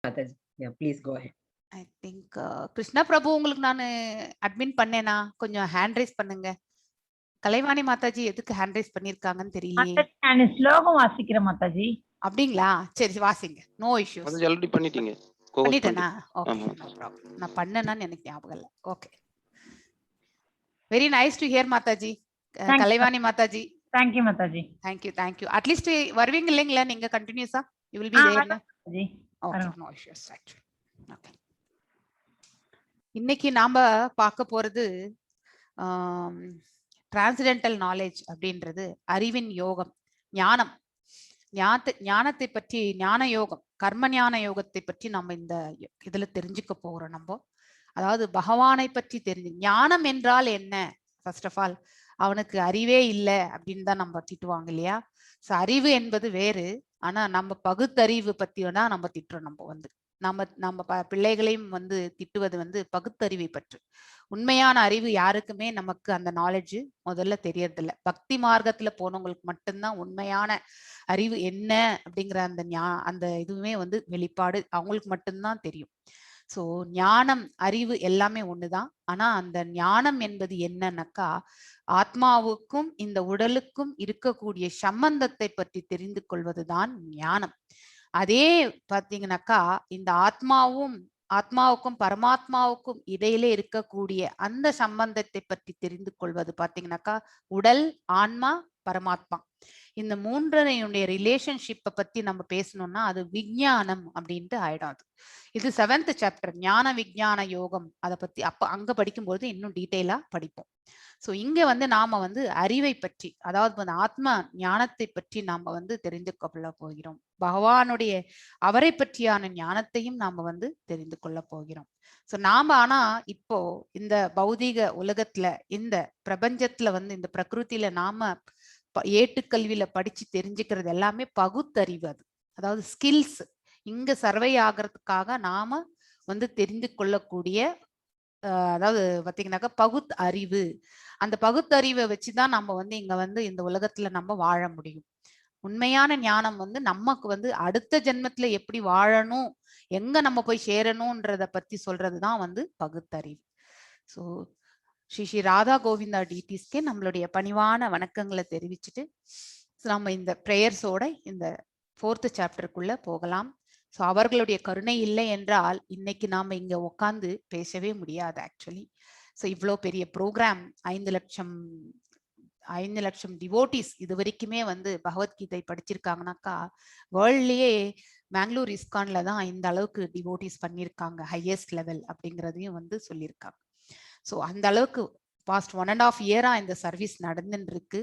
Mataji. Yeah, please go ahead. I think Krishna Prabhu உங்களுக்கு நான் admin பண்ணேனா? கொஞ்சம் ஹேண்ட் ரைஸ் பண்ணுங்க. கலைவாணி மாதாஜி எதுக்கு ஹேண்ட் ரைஸ் பண்ணிருக்காங்கன்னு தெரியலையே. மாதாஜி நான் ஸ்லோகம் வாசிக்கிறேன் மாதாஜி. அப்படிங்களா? சரி வாசிங்க. No issues. அது ஆல்ரெடி பண்ணிட்டீங்க. பண்ணிட்டேனா? Okay, no problem. நான் பண்ணேனான்னு எனக்கு ஞாபகம் இல்லை. Okay, very nice to hear Mataji. Kalaivani Mataji. Thank you Mataji. Thank you. At least வருவீங்க இல்லைங்களா நீங்க கண்டினியூஸா? You will be there Mataji. Okay, no issues actually. Okay, இன்னைக்கு நாம பார்க்க போறது டிரான்சென்டென்டல் நாலேஜ் அப்படின்றது அறிவின் யோகம், ஞானம். ஞானத்தை பற்றி, ஞான யோகம், கர்ம ஞான யோகத்தை பற்றி நம்ம இந்த இதுல தெரிஞ்சுக்க போறோம். நம்ம அதாவது பகவானை பற்றி தெரிஞ்சு, ஞானம் என்றால் என்ன? ஃபர்ஸ்ட் ஆஃப் ஆல் அவனுக்கு அறிவே இல்லை அப்படின்னு தான் நம்ம திட்டுவாங்க இல்லையா? ஸோ அறிவு என்பது வேறு. ஆனா நம்ம பகுத்தறிவு பத்தி வேணா நம்ம திட்டுறோம். நம்ம பிள்ளைகளையும் திட்டுவது பகுத்தறிவை பற்றி. உண்மையான அறிவு யாருக்குமே நமக்கு அந்த நாலேஜ் முதல்ல தெரியறதில்ல. பக்தி மார்க்கத்துல போனவங்களுக்கு மட்டும்தான் உண்மையான அறிவு என்ன அப்படிங்கிற அந்த இதுவுமே வெளிப்பாடு அவங்களுக்கு மட்டும்தான் தெரியும். ஸோ ஞானம், அறிவு எல்லாமே ஒண்ணுதான். ஆனா அந்த ஞானம் என்பது என்னன்னாக்கா, ஆத்மாவுக்கும் இந்த உடலுக்கும் இருக்கக்கூடிய சம்பந்தத்தை பற்றி தெரிந்து கொள்வதுதான் ஞானம். அதே பாத்தீங்கன்னாக்கா, இந்த ஆத்மாவுக்கும் பரமாத்மாவுக்கும் இடையிலே இருக்கக்கூடிய அந்த சம்பந்தத்தை பற்றி தெரிந்து கொள்வது பாத்தீங்கன்னாக்கா, உடல், ஆன்மா, பரமாத்மா, இந்த மூன்றையுடைய ரிலேஷன்ஷிப்பை பத்தி நம்ம பேசணும்னா அது விஞ்ஞானம் அப்படின்ட்டு ஆயிடும். இது 7th சாப்டர் ஞான விஞ்ஞான யோகம். அதை பத்தி அங்க படிக்கும்போது இன்னும் டீட்டெயிலா படிப்போம். ஸோ இங்க நாம அறிவை பற்றி, அதாவது ஆத்ம ஞானத்தை பற்றி நாம தெரிந்து கொள்ள போகிறோம். பகவானுடைய அவரை பற்றியான ஞானத்தையும் நாம தெரிந்து கொள்ள போகிறோம். ஸோ நாம ஆனா இப்போ இந்த பௌதீக உலகத்துல, இந்த பிரபஞ்சத்துல இந்த பிரகிருத்தில நாம ஏட்டுக்கல்வியில படிச்சு தெரிஞ்சுக்கிறது எல்லாமே பகுத்தறிவு. அதாவது ஸ்கில்ஸ். இங்க சர்வை ஆகிறதுக்காக நாம தெரிந்து கொள்ளக்கூடிய, அதாவது பாத்தீங்கன்னாக்கா பகுத் அறிவு. அந்த பகுத்தறிவை வச்சுதான் நம்ம இங்க இந்த உலகத்துல நம்ம வாழ முடியும். உண்மையான ஞானம் நமக்கு அடுத்த ஜென்மத்துல எப்படி வாழணும், எங்க நம்ம போய் சேரணும்ன்றத பத்தி சொல்றதுதான் பகுத்தறிவு. ஸோ ஸ்ரீ ராதா கோவிந்தா டிடிஸ்கே நம்மளுடைய பணிவான வணக்கங்களை தெரிவிச்சுட்டு நம்ம இந்த பிரேயர்ஸோட இந்த 4th சாப்டருக்குள்ள போகலாம். ஸோ அவர்களுடைய கருணை இல்லை என்றால் இன்னைக்கு நாம இங்க உட்காந்து பேசவே முடியாது ஆக்சுவலி. ஸோ இவ்வளோ பெரிய ப்ரோக்ராம், 5 லட்சம் டிவோட்டிஸ் இது வரைக்குமே பகவத்கீதை படிச்சிருக்காங்கனாக்கா, வேர்ல்ட்லயே பெங்களூர் இஸ்கான்ல தான் இந்த அளவுக்கு டிவோட்டிஸ் பண்ணியிருக்காங்க, ஹையஸ்ட் லெவல் அப்படிங்கிறதையும் சொல்லியிருக்காங்க. ஸோ அந்த அளவுக்கு பாஸ்ட் 1.5 இயரா இந்த சர்வீஸ் நடந்துட்டு இருக்கு.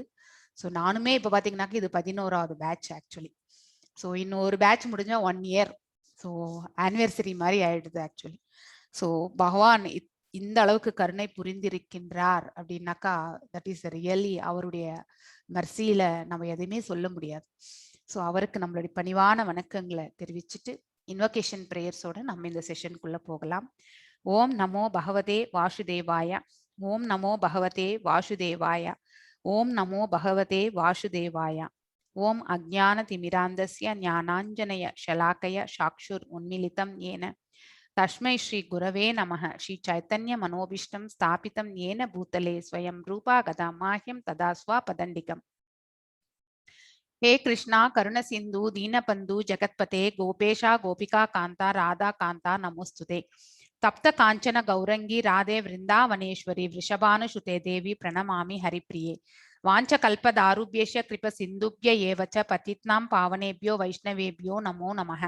ஸோ நானுமே இப்போ பார்த்தீங்கன்னாக்கா இது 11வது பேட்ச் ஆக்சுவலி. ஸோ இன்னும் ஒரு பேட்ச் முடிஞ்சா 1 இயர். ஸோ ஆனிவர்சரி மாதிரி ஆயிடுது ஆக்சுவலி. ஸோ பகவான் இந்த அளவுக்கு கருணை புரிந்திருக்கின்றார் அப்படின்னாக்கா, தட் இஸ் ரியலி அவருடைய மர்சியில நம்ம எதையுமே சொல்ல முடியாது. ஸோ அவருக்கு நம்மளுடைய பணிவான வணக்கங்களை தெரிவிச்சுட்டு இன்வொகேஷன் பிரேயர்ஸோட நம்ம இந்த செஷனுக்குள்ள போகலாம். ஓம் நமோ பகவதே வாசுதேவாய. ஓம் நமோ பகவதே வாசுதேவாய. ஓம் நமோ பகவதே வாசுதேவாய. ஓம் அஜ்ஞான திமிராந்தஸ்ய ஞானாஞ்சனய ஷலாக்கய சாக்ஷுர் உன்மிலிதம் ஏன தஸ்மை ஸ்ரீ குரவே நமः. ஸ்ரீ சைத்தன்ய மனோபிஷ்டம் ஸ்தாபிதம் ஏன பூதலே ஸ்வயம் ரூபா கதா மாஹ்யம் ததா ஸ்வபதண்டிகம். हे कृष्णा करुण सिंधु दीनबंधु जगत्पते गोपेशा गोपिका कांता राधा कांता नमोस्तुते. तप्त कांचन गौरंगी राधे वृंदावनेश्वरी वृषभानुसुते देवी प्रणमामि हरिप्रिये. वाञ्छकल्पदारुभ्यश्च कृपसिन्धुभ्य एव च पतितानां पावनेभ्यो वैष्णवेभ्यो नमो नमः.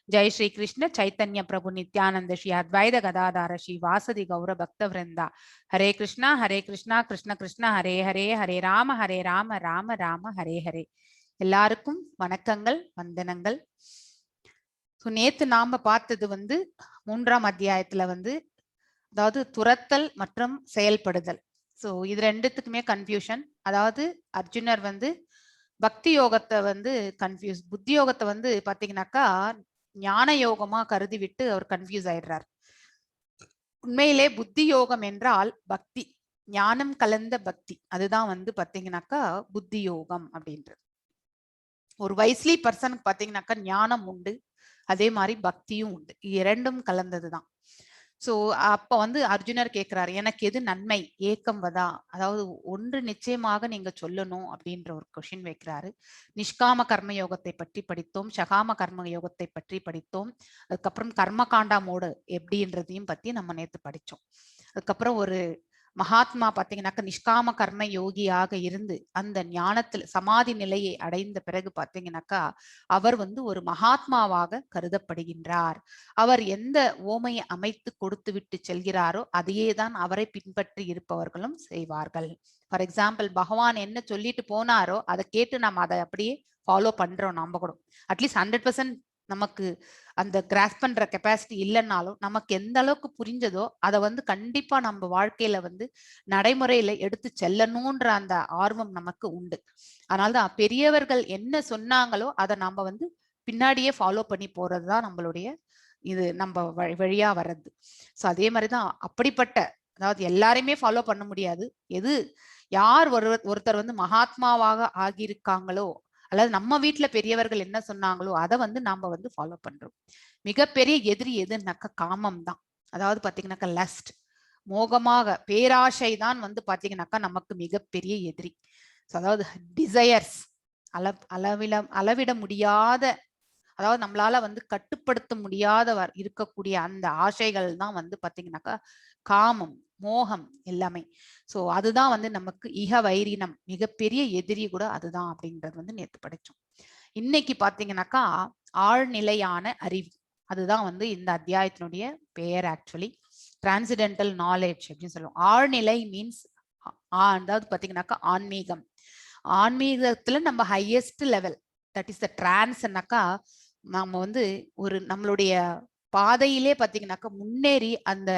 जय श्री कृष्ण चैतन्य प्रभु नित्यानंद श्री अद्वैत गदाधर श्री वासदि गौर भक्त वृंदा. हरे कृष्णा कृष्ण कृष्ण हरे हरे, हरे राम राम राम हरे हरे. எல்லாருக்கும் வணக்கங்கள், வந்தனங்கள். ஸோ நேத்து நாம பார்த்தது 3ஆம் அத்தியாயத்துல அதாவது துரத்தல் மற்றும் செயல்படுதல். ஸோ இது ரெண்டுத்துக்குமே கன்ஃபியூஷன். அதாவது அர்ஜுனர் பக்தி யோகத்தை கன்ஃபியூஸ், புத்தி யோகத்தை பாத்தீங்கன்னாக்கா ஞான யோகமா கருதி விட்டு அவர் கன்ஃபியூஸ் ஆயிடுறார். உண்மையிலே புத்தி யோகம் என்றால் பக்தி, ஞானம் கலந்த பக்தி. அதுதான் பாத்தீங்கன்னாக்கா புத்தி யோகம் அப்படின்றது. ஒரு வைஸ்லி பர்சனுக்கு பாத்தீங்கன்னாக்கா ஞானம் உண்டு, அதே மாதிரி பக்தியும் உண்டு. இரண்டும் கலந்ததுதான். சோ அப்ப வந்து அர்ஜுனர் கேட்கிறாரு, எனக்கு எது நன்மை ஏக்கம் வதா, அதாவது ஒன்று நிச்சயமாக நீங்க சொல்லணும் அப்படின்ற ஒரு கொஸ்டின் வைக்கிறாரு. நிஷ்காம கர்ம யோகத்தை பற்றி படித்தோம், சகாம கர்ம யோகத்தை பற்றி படித்தோம், அதுக்கப்புறம் கர்ம காண்டா மோடு எப்படின்றதையும் பத்தி நம்ம நேத்து படிச்சோம். அதுக்கப்புறம் ஒரு மகாத்மா பாத்தீங்கன்னாக்க நிஷ்காம கர்ம யோகியாக இருந்து அந்த ஞானத்தில் சமாதி நிலையை அடைந்த பிறகு பாத்தீங்கன்னாக்கா அவர் வந்து ஒரு மகாத்மாவாக கருதப்படுகின்றார். அவர் எந்த ஓமையை அமைத்து கொடுத்து விட்டு செல்கிறாரோ அதையே தான் அவரை பின்பற்றி இருப்பவர்களும் செய்வார்கள். ஃபார் எக்ஸாம்பிள், பகவான் என்ன சொல்லிட்டு போனாரோ அதை கேட்டு நம்ம அதை அப்படியே ஃபாலோ பண்றோம். நம்ம கூட அட்லீஸ்ட் 100% நமக்கு அந்த கிராஸ் பண்ற கெப்பாசிட்டி இல்லைன்னாலும் நமக்கு எந்த அளவுக்கு புரிஞ்சதோ அதை வந்து கண்டிப்பா நம்ம வாழ்க்கையில வந்து நடைமுறையில எடுத்து செல்லணும்ன்ற அந்த ஆர்வம் நமக்கு உண்டு. அதனால்தான் பெரியவர்கள் என்ன சொன்னாங்களோ அதை நம்ம வந்து பின்னாடியே ஃபாலோ பண்ணி போறதுதான் நம்மளுடைய இது நம்ம வழியா வர்றது. ஸோ அதே மாதிரிதான் அப்படிப்பட்ட, அதாவது எல்லாரையுமே ஃபாலோ பண்ண முடியாது. எது யார் ஒருத்தர் வந்து மகாத்மாவாக ஆகியிருக்காங்களோ அல்லது நம்ம வீட்டுல பெரியவர்கள் என்ன சொன்னாங்களோ அதை வந்து நாம வந்து ஃபாலோ பண்றோம். மிகப்பெரிய எதிரி எதுனாக்கா காமம் தான். அதாவது பாத்தீங்கன்னாக்கா லஸ்ட், மோகமாக பேராசை தான் வந்து பாத்தீங்கன்னாக்கா நமக்கு மிகப்பெரிய எதிரி. அதாவது டிசையர்ஸ், அளவிட முடியாத, அதாவது நம்மளால வந்து கட்டுப்படுத்த முடியாத இருக்கக்கூடிய அந்த ஆசைகள் தான் வந்து பாத்தீங்கன்னாக்கா காமம், மோகம் எல்லாமே. சோ அதுதான் வந்து நமக்கு இக வைரினம், மிகப்பெரிய எதிரி கூட அதுதான் அப்படின்றது வந்து நேத்து படிச்சோம். இன்னைக்கு பாத்தீங்கன்னாக்கா ஆழ்நிலையான அறிவு, அதுதான் வந்து இந்த அத்தியாயத்தினுடைய பெயர். ஆக்சுவலி டிரான்சிடென்டல் நாலேஜ் அப்படின்னு சொல்லுவோம். ஆழ்நிலை மீன்ஸ் அதாவது பாத்தீங்கன்னாக்கா ஆன்மீகம். ஆன்மீகத்துல நம்ம highest level, that is the டிரான்ஸ்னாக்கா நம்ம வந்து ஒரு நம்மளுடைய பாதையிலே பாத்தீங்கன்னாக்கா முன்னேறி அந்த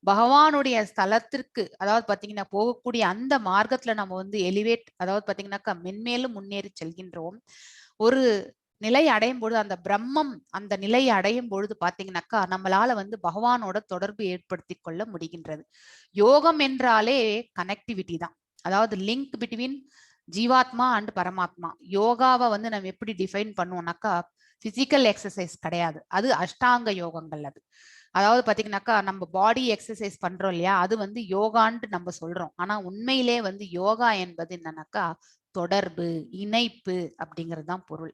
பகவானுடைய ஸ்தலத்திற்கு, அதாவது பாத்தீங்கன்னா போகக்கூடிய அந்த மார்க்கத்துல நம்ம வந்து எலிவேட், அதாவது பாத்தீங்கன்னாக்கா மென்மேலும் முன்னேறி செல்கின்றோம். ஒரு நிலை அடையும் பொழுது, அந்த பிரம்மம் அந்த நிலையை அடையும் பொழுது பாத்தீங்கன்னாக்கா நம்மளால வந்து பகவானோட தொடர்பு ஏற்படுத்தி கொள்ள முடிகின்றது. யோகம் என்றாலே கனெக்டிவிட்டி தான், அதாவது லிங்க் பிட்வீன் ஜீவாத்மா அண்ட் பரமாத்மா. யோகாவை வந்து நம்ம எப்படி டிஃபைன் பண்ணுவோம்னாக்கா பிசிக்கல் எக்ஸசைஸ் கிடையாது, அது அஷ்டாங்க யோகங்கள். அது அதாவது பாத்தீங்கன்னாக்கா நம்ம பாடி எக்ஸசைஸ் பண்றோம் இல்லையா, அது வந்து யோகான்ட்டு நம்ம சொல்றோம். ஆனா உண்மையிலே வந்து யோகா என்பது என்னன்னாக்கா தொடர்பு, இணைப்பு அப்படிங்கிறது தான் பொருள்.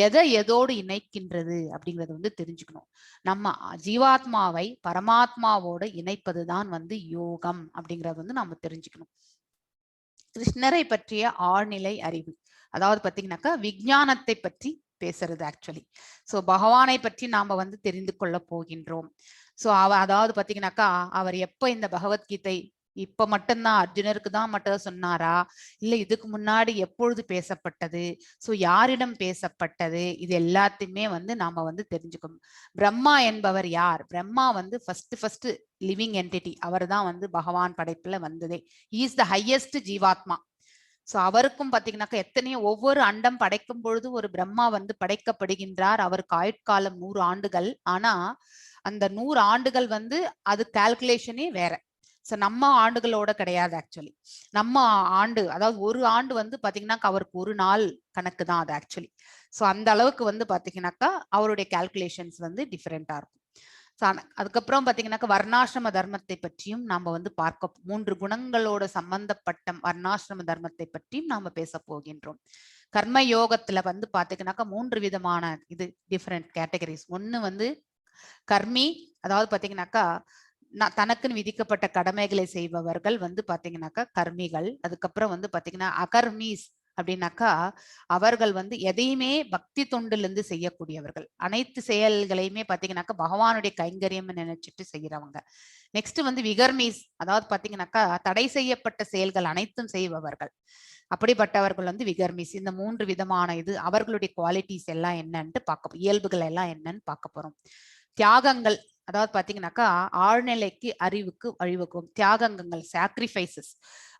எதை எதோடு இணைக்கின்றது அப்படிங்கறது வந்து தெரிஞ்சுக்கணும். நம்ம ஜீவாத்மாவை பரமாத்மாவோடு இணைப்பது தான் வந்து யோகம் அப்படிங்கறது வந்து நம்ம தெரிஞ்சுக்கணும். கிருஷ்ணரை பற்றிய ஆழ்நிலை அறிவு, அதாவது பாத்தீங்கன்னாக்கா விஞ்ஞானத்தை பற்றி பேசுறது ஆக்சுவலி. சோ பகவானை பற்றி நாம வந்து தெரிந்து கொள்ள போகின்றோம். சோ அதாவது பாத்தீங்கன்னாக்கா அவர் எப்ப இந்த பகவத்கீதை இப்ப மட்டும்தான் அர்ஜுனருக்கு தான் மட்டும் சொன்னாரா, இல்ல இதுக்கு முன்னாடி எப்பொழுது பேசப்பட்டது, சோ யாரிடம் பேசப்பட்டது, இது எல்லாத்தையுமே வந்து நாம வந்து தெரிஞ்சுக்கணும். பிரம்மா என்பவர் யார்? பிரம்மா வந்து ஃபர்ஸ்ட் லிவிங் என்டிட்டி, அவர் தான் வந்து பகவான் படைப்புல வந்ததே. ஹி இஸ் த ஹையஸ்ட் ஜீவாத்மா. சோ அவருக்கும் பாத்தீங்கன்னாக்கா எத்தனையோ ஒவ்வொரு அண்டம் படைக்கும் பொழுது ஒரு பிரம்மா வந்து படைக்கப்படுகின்றார். அவருக்கு ஆயுட்காலம் 100 ஆண்டுகள். ஆனா அந்த 100 ஆண்டுகள் வந்து அது கால்குலேஷனே வேற. சோ நம்ம ஆண்டுகளோட கிடையாது ஆக்சுவலி. நம்ம ஆண்டு, அதாவது ஒரு ஆண்டு வந்து பாத்தீங்கன்னா அவருக்கு ஒரு நாள் கணக்கு தான் அது ஆக்சுவலி. சோ அந்த அளவுக்கு வந்து பாத்தீங்கன்னாக்கா அவருடைய கால்குலேஷன்ஸ் வந்து டிஃபரெண்டா இருக்கும். அதுக்கப்புறம் பாத்தீங்கன்னாக்கா வர்ணாசிரம தர்மத்தை பற்றியும் நாம வந்து பார்க்க, 3 குணங்களோட சம்பந்தப்பட்ட வர்ணாசிரம தர்மத்தை பற்றியும் நாம பேச போகின்றோம். கர்ம யோகத்துல வந்து பாத்தீங்கன்னாக்கா 3 விதமான இது டிஃபரெண்ட் கேட்டகரிஸ். ஒண்ணு வந்து கர்மி, அதாவது பாத்தீங்கன்னாக்கா தனக்குன்னு விதிக்கப்பட்ட கடமைகளை செய்பவர்கள் வந்து பாத்தீங்கன்னாக்கா கர்மிகள். அதுக்கப்புறம் வந்து பாத்தீங்கன்னா அகர்மீஸ் அப்படின்னாக்கா அவர்கள் வந்து எதையுமே பக்தி தொண்டுல இருந்து செய்யக்கூடியவர்கள், அனைத்து செயல்களையுமே பாத்தீங்கன்னாக்கா பகவானுடைய கைங்கரியம் நினைச்சிட்டு செய்யறவங்க. நெக்ஸ்ட் வந்து விகர்மீஸ், அதாவது பாத்தீங்கன்னாக்கா தடை செய்யப்பட்ட செயல்கள் அனைத்தும் செய்பவர்கள், அப்படிப்பட்டவர்கள் வந்து விகர்மீஸ். இந்த 3 விதமான இது அவர்களுடைய குவாலிட்டிஸ் எல்லாம் என்னன்னு பார்க்க, இயல்புகள் எல்லாம் என்னன்னு பார்க்க போறோம். தியாகங்கள், அதாவது பாத்தீங்கன்னாக்கா ஆழ்நிலைக்கு அறிவுக்கு வழிவகுக்கும் தியாகங்கள், சாக்ரிஃபைசஸ்.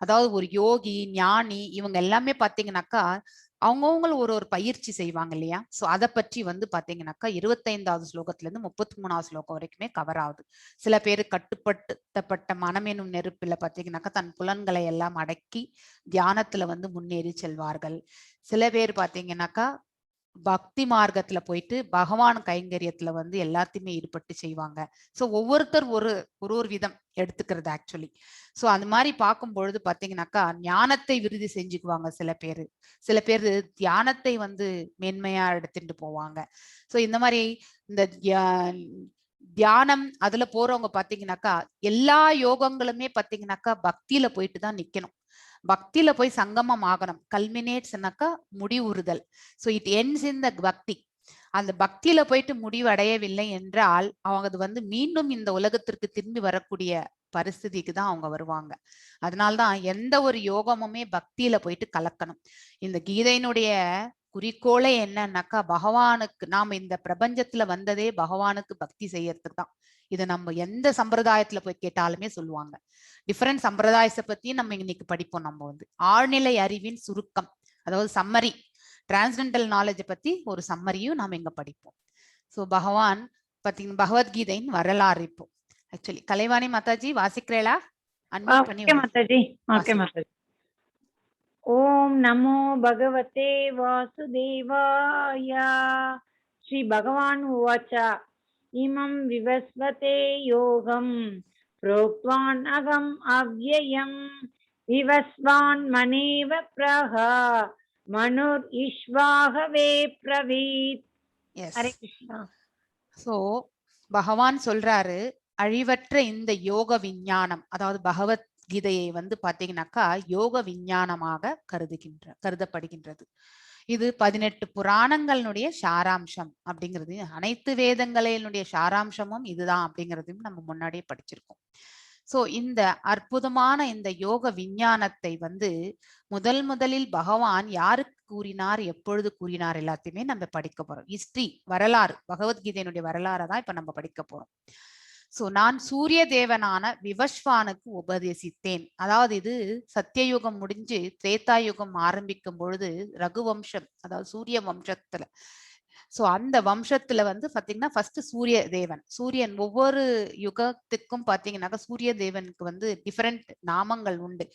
அதாவது ஒரு யோகி, ஞானி இவங்க எல்லாமே பாத்தீங்கன்னாக்கா அவங்கவுங்க ஒரு பயிற்சி செய்வாங்க இல்லையா. சோ அதை பற்றி வந்து பாத்தீங்கன்னாக்கா 25வது ஸ்லோகத்துல இருந்து 33வது ஸ்லோகம் வரைக்குமே கவர் ஆகுது. சில பேர் கட்டுப்படுத்தப்பட்ட மனமெனும் நெருப்புல பாத்தீங்கன்னாக்கா தன் புலன்களை எல்லாம் அடக்கி தியானத்துல வந்து முன்னேறி செல்வார்கள். சில பேர் பாத்தீங்கன்னாக்கா பக்தி மார்க்கத்துல போயிட்டு பகவான் கைங்கரியத்துல வந்து எல்லாத்தையுமே ஈடுபட்டு செய்வாங்க. ஸோ ஒவ்வொருத்தர் ஒரு ஒரு விதம் எடுத்துக்கிறது ஆக்சுவலி. ஸோ அந்த மாதிரி பார்க்கும் பொழுது பாத்தீங்கன்னாக்கா ஞானத்தை விருதி செஞ்சுக்குவாங்க சில பேர் தியானத்தை வந்து மேன்மையா எடுத்துட்டு போவாங்க. ஸோ இந்த மாதிரி இந்த தியானம் அதுல போறவங்க பாத்தீங்கன்னாக்கா எல்லா யோகங்களுமே பாத்தீங்கன்னாக்கா பக்தியில போயிட்டு தான் நிக்கணும். பக்தியில போய் சங்கமம் ஆகணும். கல்மினேட்ஸ்னாக்கா முடிவுறுதல். ஸோ இட் எண்ட்ஸ் இன் த பக்தி. அந்த பக்தியில போயிட்டு முடிவு அடையவில்லை என்றால் அவங்க அது வந்து மீண்டும் இந்த உலகத்திற்கு திரும்பி வரக்கூடிய பரிஸ்திதிக்கு தான் அவங்க வருவாங்க. அதனால்தான் எந்த ஒரு யோகமுமே பக்தியில போயிட்டு கலக்கணும். இந்த கீதையினுடைய குறிக்கோளே என்னன்னாக்கா பகவானுக்கு நாம இந்த பிரபஞ்சத்துல வந்ததே பகவானுக்கு பக்தி செய்யறதுக்கு தான். இதை நம்ம எந்த சம்பிரதாயத்துல போய் கேட்டாலுமே சொல்லுவாங்க. டிஃபரெண்ட் சம்பிரதாயத்தை பத்தி நம்ம இன்னைக்கு படிப்போம். நம்ம வந்து ஆழ்நிலை அறிவின் சுருக்கம், அதாவது சம்மரி, டிரான்ஸ்டென்டல் நாலேஜை பத்தி ஒரு சம்மரியும் நாம இங்க படிப்போம். ஸோ பகவான் பாத்தீங்கன்னா பகவத்கீதையின் வரலாறு இப்போ ஆக்சுவலி கலைவாணி மாதாஜி வாசிக்கிறேளா? அன்மியூட் பண்ணி மாதாஜி. ஓகே மாதாஜி. ஓம் நமோ பகவதே வாசுதேவாய. ஸ்ரீ பகவான் உவாச்ச இமம் விவஸ்வதே யோகம் प्रोक्तवान् अहम् अव्ययम् विवस्वान् मनेव प्रह मनुर ईश्वाहवे प्रवीत. हरे कृष्णा. சோ பகவான் சொல்றாரு அழிவற்ற இந்த யோக விஞ்ஞானம், அதாவது பகவத்கீதையை வந்து பாத்தீங்கன்னாக்கா யோக விஞ்ஞானமாக கருதப்படுகின்றது. இது 18 புராணங்களுடைய சாராம்சம் அப்படிங்கிறது, அனைத்து வேதங்களினுடைய சாராம்சமும் இதுதான் அப்படிங்கிறதையும் நம்ம முன்னாடியே படிச்சிருக்கோம். சோ இந்த அற்புதமான இந்த யோக விஞ்ஞானத்தை வந்து முதலில் பகவான் யாருக்கு கூறினார், எப்பொழுது கூறினார், எல்லாத்தையுமே நம்ம படிக்க போறோம். ஹிஸ்டரி, வரலாறு, பகவத்கீதையினுடைய வரலாறை தான் இப்ப நம்ம படிக்க போறோம். சோ நான் சூரிய தேவனான விவஸ்வானுக்கு உபதேசித்தேன். அதாவது இது சத்தியயுகம் முடிஞ்சு திரேதாயுகம் ஆரம்பிக்கும் பொழுது ரகுவம்சம், அதாவது சூரிய வம்சத்துல, சோ அந்த வம்சத்துல வந்து பாத்தீங்கன்னா ஃபர்ஸ்ட் சூரிய தேவன், சூரியன் ஒவ்வொரு யுகத்துக்கும் பாத்தீங்கன்னாக்கா சூரிய தேவனுக்கு வந்து டிஃபரெண்ட் நாமங்கள் உண்டு.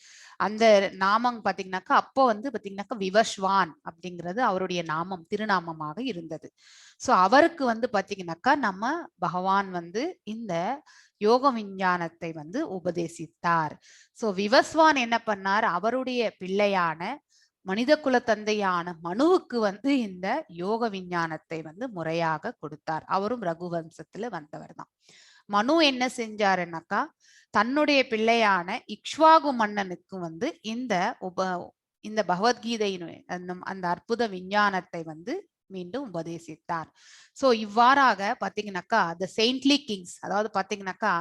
அந்த நாமம் பாத்தீங்கன்னாக்கா அப்போ வந்து பாத்தீங்கன்னாக்கா விவஸ்வான் அப்படிங்கிறது அவருடைய நாமம், திருநாமமாக இருந்தது. சோ அவருக்கு வந்து பாத்தீங்கன்னாக்கா நம்ம பகவான் வந்து இந்த யோக விஞ்ஞானத்தை வந்து உபதேசித்தார். சோ விவஸ்வான் என்ன பண்ணார், அவருடைய பிள்ளையான மனித குல தந்தையான மனுவுக்கு வந்து இந்த யோக விஞ்ஞானத்தை வந்து முறையாக கொடுத்தார். அவரும் ரகுவம்சத்துல வந்தவர் தான். மனு என்ன செஞ்சாருன்னாக்கா தன்னுடைய பிள்ளையான இக்ஷ்வாகு மன்னனுக்கு வந்து இந்த பகவத்கீதையின் அந்த அற்புத விஞ்ஞானத்தை வந்து மீண்டும் உபதேசித்தார். சோ இவ்வாறாக பாத்தீங்கன்னாக்கா த செயின்ட்லி கிங்ஸ், அதாவது பாத்தீங்கன்னாக்கா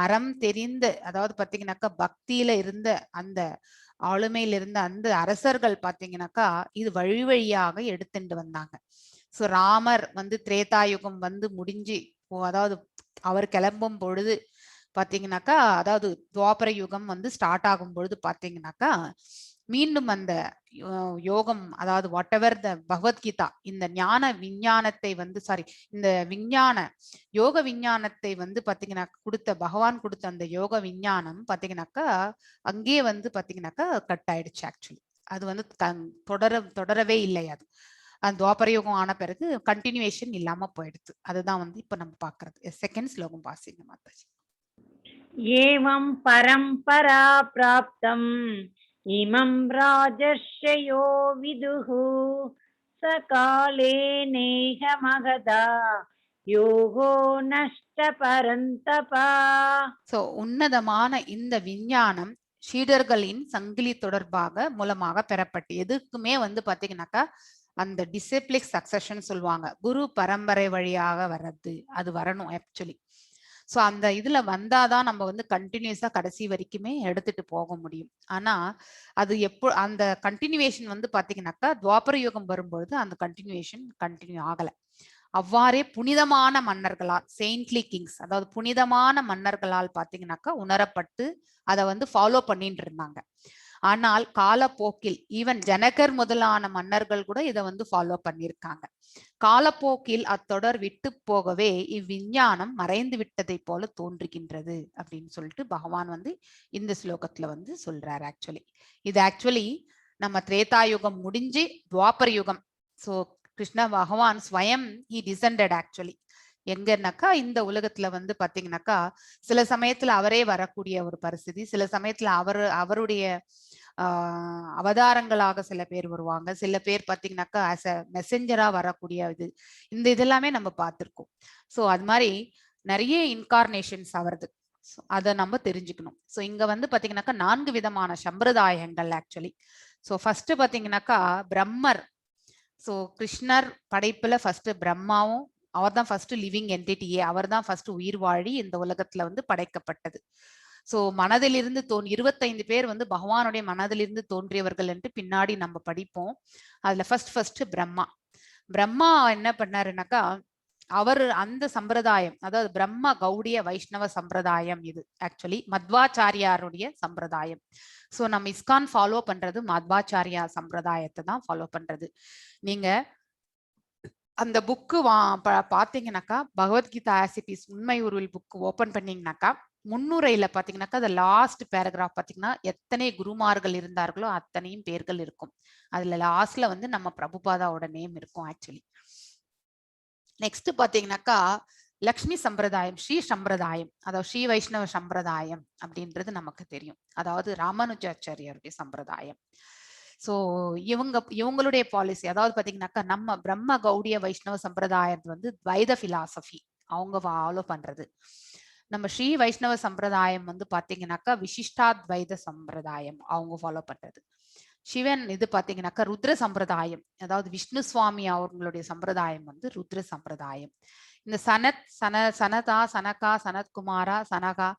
அறம் தெரிந்த, அதாவது பாத்தீங்கன்னாக்கா பக்தியில இருந்த அந்த ஆளுமையில இருந்த அந்த அரசர்கள் பாத்தீங்கன்னாக்கா இது வழியாக எடுத்துட்டு வந்தாங்க. சோ ராமர் வந்து திரேதாயுகம் வந்து முடிஞ்சு அதாவது அவர் கிளம்பும் பொழுது பாத்தீங்கன்னாக்கா, அதாவது துவாபர யுகம் வந்து ஸ்டார்ட் ஆகும் பொழுது பாத்தீங்கன்னாக்கா மீண்டும் அந்த யோகம், அதாவது வாட் எவர் த பகவத்கீதா, இந்த ஞான விஞ்ஞானத்தை வந்து இந்த யோக விஞ்ஞானத்தை வந்து பாத்தீங்கன்னா பகவான் கொடுத்த அந்த யோக விஞ்ஞானம் பாத்தீங்கன்னாக்கா அங்கேயே வந்து பாத்தீங்கன்னாக்கா கட் ஆயிடுச்சு. ஆக்சுவலி அது வந்து தொடரவே இல்லை. அது அந்த துவாபர யுகம் ஆன பிறகு கண்டினியூவேஷன் இல்லாம போயிடுது. அதுதான் வந்து இப்ப நம்ம பாக்குறது. செகண்ட் ஸ்லோகம் வாசிங்க மாதாஜி. ஏவம் பரம்பரா பிராப்தம் இமம் ராஜர்ஷயோ விதுஹு சகாலே நேஹ மகதா யோகோ நஷ்ட பரந்தபா. சோ உன்னதமான இந்த விஞ்ஞானம் சீடர்களின் சங்கிலி தொடர்பாக மூலமாக பெறப்பட்டு, எதுக்குமே வந்து பாத்தீங்கன்னாக்கா அந்த டிசிப்ளிக் சக்சஷன் சொல்லுவாங்க, குரு பரம்பரை வழியாக வர்றது, அது வரணும் ஆக்சுவலி. சோ அந்த இதுல வந்தாதான் நம்ம வந்து கண்டினியூஸா கடைசி வரைக்குமே எடுத்துட்டு போக முடியும். ஆனா அது அந்த கண்டினியூவேஷன் வந்து பாத்தீங்கன்னாக்கா துவாபர யுகம் வரும்பொழுது அந்த கண்டினியூவேஷன் கண்டினியூ ஆகல. அவ்வாறே புனிதமான மன்னர்களால், செயின்ட்லி கிங்ஸ், அதாவது புனிதமான மன்னர்களால் பாத்தீங்கன்னாக்கா உணரப்பட்டு அதை வந்து ஃபாலோ பண்ணிட்டு இருந்தாங்க. ஆனால் காலப்போக்கில் ஈவன் ஜனகர் முதலான மன்னர்கள் கூட இதை வந்து ஃபாலோ பண்ணியிருக்காங்க. காலப்போக்கில் அத்தொடர் விட்டு போகவே இவ்விஞ்ஞானம் மறைந்து விட்டதை போல தோன்றுகின்றது அப்படின்னு சொல்லிட்டு பகவான் வந்து இந்த ஸ்லோகத்துல வந்து சொல்றாரு. ஆக்சுவலி இது நம்ம திரேதாயுகம் முடிஞ்சு துவாபர யுகம், சோ கிருஷ்ண பகவான் ஸ்வயம் ஹி டிசெண்டட் ஆக்சுவலி எங்கன்னாக்கா இந்த உலகத்துல வந்து பாத்தீங்கன்னாக்கா சில சமயத்துல அவரே வரக்கூடிய ஒரு பரிస్థிதி, சில சமயத்துல அவருடைய அவதாரங்களாக சில பேர் வருவாங்க, சில பேர் பாத்தீங்கன்னாக்கா ஆஸ் அ மெசஞ்சரா வரக்கூடிய இந்த இதெல்லாமே நம்ம பார்த்திருக்கோம். ஸோ அது மாதிரி நிறைய இன்கார்னேஷன்ஸ் அவரது, அதை நம்ம தெரிஞ்சுக்கணும். ஸோ இங்க வந்து பாத்தீங்கன்னாக்கா 4 விதமான சம்பிரதாயங்கள் ஆக்சுவலி. ஸோ ஃபர்ஸ்ட் பாத்தீங்கன்னாக்கா பிரம்மர். ஸோ கிருஷ்ணர் படைப்புல ஃபர்ஸ்ட் பிரம்மாவும் அவர் தான் ஃபர்ஸ்ட் லிவிங் என்டிட்டியே, அவர் தான் ஃபர்ஸ்ட் உயிர் வாழி இந்த உலகத்துல வந்து படைக்கப்பட்டது. ஸோ மனதிலிருந்து 25 பேர் வந்து பகவானுடைய மனதிலிருந்து தோன்றியவர்கள் என்று பின்னாடி நம்ம படிப்போம். அதுல ஃபர்ஸ்ட் பிரம்மா என்ன பண்ணாருனாக்கா, அவர் அந்த சம்பிரதாயம், அதாவது பிரம்ம கௌடிய வைஷ்ணவ சம்பிரதாயம் இது ஆக்சுவலி மத்வாச்சாரியாருடைய சம்பிரதாயம். ஸோ நம்ம இஸ்கான் ஃபாலோ பண்றது மத்வாச்சாரியா சம்பிரதாயத்தை தான் ஃபாலோ பண்றது. நீங்க அந்த புக்கு பாத்தீங்கன்னாக்கா, பகவத்கீதா ஆசிட்டிஸ் உண்மை உருவில் புக் ஓபன் பண்ணீங்கன்னாக்கா, முன்னுரையில பாத்தீங்கன்னாக்கா அந்த லாஸ்ட் பேராகிராஃப் பாத்தீங்கன்னா எத்தனை குருமார்கள் இருந்தார்களோ அத்தனையும் பேர்கள் இருக்கும். அதுல லாஸ்ட்ல வந்து நம்ம பிரபுபாதாவோட நேம் இருக்கும் ஆக்சுவலி. நெக்ஸ்ட் பாத்தீங்கன்னாக்கா லக்ஷ்மி சம்பிரதாயம், ஸ்ரீ சம்பிரதாயம், அதாவது ஸ்ரீ வைஷ்ணவ சம்பிரதாயம் அப்படின்றது நமக்கு தெரியும். அதாவது ராமானுஜாச்சாரியாருடைய சம்பிரதாயம். ஸோ இவங்களுடைய பாலிசி, அதாவது பாத்தீங்கன்னாக்கா நம்ம பிரம்ம கௌடிய வைஷ்ணவ சம்பிரதாயம் வந்து துவைத பிலாசபி அவங்க ஃபாலோ பண்றது. நம்ம ஸ்ரீ வைஷ்ணவ சம்பிரதாயம் வந்து பாத்தீங்கன்னாக்கா விசிஷ்டாத்வைத சம்பிரதாயம் அவங்க ஃபாலோ பண்றது. சிவன் இது பாத்தீங்கன்னாக்கா ருத்ர சம்பிரதாயம், அதாவது விஷ்ணு சுவாமி அவங்களுடைய சம்பிரதாயம் வந்து ருத்ர சம்பிரதாயம். இந்த சனதா, சனகா, சனத்குமாரா, சனகா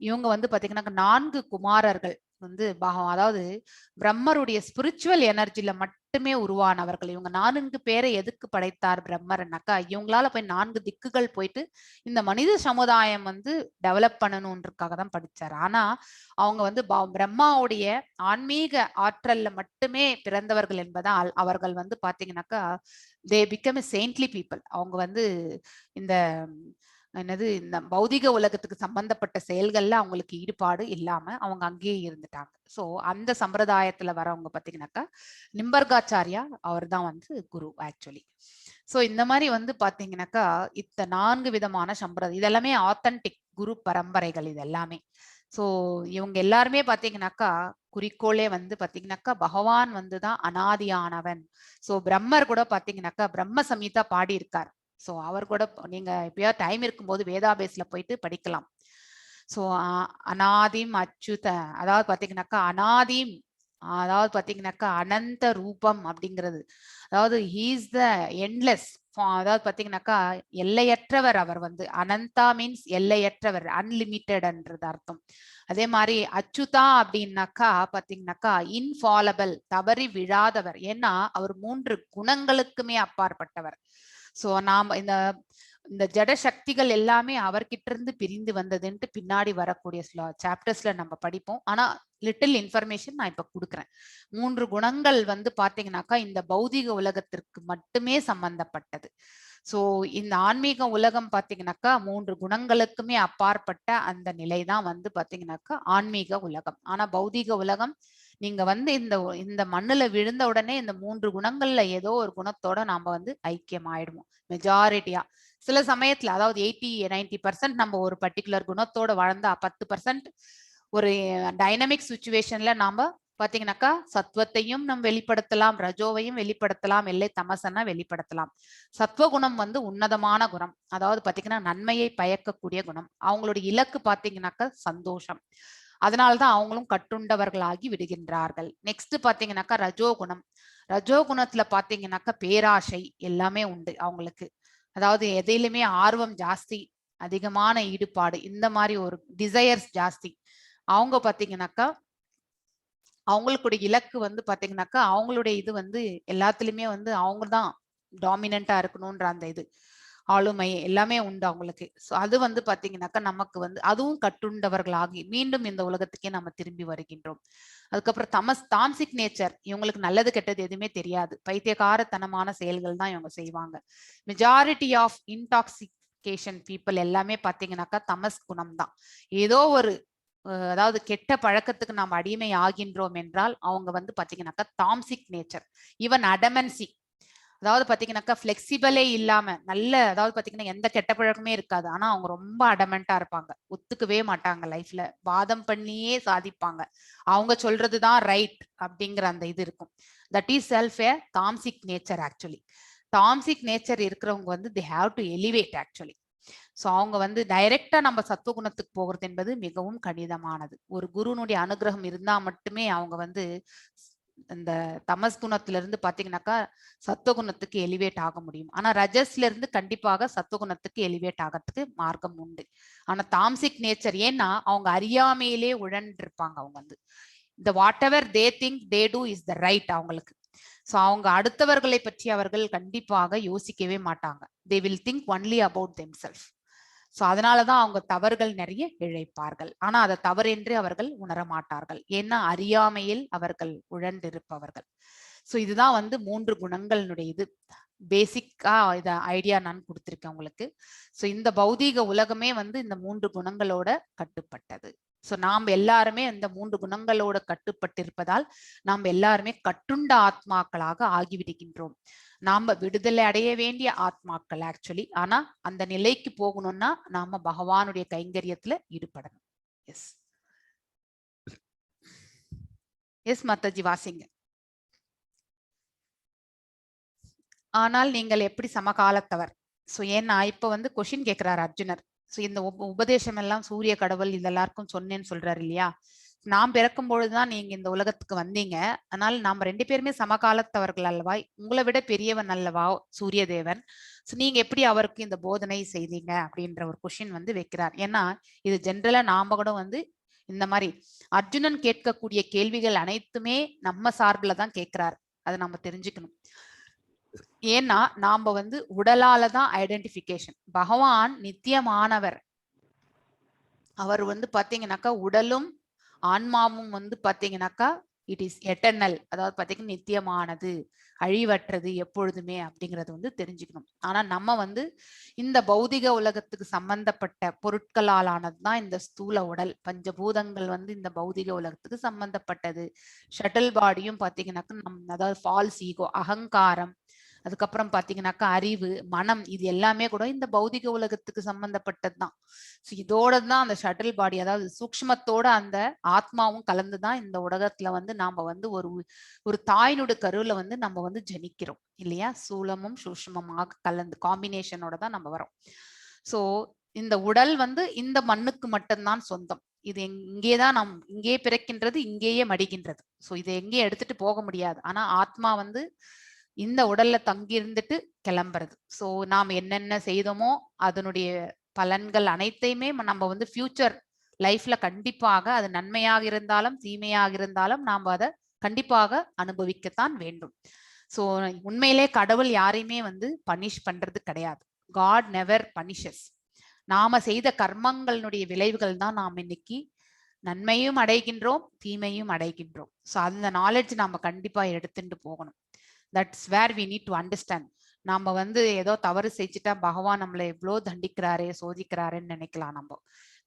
இவங்க வந்து பாத்தீங்கன்னாக்கா 4 குமாரர்கள் வந்து அதாவது பிரம்மருடைய ஸ்பிரிச்சுவல் எனர்ஜில மட்டுமே உருவானவர்கள். இவங்க 4 பேரை எதுக்கு படைத்தார் பிரம்மர்னாக்கா, இவங்களால போய் 4 திக்குகள் போயிட்டு இந்த மனித சமுதாயம் வந்து டெவலப் பண்ணணும்ன்றதுக்காக தான் படிச்சார். ஆனா அவங்க வந்து பிரம்மாவுடைய ஆன்மீக ஆற்றல்ல மட்டுமே பிறந்தவர்கள் என்பதால் அவர்கள் வந்து பாத்தீங்கன்னாக்கா they become a saintly people. அவங்க வந்து இந்த இந்த பௌதிக உலகத்துக்கு சம்பந்தப்பட்ட செயல்கள்ல அவங்களுக்கு ஈடுபாடு இல்லாம அவங்க அங்கேயே இருந்துட்டாங்க. ஸோ அந்த சம்பிரதாயத்துல வரவங்க பாத்தீங்கன்னாக்கா நிம்பர்காச்சாரியா அவர் தான் வந்து குரு ஆக்சுவலி. ஸோ இந்த மாதிரி வந்து பாத்தீங்கன்னாக்கா 4 விதமான சம்பிரதாயம், இதெல்லாமே ஆத்தன்டிக் குரு பரம்பரைகள் இது எல்லாமே. ஸோ இவங்க எல்லாருமே பாத்தீங்கன்னாக்கா குறிக்கோளே வந்து பாத்தீங்கன்னாக்கா பகவான் வந்துதான் அனாதியானவன். ஸோ பிரம்மர் கூட பாத்தீங்கன்னாக்கா பிரம்ம சமீதா பாடி இருக்கார். ஸோ அவர் கூட நீங்க எப்பயோ டைம் இருக்கும்போது வேதாபேஸ்ல போயிட்டு படிக்கலாம். ஸோ அனாதிம் அச்சுத, அதாவது பாத்தீங்கன்னாக்கா அனாதிம், அதாவது பாத்தீங்கன்னாக்கா அனந்த ரூபம் அப்படிங்கிறது, அதாவது ஹீஸ் த எண்ட்லெஸ், அதாவது பாத்தீங்கன்னாக்கா எல்லையற்றவர். அவர் வந்து அனந்தா மீன்ஸ் எல்லையற்றவர், அன்லிமிட்டட்ன்றது அர்த்தம். அதே மாதிரி அச்சுதா அப்படின்னாக்கா பாத்தீங்கன்னாக்கா இன்ஃபாலபிள், தவறி விழாதவர். ஏன்னா அவர் 3 குணங்களுக்குமே அப்பாற்பட்டவர். ஸோ நாம் இந்த ஜட சக்திகள் எல்லாமே அவர்கிட்ட இருந்து பிரிந்து வந்ததுன்ட்டு பின்னாடி வரக்கூடிய சாப்டர்ஸ்ல நம்ம படிப்போம். ஆனா லிட்டில் இன்ஃபர்மேஷன் நான் இப்ப கொடுக்குறேன். 3 குணங்கள் வந்து பாத்தீங்கன்னாக்கா இந்த பௌதிக உலகத்திற்கு மட்டுமே சம்பந்தப்பட்டது. ஸோ இந்த ஆன்மீக உலகம் பாத்தீங்கன்னாக்கா 3 குணங்களுக்குமே அப்பாற்பட்ட அந்த நிலை தான் வந்து பாத்தீங்கன்னாக்கா ஆன்மீக உலகம். ஆனா பௌதிக உலகம் நீங்க வந்து இந்த மண்ணுல விழுந்த உடனே இந்த 3 குணங்கள்ல ஏதோ ஒரு குணத்தோட நாம வந்து ஐக்கியம் ஆயிடுவோம் மெஜாரிட்டியா. சில சமயத்துல அதாவது 80-90% நம்ம ஒரு பர்டிகுலர் குணத்தோட வாழ்ந்தா 10% ஒரு டைனமிக் சுச்சுவேஷன்ல நாம பாத்தீங்கன்னாக்கா சத்வத்தையும் நம்ம வெளிப்படுத்தலாம், ரஜோவையும் வெளிப்படுத்தலாம், இல்லை தமசனா வெளிப்படுத்தலாம். சத்வகுணம் வந்து உன்னதமான குணம், அதாவது பாத்தீங்கன்னா நன்மையை பயக்கக்கூடிய குணம். அவங்களுடைய இலக்கு பாத்தீங்கன்னாக்கா சந்தோஷம். அதனால்தான் அவங்களும் கட்டுண்டவர்களாகி விடுகின்றார்கள். நெக்ஸ்ட் பாத்தீங்கன்னாக்கா ரஜோகுணம். ரஜோகுணத்துல பாத்தீங்கன்னாக்கா பேராசை எல்லாமே உண்டு அவங்களுக்கு, அதாவது எதையிலுமே ஆர்வம் ஜாஸ்தி, அதிகமான ஈடுபாடு, இந்த மாதிரி ஒரு டிசையர்ஸ் ஜாஸ்தி. அவங்க பாத்தீங்கன்னாக்கா அவங்களுடைய இலக்கு வந்து பாத்தீங்கன்னாக்கா அவங்களுடைய இது வந்து எல்லாத்துலயுமே வந்து அவங்க தான் டாமினண்டா இருக்கணும்ன்ற அந்த இது ஆளுமை எல்லாமே உண்டு அவங்களுக்கு. ஸோ அது வந்து பாத்தீங்கன்னாக்கா நமக்கு வந்து அதுவும் கட்டுண்டவர்களாகி மீண்டும் இந்த உலகத்துக்கே நம்ம திரும்பி வருகின்றோம். அதுக்கப்புறம் தாம்சிக் நேச்சர், இவங்களுக்கு நல்லது கெட்டது எதுவுமே தெரியாது, பைத்தியகாரத்தனமான செயல்கள் தான் இவங்க செய்வாங்க. மெஜாரிட்டி ஆஃப் இன்டாக்சிகேஷன் பீப்புள் எல்லாமே பாத்தீங்கன்னாக்கா தமஸ் குணம் தான். ஏதோ ஒரு அதாவது கெட்ட பழக்கத்துக்கு நாம் அடிமை ஆகின்றோம் என்றால் அவங்க வந்து பாத்தீங்கன்னாக்கா தாம்சிக் நேச்சர், ஈவன் அடமன்சி, அதாவது பாத்தீங்கன்னாக்கா பிளெக்சிபிளே இல்லாம நல்ல, அதாவது பாத்தீங்கன்னா எந்த கெட்ட பழக்கமே இருக்காது, ஆனா அவங்க ரொம்ப அடமெண்டா இருப்பாங்க, ஒத்துக்கவே மாட்டாங்க, லைஃப்ல வாதம் பண்ணியே சாதிப்பாங்க, அவங்க சொல்றதுதான் ரைட் அப்படிங்கிற அந்த இது இருக்கும். தட் இஸ் செல்ஃப் ஏ தாம்சிக் நேச்சர். ஆக்சுவலி தாம்சிக் நேச்சர் இருக்கிறவங்க வந்து they have to elevate actually. So அவங்க வந்து டைரக்டா நம்ம சத்துவகுணத்துக்கு போகிறது என்பது மிகவும் கடினமானது. ஒரு குருனுடைய அனுகிரகம் இருந்தா மட்டுமே அவங்க வந்து இந்த தமஸ் குணத்துல இருந்து பாத்தீங்கன்னாக்கா சத்துவகுணத்துக்கு எலிவேட் ஆக முடியும். ஆனா ரஜஸ்ல இருந்து கண்டிப்பாக சத்துவகுணத்துக்கு எலிவேட் ஆகிறதுக்கு மார்க்கம் உண்டு. ஆனா தாம்சிக் நேச்சர், ஏன்னா அவங்க அறியாமையிலே உழன்று இருப்பாங்க. அவங்க வந்து இந்த what ever they think they do is the right அவங்களுக்கு. ஸோ அவங்க அடுத்தவர்களை பற்றி அவர்கள் கண்டிப்பாக யோசிக்கவே மாட்டாங்க. They will think only about them self. So அதனாலதான் அவங்க தவறுகள் நிறைய இழைப்பார்கள். ஆனா அதை தவறு என்று அவர்கள் உணர மாட்டார்கள், ஏன்னா அறியாமையில் அவர்கள் உழண்டிருப்பவர்கள். ஸோ இதுதான் வந்து 3 குணங்களுடைய இது. பேசிக்கா இத ஐடியா நான் கொடுத்திருக்கேன் உங்களுக்கு. ஸோ இந்த பௌதீக உலகமே வந்து இந்த 3 குணங்களோட கட்டுப்பட்டது. ஸோ நாம் எல்லாருமே இந்த 3 குணங்களோட கட்டுப்பட்டிருப்பதால் நாம் எல்லாருமே கட்டுண்ட ஆத்மாக்களாக ஆகிவிடுகின்றோம். நாம விடுதலை அடைய வேண்டிய ஆத்மாக்கள் ஆக்சுவலி. ஆனா அந்த நிலைக்கு போகணும்னா நாம பகவானுடைய கைங்கரியத்துல ஈடுபடணும். எஸ் எஸ் மாதாஜி வாசிங்க. ஆனால் நீங்கள் எப்படி சமகாலத்தவர்? ஸோ ஏன்னா இப்ப வந்து கொஷின் கேட்கிறார் அர்ஜுனர். ஸோ இந்த உபதேசம் எல்லாம் சூரிய கடவுள் இது எல்லாருக்கும் சொன்னேன்னு சொல்றாரு இல்லையா? நாம் பிறக்கும் பொழுதுதான் நீங்க இந்த உலகத்துக்கு வந்தீங்க, அதனால நாம 2 பேருமே சமகாலத்தவர்கள் அல்லவா? உங்களை விட பெரியவன் அல்லவா சூரிய தேவன்? ஸோ நீங்க எப்படி அவருக்கு இந்த போதனை செய்தீங்க அப்படின்ற ஒரு கொஷின் வந்து வைக்கிறார். ஏன்னா இது ஜென்ரலா நாம கூட வந்து இந்த மாதிரி அர்ஜுனன் கேட்கக்கூடிய கேள்விகள் அனைத்துமே நம்ம சார்பில் தான் கேட்கிறார். அதை நம்ம தெரிஞ்சுக்கணும். ஏன்னா நாம வந்து உடலாலதான் ஐடென்டிபிகேஷன். பகவான் நித்தியமானவர். அவர் வந்து பாத்தீங்கன்னாக்கா உடலும் ஆன்மாவும் வந்து பாத்தீங்கன்னாக்கா இட் இஸ் எட்டர்னல், அதாவது பாத்தீங்கன்னா நித்தியமானது, அழிவற்றது எப்பொழுதுமே அப்படிங்கறது வந்து தெரிஞ்சுக்கணும். ஆனா நம்ம வந்து இந்த பௌதிக உலகத்துக்கு சம்பந்தப்பட்ட பொருட்களால் ஆனதுதான் இந்த ஸ்தூல உடல். பஞ்சபூதங்கள் வந்து இந்த பௌதிக உலகத்துக்கு சம்பந்தப்பட்டது. ஷட்டில் பாடியும் பாத்தீங்கன்னாக்கா அதாவது ஃபால்ஸ் ஈகோ, அகங்காரம், அதுக்கப்புறம் பாத்தீங்கன்னாக்கா அறிவு, மனம், இது எல்லாமே கூட இந்த பௌதிக உலகத்துக்கு சம்பந்தப்பட்டதுதான். இதோட தான் அந்த ஷட்டில் பாடி, அதாவது சூக்ஷ்மத்தோட அந்த ஆத்மாவும் கலந்துதான் இந்த உலகத்துல வந்து நாம வந்து ஒரு தாயினுடைய கருவுல வந்து நம்ம வந்து ஜனிக்கிறோம் இல்லையா? சூலமும் சூக்ஷ்மமாக கலந்து காம்பினேஷனோட தான் நம்ம வரோம். சோ இந்த உடல் வந்து இந்த மண்ணுக்கு மட்டும்தான் சொந்தம். இது இங்கேதான் நாம் இங்கே பிறக்கின்றது, இங்கேயே மடிகின்றது. சோ இதை எங்கேயும் எடுத்துட்டு போக முடியாது. ஆனா ஆத்மா வந்து இந்த உடல்ல தங்கி இருந்துட்டு கிளம்புறது. சோ நாம் என்னென்ன செய்தோமோ அதனுடைய பலன்கள் அனைத்தையுமே நம்ம வந்து ஃபியூச்சர் லைஃப்ல கண்டிப்பாக, அது நன்மையாக இருந்தாலும் தீமையாக இருந்தாலும் நாம் அதை கண்டிப்பாக அனுபவிக்கத்தான் வேண்டும். சோ உண்மையிலே கடவுள் யாரையுமே வந்து பனிஷ் பண்றது கிடையாது. God never punishes. நாம செய்த கர்மங்களுடைய விளைவுகள் தான் நாம் இன்னைக்கு நன்மையும் அடைகின்றோம், தீமையும் அடைகின்றோம். சோ அந்த நாலேஜ் நாம கண்டிப்பா எடுத்துட்டு போகணும். That's where we need to understand. நாம வந்து ஏதோ தவறு செஞ்சுட்டா பகவான் நம்மளை எவ்வளோ தண்டிக்கிறாரே சோதிக்கிறாருன்னு நினைக்கலாம். நம்ம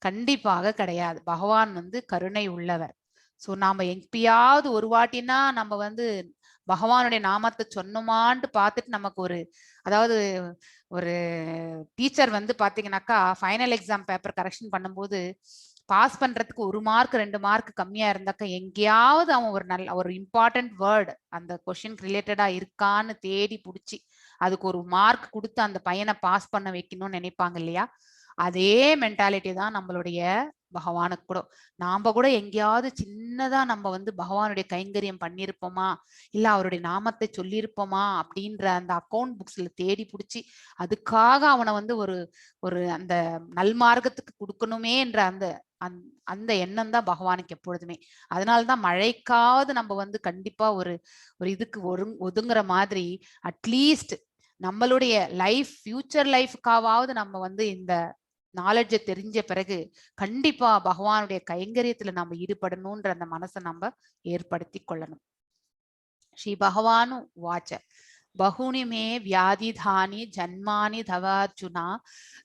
கண்டிப்பாக கிடையாது. பகவான் வந்து கருணை உள்ளவர். சோ நாம எப்பயாவது ஒரு வாட்டினா நம்ம வந்து பகவானுடைய நாமத்தை சொன்னோமான்ட்டு பார்த்துட்டு நமக்கு ஒரு, அதாவது ஒரு டீச்சர் வந்து பாத்தீங்கன்னாக்கா ஃபைனல் எக்ஸாம் பேப்பர் கரெக்ஷன் பண்ணும்போது பாஸ் பண்றதுக்கு 1 மார்க் 2 மார்க் கம்மியா இருந்தாக்கா எங்கேயாவது அவன் ஒரு நல்ல ஒரு இம்பார்ட்டன்ட் வேர்டு அந்த கொஸ்டின் ரிலேட்டடா இருக்கான்னு தேடி புடிச்சு அதுக்கு ஒரு மார்க் கொடுத்து அந்த பையனை பாஸ் பண்ண வைக்கணும்னு நினைப்பாங்க இல்லையா? அதே மென்டாலிட்டி தான் நம்மளுடைய பகவானுக்கு கூட. நாம கூட எங்கேயாவது சின்னதா நம்ம வந்து பகவானுடைய கைங்கரியம் பண்ணிருப்போமா, இல்ல அவருடைய நாமத்தை சொல்லியிருப்போமா அப்படின்ற அந்த அக்கௌண்ட் புக்ஸ்ல தேடி புடிச்சு அதுக்காக அவனை வந்து ஒரு அந்த நல்மார்க்கத்துக்கு கொடுக்கணுமே என்ற அந்த எண்ணம் தான் பகவானுக்கு எப்பொழுதுமே. அதனாலதான் மழைக்காவது நம்ம வந்து கண்டிப்பா ஒரு இதுக்கு ஒதுங்குற மாதிரி அட்லீஸ்ட் நம்மளுடைய லைஃப் ஃபியூச்சர் லைஃப்காவது நம்ம வந்து இந்த நாலேஜை தெரிஞ்ச பிறகு கண்டிப்பா பகவானுடைய கைங்கரியத்துல நம்ம ஈடுபடணும்ன்ற அந்த மனசை நம்ம ஏற்படுத்தி கொள்ளணும். ஸ்ரீ பகவானு வாச்ச பகுனி மே வியாதிதானி ஜன்மானி தவார்ஜுனா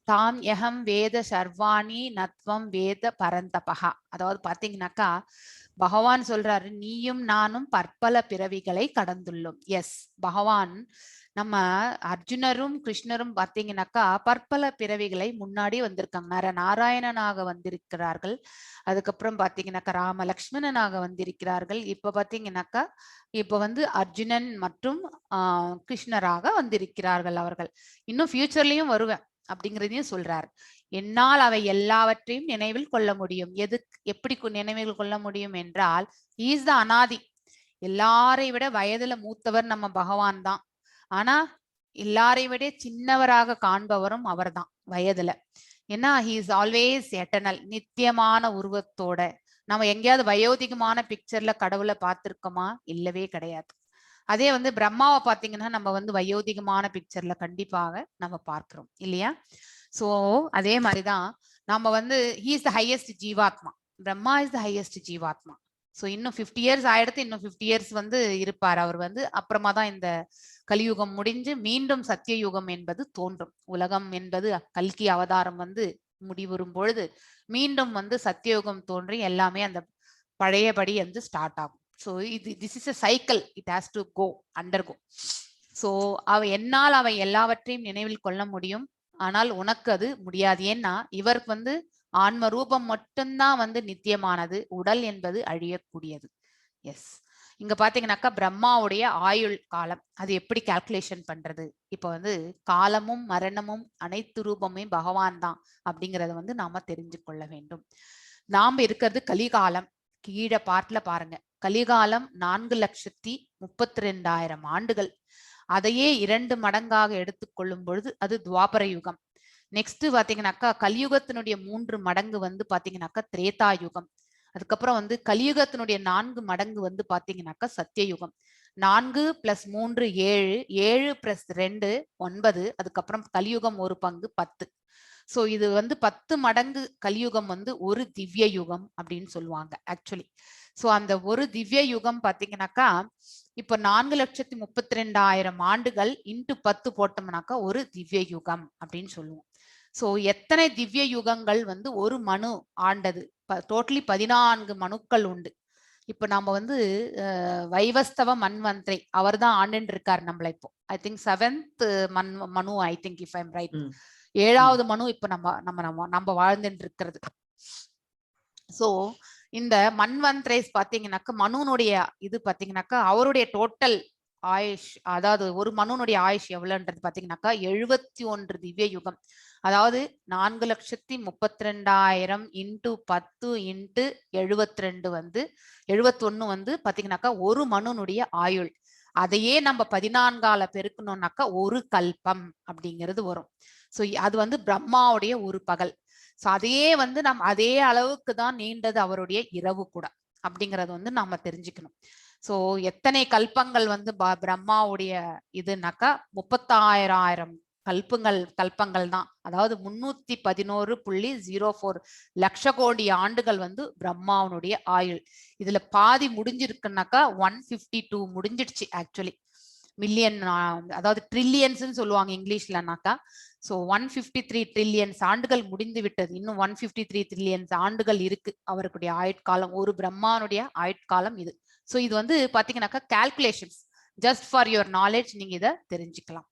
தாம் யகம் வேத சர்வாணி நத்வம் வேத பரந்தபகா. அதாவது பாத்தீங்கன்னாக்கா பகவான் சொல்றாரு, நீயும் நானும் பற்பல பிறவிகளை கடந்துள்ளோம். எஸ், பகவான் நம்ம அர்ஜுனரும் கிருஷ்ணரும் பார்த்தீங்கன்னாக்கா பற்பல பிறவிகளை முன்னாடி வந்திருக்காங்க. நாராயணனாக வந்திருக்கிறார்கள். அதுக்கப்புறம் பார்த்தீங்கன்னாக்கா ராம லக்ஷ்மணனாக வந்திருக்கிறார்கள். இப்ப பார்த்தீங்கன்னாக்கா இப்ப வந்து அர்ஜுனன் மற்றும் கிருஷ்ணராக வந்திருக்கிறார்கள் அவர்கள். இன்னும் ஃபியூச்சர்லயும் வருவேன் அப்படிங்கிறதையும் சொல்றாரு. என்னால் அவை எல்லாவற்றையும் நினைவில் கொள்ள முடியும். எப்படி நினைவில் கொள்ள முடியும் என்றால், ஈஸ் த அனாதி. எல்லாரை விட வயதுல மூத்தவர் நம்ம பகவான் தான். ஆனா எல்லாரை விட சின்னவராக காண்பவரும் அவர்தான் வயதுல. ஏன்னா ஹி இஸ் ஆல்வேஸ் எட்டர்னல், நித்தியமான உருவத்தோட. நம்ம எங்கேயாவது வயோதிகமான பிக்சர்ல கடவுளை பார்த்திருக்கோமா? இல்லவே கிடையாது. அதே வந்து பிரம்மாவை பார்த்தீங்கன்னா நம்ம வந்து வயோதிகமான பிக்சர்ல கண்டிப்பாக நம்ம பார்க்கிறோம் இல்லையா? சோ அதே மாதிரிதான் நம்ம வந்து ஹி இஸ் த ஹையஸ்ட் ஜீவாத்மா. பிரம்மா இஸ் த ஹையஸ்ட் ஜீவாத்மா. ஸோ இன்னும் 50 இயர்ஸ் ஆயிடுத்து. இன்னும் 50 இயர்ஸ் வந்து இருப்பார் அவர் வந்து. அப்புறமா தான் இந்த கலியுகம் முடிஞ்சு மீண்டும் சத்தியயுகம் என்பது தோன்றும். உலகம் என்பது கல்கி அவதாரம் வந்து முடிவுறும் பொழுது மீண்டும் வந்து சத்தியயுகம் தோன்றி எல்லாமே அந்த பழையபடி வந்து ஸ்டார்ட் ஆகும். So this is a cycle. It has to go undergo. So என்னால் அவை எல்லாவற்றையும் நினைவில் கொள்ள முடியும். ஆனால் உனக்கு அது முடியாது. ஏன்னா இவருக்கு வந்து ஆன்ம ரூபம் மட்டும்தான் வந்து நித்தியமானது. உடல் என்பது அழியக்கூடியது. எஸ், இங்க பாத்தீங்கன்னாக்கா பிரம்மாவுடைய ஆயுள் காலம் அது எப்படி கால்குலேஷன் பண்றது? இப்ப வந்து காலமும் மரணமும் அனைத்து ரூபமே பகவான் தான் அப்படிங்கறத வந்து நாம தெரிஞ்சு கொள்ள வேண்டும். நாம இருக்கிறது கலிகாலம். கீழே பாட்டுல பாருங்க, கலிகாலம் 4,32,000 ஆண்டுகள். அதையே 2 மடங்காக எடுத்துக்கொள்ளும் பொழுது அது துவாபர யுகம். நெக்ஸ்ட் பாத்தீங்கன்னாக்கா கலியுகத்தினுடைய 3 மடங்கு வந்து பாத்தீங்கன்னாக்கா திரேதா யுகம். அதுக்கப்புறம் வந்து கலியுகத்தினுடைய 4 மடங்கு வந்து பாத்தீங்கன்னாக்கா சத்தியயுகம். 4 + 3 7, 7 + 2 9. அதுக்கப்புறம் கலியுகம் ஒரு பங்கு 10. சோ இது வந்து 10 மடங்கு கலியுகம் வந்து ஒரு திவ்ய யுகம் அப்படின்னு சொல்லுவாங்க ஆக்சுவலி. சோ அந்த ஒரு திவ்ய யுகம் பாத்தீங்கன்னாக்கா இப்ப 4,32,000 ஆண்டுகள் இன்ட்டு 10 போட்டோம்னாக்கா ஒரு திவ்ய யுகம் அப்படின்னு சொல்லுவோம். சோ எத்தனை திவ்ய யுகங்கள் வந்து ஒரு மனு ஆண்டது? டோட்டலி 14 மனுக்கள் உண்டு. இப்ப நம்ம வந்து வைவஸ்தவ மன்வந்திரை அவர் தான் ஆண்டுன்னு இருக்காரு நம்மள. இப்போ ஐ திங்க் 7th மனு, I think if I'm right. 7வது மனு இப்ப நம்ம வாழ்ந்துட்டு இருக்கிறது. சோ இந்த மன்வந்திரேஸ் பாத்தீங்கன்னாக்கா மனுனுடைய இது பாத்தீங்கன்னாக்கா அவருடைய டோட்டல் ஆயுஷ், அதாவது ஒரு மனுனுடைய ஆயுஷ் எவ்வளவுன்றது பாத்தீங்கன்னாக்கா 71 திவ்ய யுகம். அதாவது 4,32,000 இன்ட்டு 10 இன்ட்டு 72 வந்து 71 வந்து பாத்தீங்கன்னாக்கா ஒரு மனுனுடைய ஆயுள். அதையே நம்ம 14ஆல பெருக்கணும்னாக்கா ஒரு கல்பம் அப்படிங்கிறது வரும். சோ அது வந்து பிரம்மாவுடைய ஒரு பகல். சோ அதையே வந்து அதே அளவுக்கு தான் நீண்டது அவருடைய இரவு கூட அப்படிங்கறது வந்து நாம தெரிஞ்சுக்கணும். சோ எத்தனை கல்பங்கள் வந்து பிரம்மாவுடைய இதுனாக்கா 36,000 கல்பங்கள் தான். அதாவது 311.04 லட்ச கோடி ஆண்டுகள் வந்து பிரம்மாவனுடைய ஆயுள். இதுல பாதி முடிஞ்சிருக்குனாக்கா 152 முடிஞ்சிடுச்சு ஆக்சுவலி. மில்லியன், அதாவது ட்ரில்லியன்ஸ் சொல்லுவாங்க இங்கிலீஷ்லனாக்கா. சோ 153 ட்ரில்லியன்ஸ் ஆண்டுகள் முடிந்து விட்டது. இன்னும் 153 ட்ரில்லியன்ஸ் ஆண்டுகள் இருக்கு அவருடைய ஆயுட்காலம். ஒரு பிரம்மானுடைய ஆயுட்காலம் இது. சோ இது வந்து பாத்தீங்கன்னாக்கா calculations, just for your knowledge நீங்க இதை தெரிஞ்சுக்கலாம்.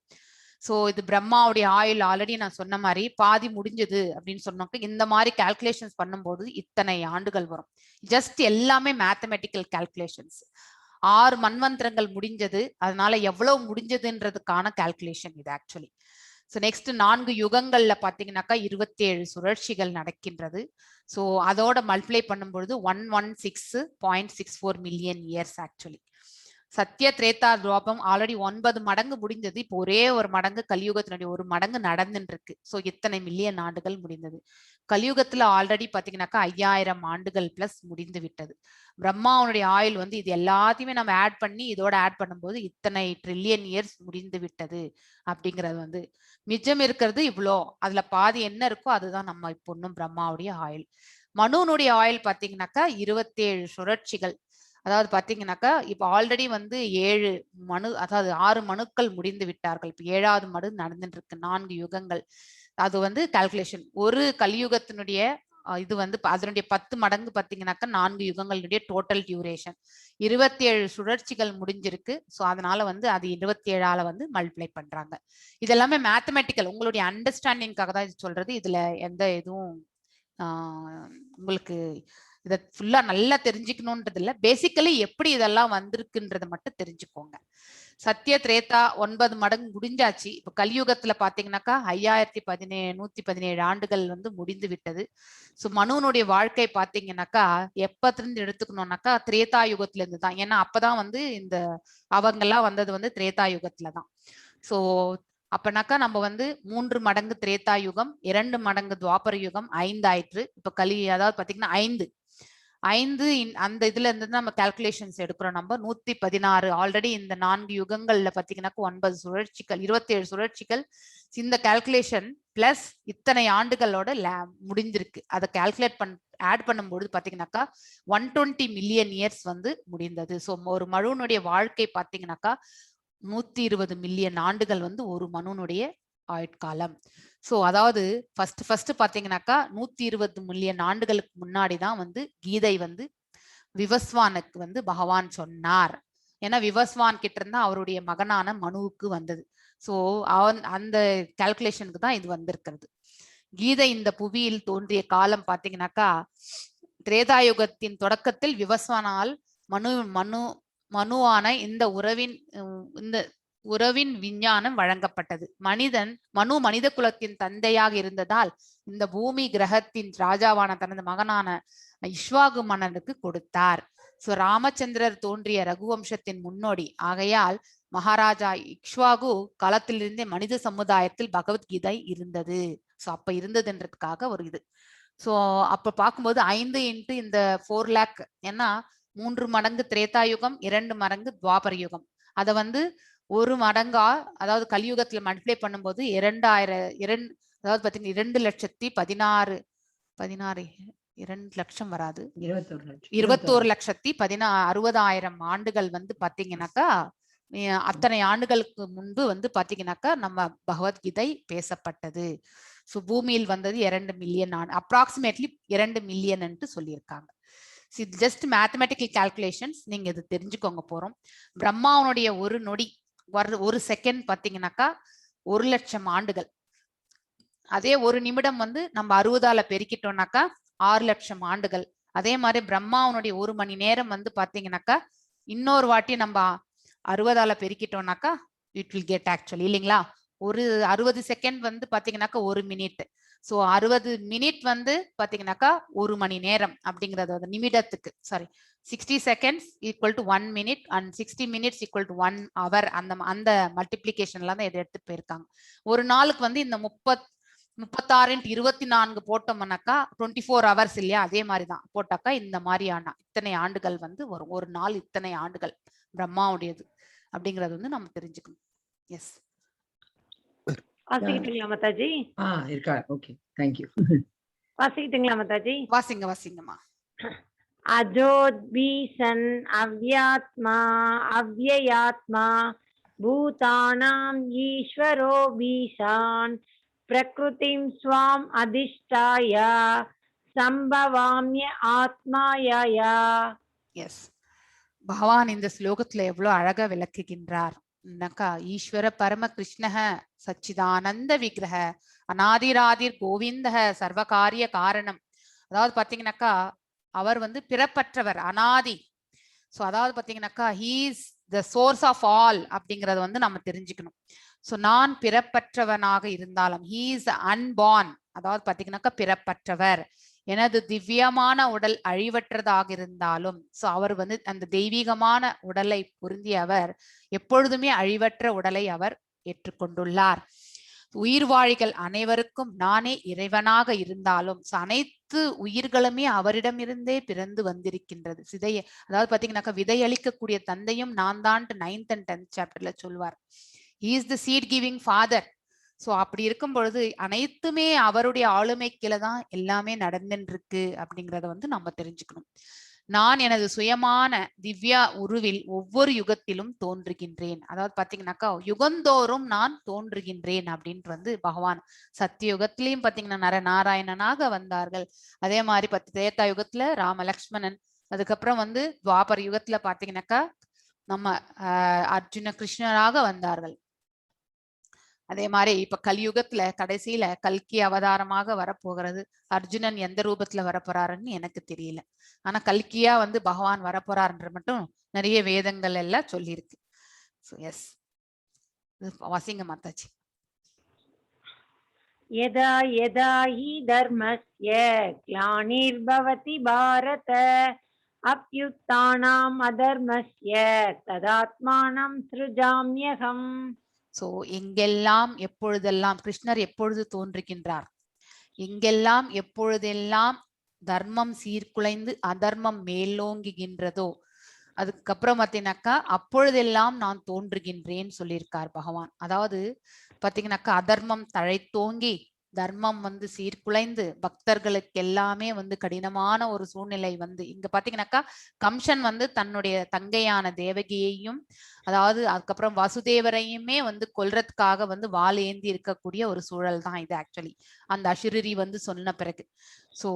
சோ இது பிரம்மாவுடைய ஆயுள் ஆல்ரெடி நான் சொன்ன மாதிரி பாதி முடிஞ்சது அப்படின்னு சொன்னாக்க இந்த மாதிரி கால்குலேஷன்ஸ் பண்ணும்போது இத்தனை ஆண்டுகள் வரும். ஜஸ்ட் எல்லாமே மேத்தமெட்டிக்கல் கால்குலேஷன்ஸ். 6 மன்வந்திரங்கள் முடிஞ்சது, அதனால எவ்வளவு முடிஞ்சதுன்றதுக்கான கால்குலேஷன் இது ஆக்சுவலி. ஸோ நெக்ஸ்ட் 4 யுகங்கள்ல பாத்தீங்கன்னாக்கா 27 சுழற்சிகள் நடக்கின்றது. ஸோ அதோட மல்டிப்ளை பண்ணும்பொழுது 116.64 மில்லியன் இயர்ஸ் ஆக்சுவலி. சத்திய திரேதா துவாபம் ஆல்ரெடி 9 மடங்கு முடிஞ்சது. இப்போ ஒரே ஒரு மடங்கு கலியுகத்தினுடைய ஒரு மடங்கு நடந்துட்டு இருக்கு. ஸோ இத்தனை மில்லியன் ஆண்டுகள் முடிந்தது. கலியுகத்துல ஆல்ரெடி பாத்தீங்கன்னாக்கா 5000 ஆண்டுகள் பிளஸ் முடிந்து விட்டது. பிரம்மாவுடைய ஆயுள் வந்து இது எல்லாத்தையுமே நம்ம ஆட் பண்ணி இதோட ஆட் பண்ணும்போது இத்தனை ட்ரில்லியன் இயர்ஸ் முடிந்து விட்டது அப்படிங்கிறது வந்து மிச்சம் இருக்கிறது இவ்வளோ. அதுல பாதி என்ன இருக்கோ அதுதான் நம்ம இப்போ இன்னும் பிரம்மாவுடைய ஆயுள். மனுனுடைய ஆயுள் பாத்தீங்கன்னாக்கா 27 சுழற்சிகள். அதாவது பாத்தீங்கன்னாக்கா இப்ப ஆல்ரெடி வந்து 7 மனு, அதாவது 6 மனுக்கள் முடிந்து விட்டார்கள். இப்ப 7வது மனு நடந்துட்டு இருக்கு. 4 யுகங்கள். அது வந்து கால்குலேஷன். ஒரு கலியுகத்தினுடைய இது வந்து அதனுடைய 10 மடங்கு பாத்தீங்கன்னாக்கா 4 யுகங்களுடைய டோட்டல் டியூரேஷன் 27 சுழற்சிகள் முடிஞ்சிருக்கு. ஸோ அதனால வந்து அது 27ஆல வந்து மல்டிப்ளை பண்றாங்க. இதெல்லாமே மேத்தமெட்டிக்கல் உங்களுடைய அண்டர்ஸ்டாண்டிங்காக தான் இது சொல்றது. இதுல எந்த இதுவும் உங்களுக்கு இதை ஃபுல்லா நல்லா தெரிஞ்சுக்கணும்ன்றது இல்லை. பேசிக்கலி எப்படி இதெல்லாம் வந்திருக்குன்றதை மட்டும் தெரிஞ்சுக்கோங்க. சத்திய திரேதா 9 மடங்கு முடிஞ்சாச்சு. இப்ப கலியுகத்துல பாத்தீங்கன்னாக்கா 5117 ஆண்டுகள் வந்து முடிந்து விட்டது. ஸோ மனுவனுடைய வாழ்க்கை பாத்தீங்கன்னாக்கா எப்பத்திலிருந்து எடுத்துக்கணும்னாக்கா திரேதா யுகத்துல இருந்து தான். ஏன்னா அப்பதான் வந்து இந்த அவங்கெல்லாம் வந்தது வந்து திரேதா யுகத்துல தான். ஸோ அப்பனாக்கா நம்ம வந்து 3 மடங்கு திரேதா யுகம், 2 மடங்கு துவாபர யுகம், 5 ஆயிற்று. இப்ப அதாவது பாத்தீங்கன்னா 5 அந்த இதுல இருந்து நம்ம கால்குலேஷன்ஸ் எடுக்கிறோம். நம்ம 116 ஆல்ரெடி இந்த 4 யுகங்கள்ல பாத்தீங்கன்னாக்கா 9 சுழற்சிகள் 27 சுழற்சிகள். இந்த கால்குலேஷன் பிளஸ் இத்தனை ஆண்டுகளோட முடிஞ்சிருக்கு. அதை கால்குலேட் ஆட் பண்ணும்போது பாத்தீங்கன்னாக்கா 120 மில்லியன் இயர்ஸ் வந்து முடிந்தது. ஸோ ஒரு மனுவனுடைய வாழ்க்கை பாத்தீங்கன்னாக்கா 120 மில்லியன் ஆண்டுகள் வந்து ஒரு மனுவனுடைய ஆயுட்காலம். ஸோ அதாவது ஃபர்ஸ்ட் பாத்தீங்கன்னாக்கா 120 மில்லியன் ஆண்டுகளுக்கு முன்னாடி தான் வந்து கீதை வந்து விவஸ்வானுக்கு வந்து பகவான் சொன்னார். ஏன்னா விவஸ்வான் கிட்ட இருந்தா அவருடைய மகனான மனுவுக்கு வந்தது. ஸோ அந்த கால்குலேஷனுக்கு தான் இது வந்திருக்கிறது. கீதை இந்த புவியில் தோன்றிய காலம் பாத்தீங்கன்னாக்கா திரேதாயுகத்தின் தொடக்கத்தில் விவஸ்வானால் மனுவான இந்த உறவின் விஞ்ஞானம் வழங்கப்பட்டது. மனு மனித குலத்தின் தந்தையாக இருந்ததால் இந்த பூமி கிரகத்தின் ராஜாவான தனது மகனான இஷ்வாகு மன்னனுக்கு கொடுத்தார். சோ ராமச்சந்திரர் தோன்றிய ரகுவம்சத்தின் முன்னோடி ஆகையால் மகாராஜா இக்ஷ்வாகு காலத்திலிருந்தே மனித சமுதாயத்தில் பகவத்கீதை இருந்தது. சோ அப்ப இருந்ததுன்றதுக்காக ஒரு இது. சோ அப்ப பார்க்கும்போது 5 இன்ட்டு இந்த 4 லேக், ஏன்னா 3 மடங்கு திரேதாயுகம், 2 மடங்கு துவாபர யுகம். அதை வந்து ஒரு மடங்கா அதாவது கலியுகத்துல மல்டிப்ளை பண்ணும்போது 2000 அதாவது பாத்தீங்கன்னா 2 லட்சம் வராது, 21,60,000 ஆண்டுகள் வந்து பாத்தீங்கன்னாக்கா அத்தனை ஆண்டுகளுக்கு முன்பு வந்து பாத்தீங்கன்னாக்கா நம்ம பகவத்கீதை பேசப்பட்டது. ஸோ பூமியில் வந்தது 2 மில்லியன் அப்ராக்சிமேட்லி 2 மில்லியன் சொல்லியிருக்காங்க. ஜஸ்ட் மேத்தமெட்டிக்கல் கால்குலேஷன்ஸ் நீங்க இது தெரிஞ்சுக்கோங்க போறோம். பிரம்மாவனுடைய ஒரு நொடி ஒரு செகண்ட் பாத்தீங்கன்னாக்கா 1,00,000 ஆண்டுகள். அதே ஒரு நிமிடம் வந்து நம்ம 60ஆல பெருக்கிட்டோம்னாக்கா 6,00,000 ஆண்டுகள். அதே மாதிரி பிரம்மாவனுடைய ஒரு மணி நேரம் வந்து பாத்தீங்கன்னாக்கா இன்னொரு வாட்டி நம்ம 60ஆல பெருக்கிட்டோம்னாக்கா இட் வில் கெட் ஆக்சுவலி இல்லைங்களா. ஒரு 60 செகண்ட் வந்து பாத்தீங்கன்னாக்கா 1 மினிட். ஸோ 60 மினிட் வந்து பாத்தீங்கன்னாக்கா 1 மணி நேரம் அப்படிங்கிறது நிமிடத்துக்கு 60 seconds equal to 1 minute and 60 minutes equal to 1 hour. அந்த மல்டிப்ளிகேஷன்ல தான் இதை எடுத்து போயிருக்காங்க. ஒரு நாளுக்கு வந்து இந்த 36x24 போட்டோம்னாக்கா 24 ஹவர்ஸ் இல்லையா, அதே மாதிரிதான் போட்டாக்கா இந்த மாதிரியான இத்தனை ஆண்டுகள் வந்து வரும். ஒரு நாள் இத்தனை ஆண்டுகள் பிரம்மாவுடையது அப்படிங்கறது வந்து நம்ம தெரிஞ்சுக்கணும். எஸ் வாசிக்கிட்டீங்களா மாதாஜி? இருக்கா? Okay, thank you. வாசிக்கிட்டீங்களா மாதாஜி? வாசிங்கம்மா. அஜோத்பீசன் அவ்யாத்மா அவ்யயாத்மா பூதானாம் ஈஸ்வரோ பீசான் பிரகிருதிம் ஸ்வாம் அதிஷ்டாய சம்பவாம்ய ஆத்மாயா. எஸ், பகவான் இந்த ஸ்லோகத்துல எவ்வளவு அழகா விளக்குகின்றார். ஈஸ்வர பரம கிருஷ்ணஹ சச்சிதானந்த விக்கிரக அநாதிராதிர் கோவிந்தஹ சர்வகாரிய காரணம். அதாவது பாத்தீங்கன்னாக்கா அவர் வந்து பிறப்பற்றவர், அனாதி. சோ அதாவது பாத்தீங்கன்னாக்கா he is the source of all அப்படிங்கறத வந்து நம்ம தெரிஞ்சுக்கணும். சோ நான் பிறப்பற்றவனாக இருந்தாலும் he is unborn, அதாவது பாத்தீங்கன்னாக்கா பிறப்பற்றவர். எனது திவ்யமான உடல் அழிவற்றதாக இருந்தாலும் சோ அவர் வந்து அந்த தெய்வீகமான உடலை பொருந்திய அவர் எப்பொழுதுமே அழிவற்ற உடலை அவர் ஏற்றுக்கொண்டுள்ளார். உயிர்வாழிகள் அனைவருக்கும் நானே இறைவனாக இருந்தாலும் அனைத்து உயிர்களுமே அவரிடமிருந்தே பிறந்து வந்திருக்கின்றது. அதாவது பாத்தீங்கன்னாக்கா விதையளிக்கக்கூடிய தந்தையும் நான் தான் 9th and 10th சாப்டர்ல சொல்வார். he is the seed giving father. So அப்படி இருக்கும் பொழுது அனைத்துமே அவருடைய ஆளுமை கீழே தான் எல்லாமே நடந்துட்டு இருக்கு அப்படிங்கறத வந்து நம்ம தெரிஞ்சுக்கணும். நான் எனது சுயமான திவ்யா உருவில் ஒவ்வொரு யுகத்திலும் தோன்றுகின்றேன். அதாவது பாத்தீங்கன்னாக்கா யுகந்தோறும் நான் தோன்றுகின்றேன் அப்படின்ட்டு வந்து பகவான் சத்தியுகத்திலையும் பாத்தீங்கன்னா நரநாராயணனாக வந்தார்கள். அதே மாதிரி திரேதா யுகத்துல ராம லக்ஷ்மணன், அதுக்கப்புறம் வந்து துவாபர யுகத்துல பாத்தீங்கன்னாக்கா நம்ம அர்ஜுன கிருஷ்ணராக வந்தார்கள். அதே மாதிரி இப்ப கலியுகத்துல கடைசியில கல்கி அவதாரமாக வரப்போகிறது. அர்ஜுனன் எந்த ரூபத்துல வரப்போறாருன்னு எனக்கு தெரியல. ஆனா கல்கியா வந்து பகவான் வரப்போறாருன்ற மட்டும் நிறைய வேதங்கள் எல்லாம் சொல்லியிருக்கு. எஸ், வாசிங்க மாதாஜி. यदा यदा हि धर्मस्य ग्लानिर्भवति भारत अभ्युत्थानम् अधर्मस्य तदात्मानं सृजाम्यहम्. சோ எங்கெல்லாம் எப்பொழுதெல்லாம் கிருஷ்ணர் எப்பொழுது தோன்றுகின்றார், எங்கெல்லாம் எப்பொழுதெல்லாம் தர்மம் சீர்குலைந்து அதர்மம் மேலோங்குகின்றதோ அதுக்கப்புறம் பார்த்தீங்கன்னாக்கா அப்பொழுதெல்லாம் நான் தோன்றுகின்றேன்னு சொல்லியிருக்கார் பகவான். அதாவது பார்த்தீங்கன்னாக்கா அதர்மம் தழைத்தோங்கி தர்மம் வந்து சீர்குலைந்து பக்தர்களுக்கு எல்லாமே வந்து கடினமான ஒரு சூழ்நிலை வந்து இங்க பாத்தீங்கன்னாக்கா கம்சன் வந்து தன்னுடைய தங்கையான தேவகியையும் அதாவது அதுக்கப்புறம் வசுதேவரையுமே வந்து கொல்றதுக்காக வந்து வாள் ஏந்தி இருக்கக்கூடிய ஒரு சூழல் தான் இது ஆக்சுவலி அந்த அசுரரி வந்து சொன்ன பிறகு. சோ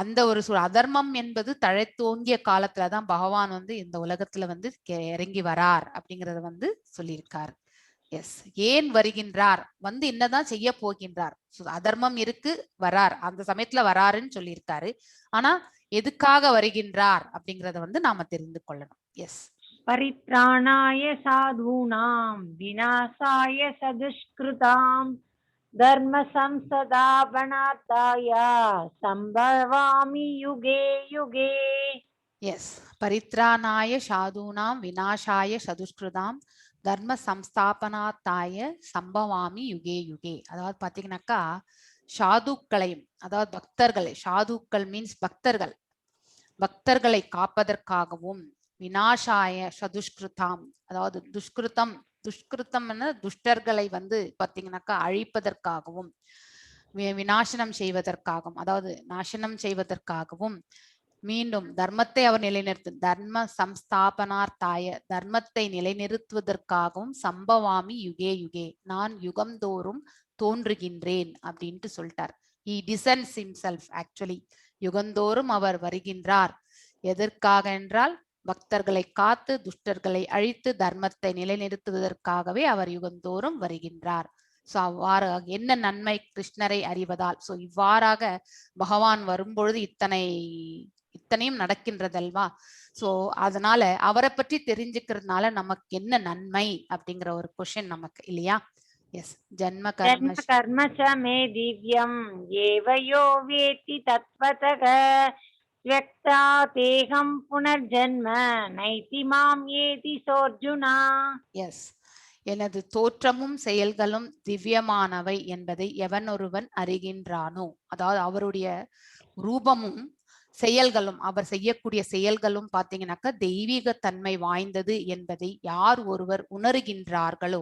அந்த ஒரு அதர்மம் என்பது தழைத்தோங்கிய காலத்துலதான் பகவான் வந்து இந்த உலகத்துல வந்து இறங்கி வரார் அப்படிங்கறத வந்து சொல்லியிருக்காரு. எஸ், ஏன் வருகின்றார், வந்து என்னதான் செய்ய போகின்றார், அதர்மம் இருக்கு வரார், அந்த சமயத்துல வராருன்னு சொல்லியிருக்காரு. ஆனா எதுக்காக வருகின்றார் அப்படிங்கறத வந்து நாம தெரிந்து கொள்ளணும். எஸ், परित्राणाय साधूनां विनाशाय सदुष्कृतां धर्म संस्थापनार्थाय संभवामि युगे युगे. எஸ், பரித்ராணாய சாதுனாம் விநாசாய சதுஷ்கிருதாம் தர்ம சம்ஸ்தாபனாத்தாய சம்பவாமி யுகே யுகே. அதாவது பாத்தீங்கன்னாக்கா சாதுக்களையும் அதாவது பக்தர்களை, சாதுக்கள் மீன்ஸ் பக்தர்கள், பக்தர்களை காப்பதற்காகவும் விநாசாய சதுஷ்கிருதாம் அதாவது துஷ்கிருத்தம், துஷ்கிருத்தம்னு துஷ்டர்களை வந்து பாத்தீங்கன்னாக்கா அழிப்பதற்காகவும் விநாசனம் செய்வதற்காகவும் அதாவது நாசனம் செய்வதற்காகவும் மீண்டும் தர்மத்தை அவர் நிலைநிறுத்து தர்ம சம்ஸ்தாபனார்த்தாய தர்மத்தை நிலைநிறுத்துவதற்காகவும் சம்பவாமி யுகே யுகே நான் யுகந்தோறும் தோன்றுகின்றேன் அப்படின்ட்டு சொல்லிட்டார். he descends himself actually. யுகந்தோறும் அவர் வருகின்றார். எதற்காக என்றால் பக்தர்களை காத்து துஷ்டர்களை அழித்து தர்மத்தை நிலைநிறுத்துவதற்காகவே அவர் யுகந்தோறும் வருகின்றார். சோ அவ்வாறு என்ன நன்மை கிருஷ்ணரை அறிவதால். சோ இவ்வாறாக பகவான் வரும்பொழுது இத்தனையும் நடக்கின்றதல்வா. சோ அதனால அவரை பற்றி தெரிஞ்சுக்கிறதுனால நமக்கு என்ன நன்மை அப்படிங்கிற ஒரு கொஸ்டின் நமக்கு இல்லையா. எஸ், ஜன்ம கர்ம ச மே திவ்யம் ஏவயோ வேதி தத்வதக ஸ்வக்தா தேகம் புனர்ஜன்ம நைதி மாம் ஏதி சோர்ஜுனா. எஸ், எனது தோற்றமும் செயல்களும் திவ்யமானவை என்பதை எவன் ஒருவன் அறிகின்றானோ, அதாவது அவருடைய ரூபமும் செயல்களும் அவர் செய்யக்கூடிய செயல்களும் பாத்தீங்கன்னாக்கா தெய்வீக தன்மை வாய்ந்தது என்பதை யார் ஒருவர் உணர்கின்றார்களோ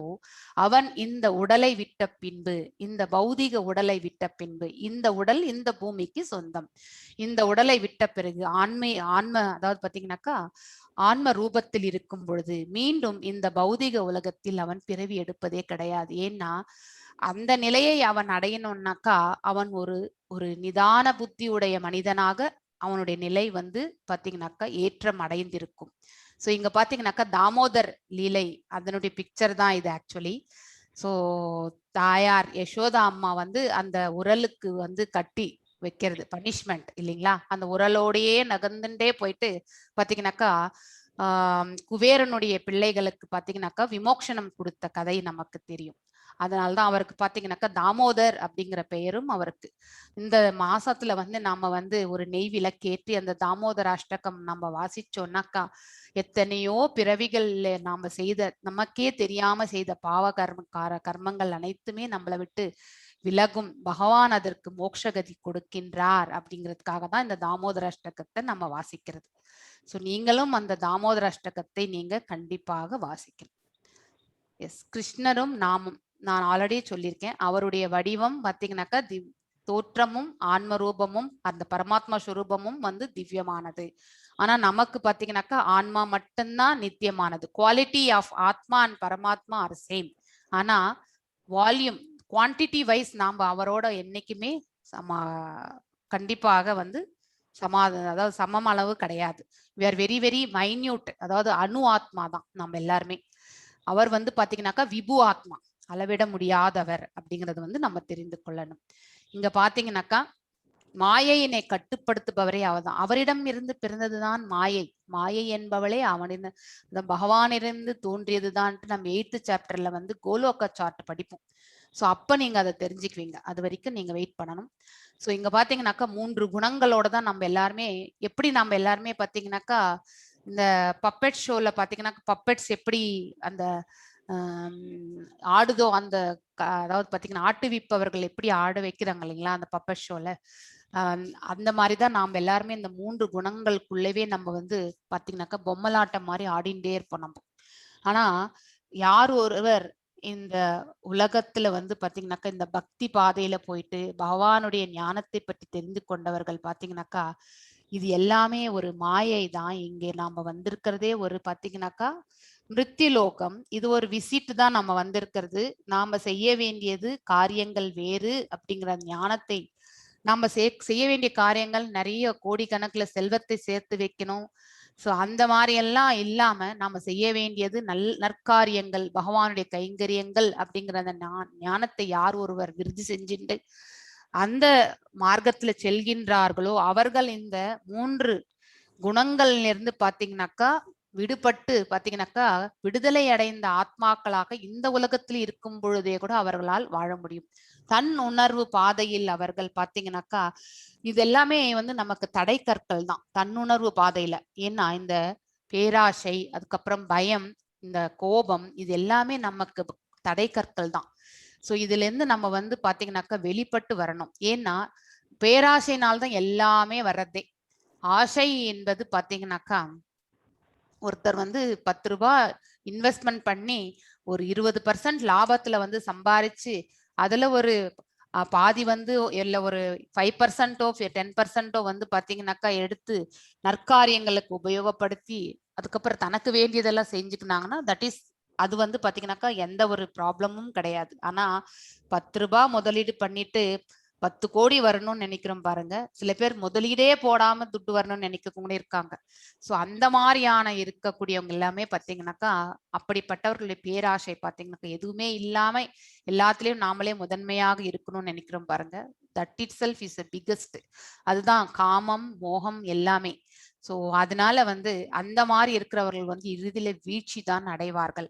அவன் இந்த உடலை விட்ட பின்பு, இந்த பௌதிக உடலை விட்ட பின்பு, இந்த உடல் இந்த பூமிக்கு சொந்தம், இந்த உடலை விட்ட பிறகு ஆன்ம அதாவது பாத்தீங்கன்னாக்கா ஆன்ம ரூபத்தில் இருக்கும் பொழுது மீண்டும் இந்த பௌதிக உலகத்தில் அவன் பிறவி எடுப்பதே கிடையாது. ஏன்னா அந்த நிலையை அவன் அடையணும்னாக்கா அவன் ஒரு நிதான புத்தி உடைய மனிதனாக அவனுடைய நிலை வந்து பாத்தீங்கன்னாக்கா ஏற்றம் அடைந்திருக்கும். சோ இங்க பாத்தீங்கன்னாக்கா தாமோதர் லீலை அதனுடைய பிக்சர் தான் இது ஆக்சுவலி. சோ தாயார் யசோதா அம்மா வந்து அந்த உரலுக்கு வந்து கட்டி வைக்கிறது பனிஷ்மெண்ட் இல்லைங்களா, அந்த உரலோடையே நகர்ந்துட்டே போயிட்டு பாத்தீங்கன்னாக்கா குபேரனுடைய பிள்ளைகளுக்கு பாத்தீங்கன்னாக்கா விமோக்ஷனம் கொடுத்த கதை நமக்கு தெரியும். அதனால்தான் அவருக்கு பாத்தீங்கன்னாக்கா தாமோதர் அப்படிங்கிற பெயரும் அவருக்கு. இந்த மாசத்துல வந்து நாம வந்து ஒரு நெய் விளக்கேற்றி அந்த தாமோதர அஷ்டகம் நம்ம வாசிச்சோம்னாக்கா எத்தனையோ பிறவிகள்ல நாம செய்த நமக்கே தெரியாம செய்த பாவ கர்மங்கள் அனைத்துமே நம்மளை விட்டு விலகும். பகவான் அதற்கு மோட்சகதி கொடுக்கின்றார் அப்படிங்கிறதுக்காக தான் இந்த தாமோதர அஷ்டகத்தை நம்ம வாசிக்கிறது. சோ நீங்களும் அந்த தாமோதர அஷ்டகத்தை நீங்க கண்டிப்பாக வாசிக்கணும். எஸ், கிருஷ்ணரும் நாமும் நான் ஆல்ரெடி சொல்லியிருக்கேன். அவருடைய வடிவம் பாத்தீங்கன்னாக்கா தோற்றமும் ஆன்ம ரூபமும் அந்த பரமாத்மா ஸ்வரூபமும் வந்து திவ்யமானது. ஆனா நமக்கு பாத்தீங்கன்னாக்கா ஆன்மா மட்டும்தான் நித்தியமானது. குவாலிட்டி ஆஃப் ஆத்மா அண்ட் பரமாத்மா ஆர் சேம். ஆனா வால்யூம் குவான்டிட்டி வைஸ் நாம அவரோட என்னைக்குமே கண்டிப்பாக வந்து அதாவது சமம் அளவு கிடையாது. we are very very minute, அதாவது அணு ஆத்மா தான் நம்ம எல்லாருமே. அவர் வந்து பாத்தீங்கன்னாக்கா விபு ஆத்மா, அளவிட முடியாதவர் அப்படிங்கறது வந்து நம்ம தெரிந்து கொள்ளணும். இங்க பாத்தீங்கன்னாக்கா மாயையினை கட்டுப்படுத்துபவரே அவர்தான். அவரிடம் இருந்து பிறந்ததுதான் மாயை. மாயை என்பவளே அவனின் பகவானிருந்து தோன்றியதுதான் நம்ம 8th சாப்டர்ல வந்து கோலோக சார்ட் படிப்போம். ஸோ அப்ப நீங்க அதை தெரிஞ்சுக்குவீங்க. அது வரைக்கும் நீங்க வெயிட் பண்ணணும். ஸோ இங்க பாத்தீங்கன்னாக்கா 3 குணங்களோட தான் நம்ம எல்லாருமே, எப்படி நம்ம எல்லாருமே பாத்தீங்கன்னாக்கா இந்த பப்பெட் ஷோல பாத்தீங்கன்னா பப்பெட்ஸ் எப்படி அந்த ஆடுதோ அந்த அதாவது பாத்தீங்கன்னா ஆட்டுவிப்பவர்கள் எப்படி ஆட வைக்கிறாங்க இல்லைங்களா அந்த பப்பெட் ஷோல, அந்த மாதிரிதான் நாம எல்லாருமே இந்த 3 குணங்களுக்குள்ளவே நம்ம வந்து பாத்தீங்கன்னாக்கா பொம்மலாட்டம் மாதிரி ஆடிண்டே இருப்போம் நம்ம. ஆனா யார் ஒருவர் இந்த உலகத்துல வந்து பாத்தீங்கன்னாக்கா இந்த பக்தி பாதையில போயிட்டு பகவானுடைய ஞானத்தை பற்றி தெரிந்து கொண்டவர்கள் பாத்தீங்கன்னாக்கா இது எல்லாமே ஒரு மாயை தான். இங்கே நாம வந்திருக்கிறதே ஒரு பாத்தீங்கன்னாக்கா மிருத்திலோகம். இது ஒரு விசிட் தான் நம்ம வந்திருக்கிறது. நாம செய்ய வேண்டியது காரியங்கள் வேறு அப்படிங்கிற ஞானத்தை, நம்ம செய்ய வேண்டிய காரியங்கள் நிறைய கோடிக்கணக்குல செல்வத்தை சேர்த்து வைக்கணும். ஸோ அந்த மாதிரி எல்லாம் இல்லாம நாம செய்ய வேண்டியது நற்காரியங்கள், பகவானுடைய கைங்கரியங்கள் அப்படிங்கிற அந்த ஞானத்தை யார் ஒருவர் விருதி செஞ்சுட்டு அந்த மார்க்கத்துல செல்கின்றார்களோ அவர்கள் இந்த 3 குணங்கள்ல இருந்து பாத்தீங்கன்னாக்கா விடுபட்டு பாத்தீங்கன்னாக்கா விடுதலை அடைந்த ஆத்மாக்களாக இந்த உலகத்தில் இருக்கும் பொழுதே கூட அவர்களால் வாழ முடியும். தன் உணர்வு பாதையில் அவர்கள் பாத்தீங்கன்னாக்கா இது எல்லாமே வந்து நமக்கு தடை கற்கள் தான் தன்னுணர்வு பாதையில. ஏன்னா இந்த பேராசை, அதுக்கப்புறம் பயம், இந்த கோபம், இது எல்லாமே நமக்கு தடை கற்கள் தான். ஸோ இதுல இருந்து நம்ம வந்து பாத்தீங்கன்னாக்கா வெளிப்பட்டு வரணும். ஏன்னா பேராசைனால்தான் எல்லாமே வர்றதே. ஆசை என்பது பாத்தீங்கன்னாக்கா ஒருத்தர் வந்து 10 ரூபாய் இன்வெஸ்ட்மெண்ட் பண்ணி ஒரு 20% லாபத்துல வந்து சம்பாரிச்சு அதுல ஒரு பாதி வந்து இல்ல ஒரு 5%ஓ 10%ஓ வந்து பாத்தீங்கன்னாக்கா எடுத்து நற்காரியங்களுக்கு உபயோகப்படுத்தி அதுக்கப்புறம் தனக்கு வேண்டியதெல்லாம் செஞ்சுக்கினாங்கன்னா தட் இஸ் அது வந்து பாத்தீங்கன்னாக்கா எந்த ஒரு ப்ராப்ளமும் கிடையாது. ஆனா 10 ரூபாய் முதலீடு பண்ணிட்டு 10 கோடி வரணும்னு நினைக்கிறோம் பாருங்க. சில பேர் முதலீடே போடாம துட்டு வரணும்னு நினைக்கக்கூடிய இருக்காங்க. சோ அந்த மாதிரியான இருக்கக்கூடியவங்க எல்லாமே பாத்தீங்கன்னாக்கா அப்படிப்பட்டவர்களுடைய பேராசை பாத்தீங்கன்னாக்கா எதுவுமே இல்லாம எல்லாத்துலயும் நாமளே முதன்மையாக இருக்கணும்னு நினைக்கிறோம் பாருங்க. That it self is the biggest. அதுதான் காமம், மோகம் எல்லாமே. சோ அதனால வந்து அந்த மாதிரி இருக்கிறவர்கள் வந்து இறுதியில வீழ்ச்சி தான் அடைவார்கள்.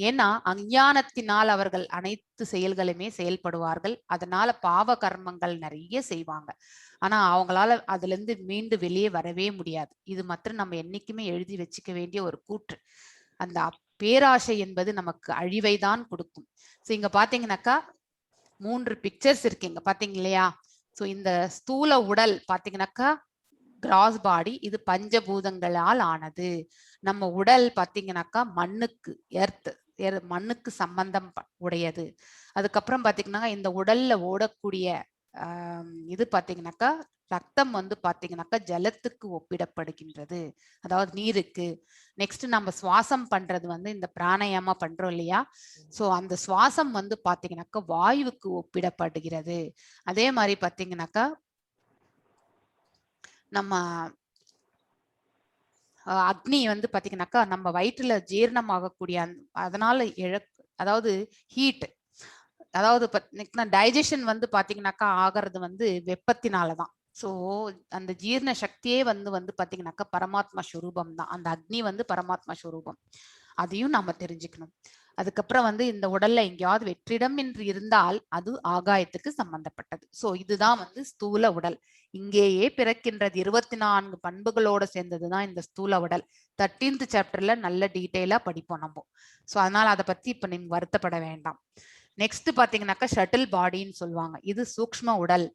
ஏன்னா அஞ்ஞானத்தினால் அவர்கள் அனைத்து செயல்களுமே செயல்படுவார்கள். அதனால பாவ கர்மங்கள் நிறைய செய்வாங்க. ஆனா அவங்களால அதுல இருந்து மீண்டு வெளியே வரவே முடியாது. இது மாத்திரம் நம்ம என்னைக்குமே எழுதி வச்சுக்க வேண்டிய ஒரு கூற்று. அந்த பேராசை என்பது நமக்கு அழிவை தான் கொடுக்கும். சோ இங்க பாத்தீங்கன்னாக்கா 3 பிக்சர்ஸ் இருக்குங்க பாத்தீங்க இல்லையா? சோ இந்த ஸ்தூல உடல் பாத்தீங்கன்னாக்கா கிராஸ் பாடி, இது பஞ்சபூதங்களால் ஆனது. நம்ம உடல் பாத்தீங்கன்னாக்கா மண்ணுக்கு மண்ணுக்கு சம்பந்தம் உடையது. அதுக்கப்புறம் பாத்தீங்கன்னா இந்த உடல்ல ஓடக்கூடிய இது பாத்தீங்கன்னாக்கா ரத்தம் வந்து பாத்தீங்கன்னாக்கா ஜலத்துக்கு ஒப்பிடப்படுகின்றது, அதாவது நீருக்கு. நெக்ஸ்ட் நம்ம சுவாசம் பண்றது வந்து இந்த பிராணாயாமா பண்றோம் இல்லையா? சோ அந்த சுவாசம் வந்து பாத்தீங்கன்னாக்கா வாயுவுக்கு ஒப்பிடப்படுகிறது. அதே மாதிரி பாத்தீங்கன்னாக்கா நம்ம அக்னி வந்து பாத்தீங்கன்னாக்கா நம்ம வயிற்றுல ஜீரணமாகக்கூடிய அதனால அதாவது ஹீட், அதாவது டைஜஷன் வந்து பாத்தீங்கன்னாக்கா ஆகிறது வந்து வெப்பத்தினாலதான். சோ அந்த ஜீரண சக்தியே வந்து பாத்தீங்கன்னாக்கா பரமாத்மா ஸ்வரூபம் தான். அந்த அக்னி வந்து பரமாத்மா ஸ்வரூபம், அதையும் நாம தெரிஞ்சுக்கணும். அதுக்கப்புறம் வந்து இந்த உடல்ல எங்கேயாவது வெற்றிடம் என்று இருந்தால் அது ஆகாயத்துக்கு சம்பந்தப்பட்டது. சோ இதுதான் வந்து ஸ்தூல உடல். இங்கேயே பிறக்கின்றது. 24 பண்புகளோட சேர்ந்ததுதான் இந்த ஸ்தூல உடல். 13th சாப்டர்ல நல்ல டீட்டெயிலா படிப்போம் நம்ம. சோ அதனால அதை பத்தி இப்ப நீங்க வருத்தப்பட வேண்டாம். நெக்ஸ்ட் பாத்தீங்கன்னாக்கா ஷட்டில் பாடின்னு சொல்லுவாங்க. இது சூக்ஷ்ம உடல்.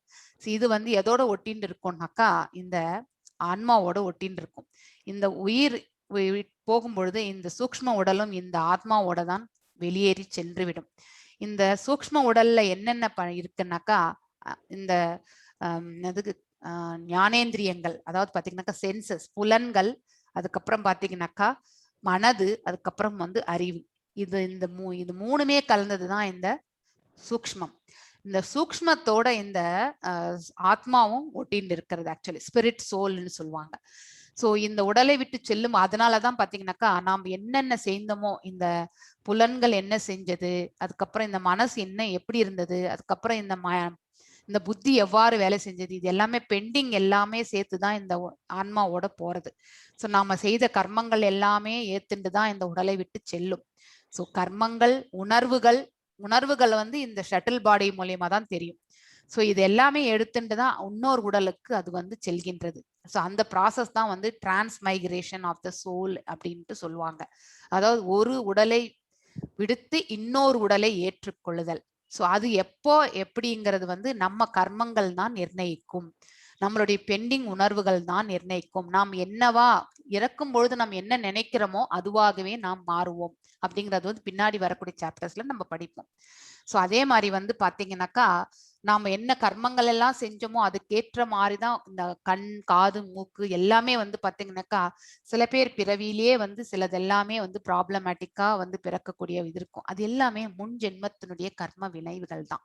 இது வந்து எதோட ஒட்டின்னு இருக்கும்னாக்கா இந்த ஆன்மாவோட ஒட்டின்னு இருக்கும். இந்த உயிர் போகும்பொழுது இந்த சூக்ஷ்ம உடலும் இந்த ஆத்மாவோட தான் வெளியேறி சென்று விடும். இந்த சூக்ஷ்ம உடல்ல என்னென்ன இருக்குன்னாக்கா இந்த அதுக்கு ஞானேந்திரியங்கள், அதாவது பாத்தீங்கன்னாக்கா சென்சஸ், புலன்கள், அதுக்கப்புறம் பாத்தீங்கன்னாக்கா மனது, அதுக்கப்புறம் வந்து அறிவு. இது மூணுமே கலந்ததுதான் இந்த சூக்ஷ்மம். இந்த சூக்ஷ்மத்தோட இந்த ஆத்மாவும் ஒட்டின்னு இருக்கிறது, ஆக்சுவலி ஸ்பிரிட் சோல்னு சொல்லுவாங்க. சோ இந்த உடலை விட்டு செல்லும். அதனாலதான் பாத்தீங்கன்னாக்கா நாம் என்னென்ன செய்தோமோ, இந்த புலன்கள் என்ன செஞ்சது, அதுக்கப்புறம் இந்த மனசு என்ன எப்படி இருந்தது, அதுக்கப்புறம் இந்த புத்தி எவ்வாறு வேலை செஞ்சது, இது எல்லாமே பெண்டிங் எல்லாமே சேர்த்துதான் இந்த ஆன்மாவோட போறது. சோ நாம செய்த கர்மங்கள் எல்லாமே ஏத்துண்டு தான் இந்த உடலை விட்டு செல்லும். சோ கர்மங்கள், உணர்வுகள் வந்து இந்த ஷட்டில் பாடி மூலியமா தான் தெரியும். சோ இது எல்லாமே எடுத்துட்டு தான் இன்னொரு உடலுக்கு அது வந்து செல்கின்றது. சோ அந்த ப்ராசஸ் தான் வந்து டிரான்ஸ்மைக்ரேஷன் ஆஃப் த சோல் அப்படின்ட்டு சொல்லுவாங்க. அதாவது ஒரு உடலை விடுத்து இன்னொரு உடலை ஏற்றுக்கொள்ளுதல். சோ அது எப்போ எப்படிங்கிறது வந்து நம்ம கர்மங்கள் தான் நிர்ணயிக்கும், நம்மளுடைய பெண்டிங் உணர்வுகள் தான் நிர்ணயிக்கும். நாம் என்னவா இறக்கும் பொழுது நாம் என்ன நினைக்கிறோமோ அதுவாகவே நாம் மாறுவோம் அப்படிங்கிறது வந்து பின்னாடி வரக்கூடிய சாப்டர்ஸ்ல நம்ம படிப்போம். சோ அதே மாதிரி வந்து பாத்தீங்கன்னாக்கா நாம என்ன கர்மங்கள் எல்லாம் செஞ்சோமோ அதுக்கேற்ற மாதிரிதான் இந்த கண், காது, மூக்கு எல்லாமே வந்து பாத்தீங்கன்னாக்கா சில பேர் பிறவியிலேயே வந்து சிலது எல்லாமே வந்து ப்ராப்ளமேட்டிக்கா வந்து பிறக்கக்கூடிய இது இருக்கும். அது எல்லாமே முன் ஜென்மத்தினுடைய கர்ம விளைவுகள் தான்.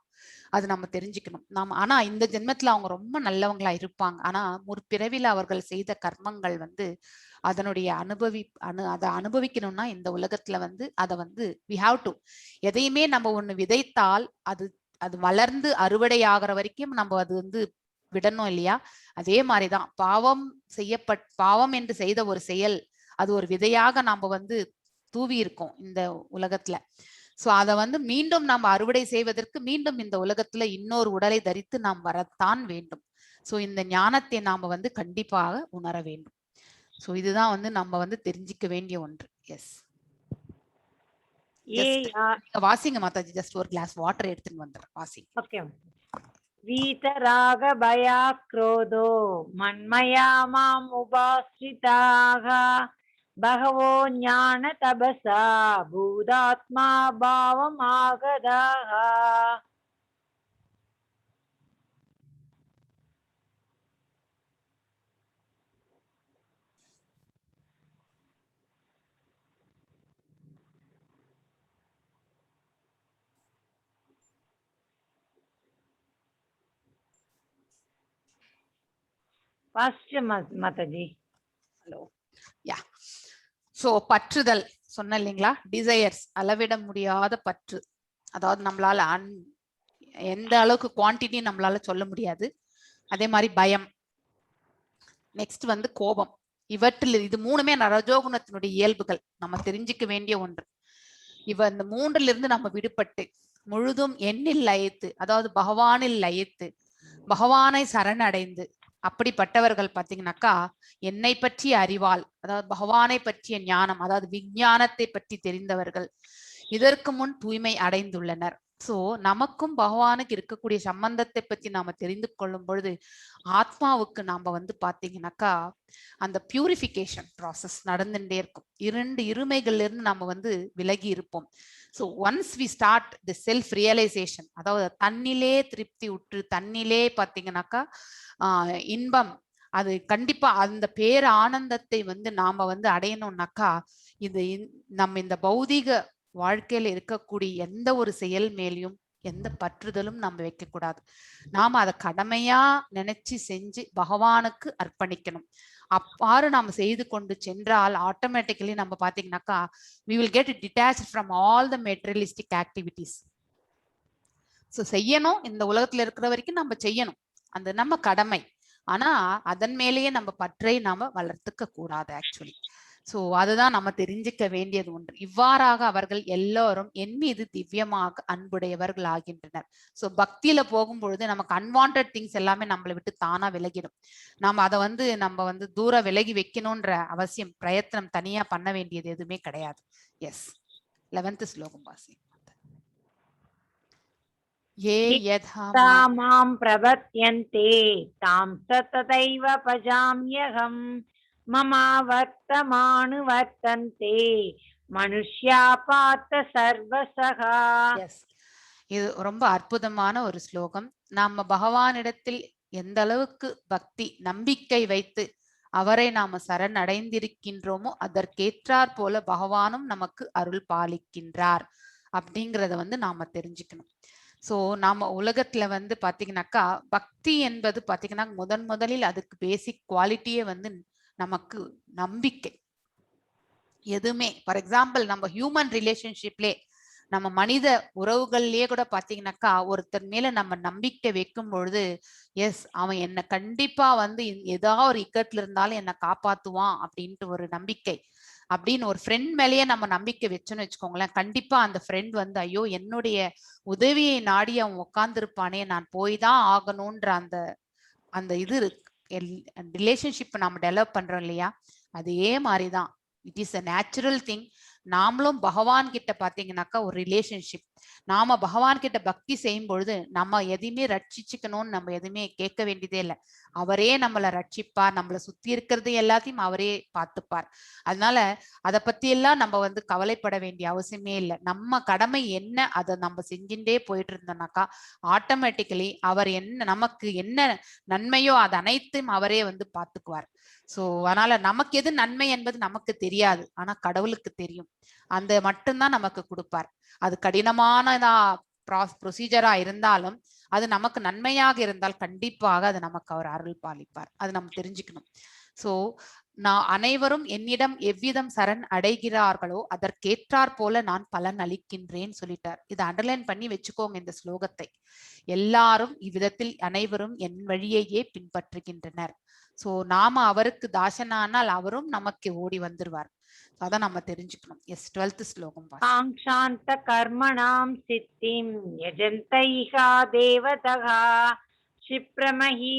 அது நம்ம தெரிஞ்சுக்கணும். ஆனா இந்த ஜென்மத்துல அவங்க ரொம்ப நல்லவங்களா இருப்பாங்க. ஆனா முற்பிறவில அவர்கள் செய்த கர்மங்கள் வந்து அதனுடைய அதை அனுபவிக்கணும்னா இந்த உலகத்துல வந்து அதை வந்து we have to, எதையுமே நம்ம ஒண்ணு விதைத்தால் அது அது வளர்ந்து அறுவடை ஆகிற வரைக்கும் நம்ம அது வந்து விடணும் இல்லையா? அதே மாதிரிதான் பாவம் என்று செய்த ஒரு செயல், அது ஒரு விதையாக நாம வந்து தூவி இருக்கோம் இந்த உலகத்துல. சோ அதை வந்து மீண்டும் நாம் அறுவடை செய்வதற்கு மீண்டும் இந்த உலகத்துல இன்னொரு உடலை தரித்து நாம் வரத்தான் வேண்டும். சோ இந்த ஞானத்தை நாம வந்து கண்டிப்பாக உணர வேண்டும். சோ இதுதான் வந்து நம்ம வந்து தெரிஞ்சிக்க வேண்டிய ஒன்று. எஸ், வாசிங்க மாதாஜி. ஜஸ்ட் ஒரு கிளாஸ் வாட்டர் எடுத்துன்னு வந்துடுறேன், வாசிங்க. ஓகே. வீதராக பயா க்ரோதோ மன்மயா மாம் உபாஸ்ரிதாக பகவோ ஞான தபசா பூதாத்மா பாவம் ஆகதாக. மாதாஜி. ஹலோ. யா. சோ பற்றுதல் சொன்ன இல்லைங்களா? டிசையர்ஸ், அளவிட முடியாத பற்று. அதாவது நம்மளால எந்த அளவுக்கு குவான்டிட்டி நம்மளால சொல்ல முடியாது. அதே மாதிரி பயம், நெக்ஸ்ட் வந்து கோபம். இது மூணுமே ரஜோகுணத்தினுடைய இயல்புகள், நம்ம தெரிஞ்சுக்க வேண்டிய ஒன்று. இந்த மூன்றுல இருந்து நம்ம விடுபட்டு முழுதும் எண்ணில் லயித்து, அதாவது பகவானில் லயித்து பகவானை சரணடைந்து, அப்படிப்பட்டவர்கள் பாத்தீங்கன்னாக்கா என்னை பற்றிய அறிவால், அதாவது பகவானை பற்றிய ஞானம், அதாவது விஞ்ஞானத்தை பற்றி தெரிந்தவர்கள் இதற்கு முன் தூய்மை அடைந்துள்ளனர். சோ நமக்கும் பகவானுக்கு இருக்கக்கூடிய சம்பந்தத்தை பத்தி நாம தெரிந்து கொள்ளும் பொழுது ஆத்மாவுக்கு நாம வந்து பாத்தீங்கன்னாக்கா அந்த பியூரிஃபிகேஷன் ப்ராசஸ் நடந்துட்டே இருக்கும். இரண்டு இருமைகள்ல இருந்து நாம வந்து விலகி இருப்போம். So once we start the self realisation, அதாவது தன்னிலே திருப்தி உற்று தன்னிலே பாத்தீங்கன்னாக்கா இன்பம், அது கண்டிப்பா அந்த பேர் ஆனந்தத்தை வந்து நாம வந்து அடையணும்னாக்கா நம்ம இந்த பௌதீக வாழ்க்கையில இருக்கக்கூடிய எந்த ஒரு செயல் மேலையும் எந்த பற்றுதலும் நம்ம வைக்க கூடாது. நாம அதை கடமையா நினைச்சு செஞ்சு பகவானுக்கு அர்ப்பணிக்கணும். அவ்வாறு நாம செய்து கொண்டு சென்றால் ஆட்டோமேட்டிக்கலி நம்ம பாத்தீங்கன்னாக்கா we will get detached from all the materialistic activities. So செய்யணும், இந்த உலகத்துல இருக்கிற வரைக்கும் நம்ம செய்யணும், அந்த நம்ம கடமை. ஆனா அதன் மேலேயே நம்ம பற்றை நாம வளர்த்துக்க கூடாது ஆக்சுவலி. சோ அதுதான் நம்ம தெரிஞ்சுக்க வேண்டியது ஒன்று. இவ்வாறாக அவர்கள் எல்லோரும் என் மீது திவ்யமாக அன்புடையவர்கள் ஆகின்றனர். சோ பக்தியில போகும் பொழுது நமக்கு அன்வான்ட் திங்ஸ் எல்லாமே நம்மளை விட்டு தானா விலகிடும். நம்ம அதை வந்து நம்ம வந்து தூர விலகி வைக்கணும்ன்ற அவசியம், பிரயத்தனம் தனியா பண்ண வேண்டியது எதுவுமே கிடையாது. எஸ், 11th ஸ்லோகம் வாசி. ये यथा मां प्रपद्यन्ते तां तथैव भजाम्यहम् ममावर्तमानुवर्तन्ते மனுஷ்யா பார்த்த சர்வசகா. இது ரொம்ப அற்புதமான ஒரு ஸ்லோகம். நாம பகவானிடத்தில் எந்த அளவுக்கு பக்தி நம்பிக்கை வைத்து அவரை நாம சரணடைந்திருக்கின்றோமோ அதற்கேற்றாற் போல பகவானும் நமக்கு அருள் பாலிக்கின்றார் அப்படிங்கிறத வந்து நாம தெரிஞ்சுக்கணும். சோ நாம உலகத்துல வந்து பாத்தீங்கன்னாக்கா பக்தி என்பது பாத்தீங்கன்னா முதலில் அதுக்கு பேசிக் குவாலிட்டியே வந்து நமக்கு நம்பிக்கை. எதுவுமே ஃபார் எக்ஸாம்பிள் நம்ம ஹியூமன் ரிலேஷன்ஷிப்லே நம்ம மனித உறவுகள்லயே கூட பாத்தீங்கன்னாக்கா ஒருத்தர் மேல நம்ம நம்பிக்கை வைக்கும் பொழுது எஸ் அவன் என்ன கண்டிப்பா வந்து ஏதாவது ஒரு இக்கட்ல இருந்தாலும் என்ன காப்பாத்துவான் அப்படின்ட்டு ஒரு நம்பிக்கை அப்படின்னு ஒரு ஃப்ரெண்ட் மேலேயே நம்ம நம்பிக்கை வச்சோன்னு வச்சுக்கோங்களேன், கண்டிப்பா அந்த ஃப்ரெண்ட் வந்து ஐயோ என்னுடைய உதவியை நாடி அவன் உட்கார்ந்துருப்பானே நான் போய் தான் ஆகணும்ன்ற அந்த அந்த இது ரிலேஷன்ஷிப் நம்ம டெவலப் பண்றோம் இல்லையா, அதே மாதிரிதான் it is a natural thing. நாமளும் பகவான் கிட்ட பாத்தீங்கன்னாக்கா ஒரு ரிலேஷன்ஷிப், நாம பகவான் கிட்ட பக்தி செய்யும் பொழுது நம்ம எதையுமே ரட்சிச்சுக்கணும்னு நம்ம எதுவுமே கேட்க வேண்டியதே இல்லை. அவரே நம்மளை ரட்சிப்பார், நம்மளை சுத்தி இருக்கிறது எல்லாத்தையும் அவரே பார்த்துப்பார். அதனால அதை பத்தி எல்லாம் நம்ம வந்து கவலைப்பட வேண்டிய அவசியமே இல்லை. நம்ம கடமை என்ன அதை நம்ம செஞ்சுட்டே போயிட்டு இருந்தோம்னாக்கா ஆட்டோமேட்டிக்கலி அவர் என்ன நமக்கு என்ன நன்மையோ அது அனைத்தும் அவரே வந்து பார்த்துக்குவார். சோ அதனால நமக்கு எது நன்மை என்பது நமக்கு தெரியாது, ஆனா கடவுளுக்கு தெரியும். அந்த மட்டும்தான் நமக்கு கொடுப்பார். அது கடினமானதா ப்ரொசீஜரா இருந்தாலும் அது நமக்கு நன்மையாக இருந்தால் கண்டிப்பாக அது நமக்கு அவர் அருள் பாலிப்பார். அது நம்ம தெரிஞ்சுக்கணும். சோ நான் அனைவரும் என்னிடம் எவ்விதம் சரண் அடைகிறார்களோ அதற்கேற்றாற் போல நான் பலன் அளிக்கின்றேன் சொல்லிட்டார். இதை அண்டர்லைன் பண்ணி வச்சுக்கோங்க இந்த ஸ்லோகத்தை. எல்லாரும் இவ்விதத்தில் அனைவரும் என் வழியையே பின்பற்றுகின்றனர். சோ நாம அவருக்கு தாசனானால் அவரும் நமக்கு ஓடி வந்துருவார். அதான் நம்ம தெரிஞ்சுக்கணும். எஸ் 12th ஸ்லோகம். ஆங்ஷாந்த கர்மணாம் சித்திம் யஜந்தைஹா தேவதஹ க்ஷிப்ரமஹி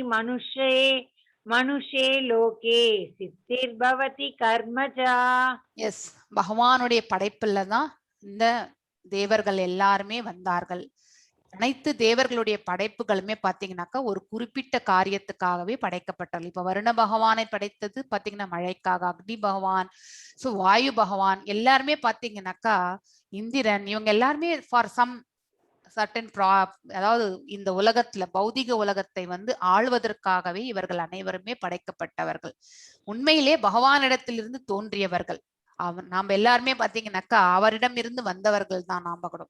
மனுஷே லோகே சித்திர்பவதி கர்மஜா. எஸ், பகவானுடைய படைப்புல தான் இந்த தேவர்கள் எல்லாருமே வந்தார்கள். அனைத்து தேவர்களுடைய படைப்புகளுமே பாத்தீங்கன்னாக்கா ஒரு குறிப்பிட்ட காரியத்துக்காகவே படைக்கப்பட்டது. இப்ப வருண பகவானை படைத்தது பாத்தீங்கன்னா மழைக்காக, அக்னி பகவான், சோ வாயு பகவான் எல்லாருமே பாத்தீங்கன்னாக்கா இந்திரன், இவங்க எல்லாருமே ஃபார் சம் சர்டன் அதாவது இந்த உலகத்துல பௌதிக உலகத்தை வந்து ஆள்வதற்காகவே இவர்கள் அனைவருமே படைக்கப்பட்டவர்கள். உண்மையிலே பகவானிடத்திலிருந்து தோன்றியவர்கள். நாம எல்லாருமே பாத்தீங்கன்னாக்கா அவரிடம் இருந்து வந்தவர்கள் தான் நாம கூட.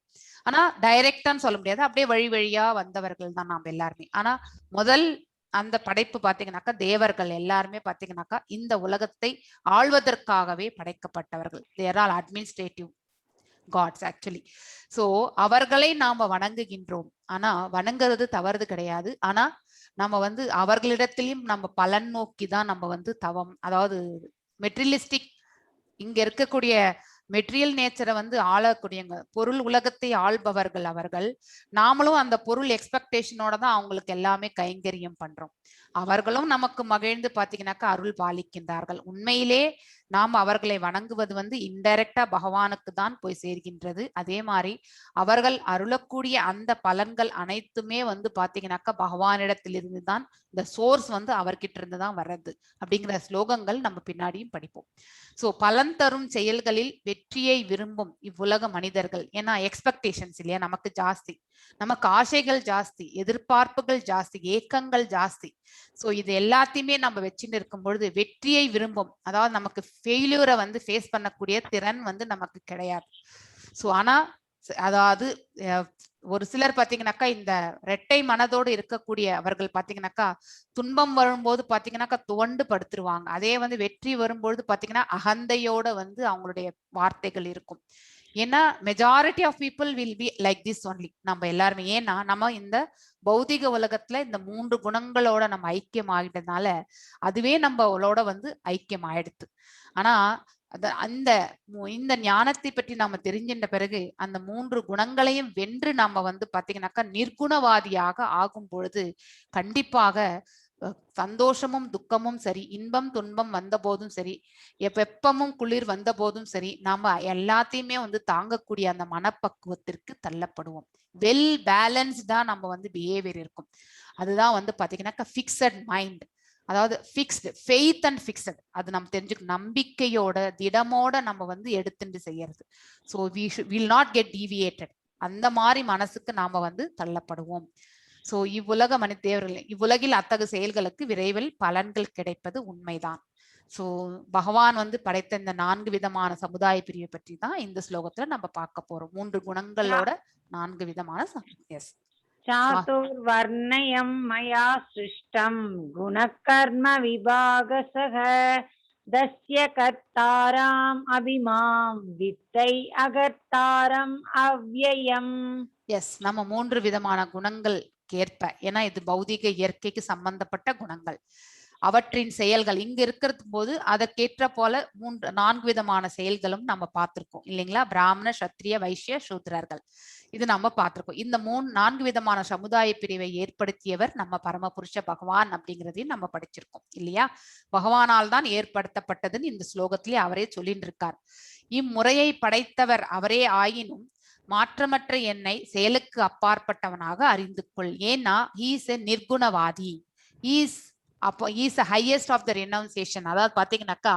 ஆனா டைரக்டான்னு சொல்ல முடியாது, அப்படியே வழி வழியா வந்தவர்கள் தான் நாம எல்லாருமே. ஆனா முதல் அந்த படைப்பு பாத்தீங்கன்னாக்கா தேவர்கள் எல்லாருமே பாத்தீங்கன்னாக்கா இந்த உலகத்தை ஆள்வதற்காகவே படைக்கப்பட்டவர்கள். There all administrative gods actually. So அவர்களை நாம வணங்குகின்றோம். ஆனா வணங்குறது தவறுது கிடையாது. ஆனா நம்ம வந்து அவர்களிடத்திலையும் நம்ம பலன் நோக்கி தான் நம்ம வந்து தவம், அதாவது மெட்டீரியலிஸ்டிக் இங்க இருக்கக்கூடிய மெட்டீரியல் நேச்சரை வந்து ஆளக்கூடியங்க, பொருள் உலகத்தை ஆள்பவர்கள் அவர்கள். நாமளும் அந்த பொருள் எக்ஸ்பெக்டேஷனோட தான் அவங்களுக்கு எல்லாமே கைங்கரியம் பண்றோம். அவர்களும் நமக்கு மகிழ்ந்து பாத்தீங்கன்னாக்கா அருள் பாலிக்கின்றார்கள். உண்மையிலே நாம் அவர்களை வணங்குவது வந்து இன்டைரக்டா பகவானுக்கு தான் போய் சேர்கின்றது. அதே மாதிரி அவர்கள் அருளக்கூடிய அந்த பலன்கள் அனைத்துமே வந்து பாத்தீங்கன்னாக்கா பகவானிடத்திலிருந்து தான், இந்த சோர்ஸ் வந்து அவர்கிட்ட இருந்து தான் வர்றது அப்படிங்கிற ஸ்லோகங்கள் நம்ம பின்னாடியும் படிப்போம். சோ பலன் தரும் செயல்களில் வெற்றியை விரும்பும் இவ்வுலக மனிதர்கள், ஏன்னா எக்ஸ்பெக்டேஷன்ஸ் இல்லையா நமக்கு ஜாஸ்தி, நமக்கு ஆசைகள் ஜாஸ்தி, எதிர்பார்ப்புகள் ஜாஸ்தி, ஏக்கங்கள் ஜாஸ்தி. சோ இது எல்லாத்தையுமே நம்ம வச்சுட்டு இருக்கும் பொழுது வெற்றியை விரும்பும், அதாவது நமக்கு ஃபெயிலியூரை வந்து ஃபேஸ் பண்ணக்கூடிய திறன் வந்து நமக்கு கிடையாது. சோ ஆனா அதாவது ஒரு சிலர் பாத்தீங்கன்னாக்கா இந்த இரட்டை மனதோடு இருக்கக்கூடிய அவர்கள் பாத்தீங்கன்னாக்கா துன்பம் வரும்போது பாத்தீங்கன்னாக்கா துவண்டு படுத்துருவாங்க. அதே வந்து வெற்றி வரும்பொழுது பாத்தீங்கன்னா அகந்தையோட வந்து அவங்களுடைய வார்த்தைகள் இருக்கும். ஏன்னா majority of people will be like this only. நம்ம எல்லாருமே, ஏன்னா நம்ம இந்த பௌதிக உலகத்துல இந்த 3 குணங்களோட நம்ம ஐக்கியம் ஆகிட்டதுனால அதுவே நம்மளோட வந்து ஐக்கியம் ஆயிடுது. ஆனா அந்த இந்த ஞானத்தை பற்றி நாம தெரிஞ்சின்ற பிறகு அந்த 3 குணங்களையும் வென்று நாம வந்து பாத்தீங்கன்னாக்கா நிர்குணவாதியாக ஆகும் பொழுது கண்டிப்பாக சந்தோஷமும் துக்கமும் சரி, இன்பம் துன்பம் வந்த போதும் சரி, வெப்பமும் குளிர் வந்த போதும் சரி, நாம எல்லாத்தையுமே வந்து தாங்கக்கூடிய அந்த மனப்பக்குவத்திற்கு தள்ளப்படுவோம். வெல் பேலன்ஸ்டா நம்ம வந்து பிஹேவியர் இருக்கும். அதுதான் வந்து பாத்தீங்கன்னாக்கா ஃபிக்ஸட் மைண்ட், அதாவது ஃபிக்ஸ்டு ஃபெய்த் அண்ட் ஃபிக்ஸட். அது நம்ம தெரிஞ்சுக்கணும், நம்பிக்கையோட திடமோட நம்ம வந்து எடுத்துட்டு செய்யறது. So will not get deviated. அந்த மாதிரி மனசுக்கு நாம வந்து தள்ளப்படுவோம். சோ இவ்வுலக மனிதேவர்கள் இவ்வுலகில் அத்தகு செயல்களுக்கு விரைவில் பலன்கள் கிடைப்பது உண்மைதான். சோ பகவான் வந்து படைத்த இந்த 4 விதமான சமுதாய பிரிவை பற்றி தான் இந்த ஸ்லோகத்துல நம்ம பார்க்க போறோம். 3 குணங்களோட 4 விதமான எஸ் चातुर्वर्णयं मया सृष्टं गुणकर्म विभागसः दस्य कर्ताराम् अभिमां वित्तै अकर्तारम् अव्ययम्. எஸ் நம்ம 3 விதமான குணங்கள் ஏற்ப, ஏன்னா இது பௌதிக இயற்கைக்கு சம்பந்தப்பட்ட குணங்கள், அவற்றின் செயல்கள் இங்க இருக்கிறது போது அதற்கேற்ற போல 4 விதமான செயல்களும் நம்ம பார்த்திருக்கோம் இல்லைங்களா? பிராமண, சத்திரிய, வைசிய, சூத்ரர்கள் இது நம்ம பார்த்திருக்கோம். இந்த 4 விதமான சமுதாய பிரிவை ஏற்படுத்தியவர் நம்ம பரமபுருஷ பகவான் அப்படிங்கிறதையும் நம்ம படிச்சிருக்கோம் இல்லையா? பகவானால் தான் ஏற்படுத்தப்பட்டதுன்னு இந்த ஸ்லோகத்திலே அவரே சொல்லிட்டு இருக்கார். இம்முறையை படைத்தவர் அவரே ஆயினும் மாற்றமற்ற என்னை செயலுக்கு அப்பாற்பட்டவனாக அறிந்து கொள். ஏன்னா ஹீஸ் எ நிர்குணவாதி, அப்போ இஸ் ஹையஸ்ட் ஆஃப் த ரெனவுன்சியேஷன். அதாவது பாத்தீங்கன்னாக்கா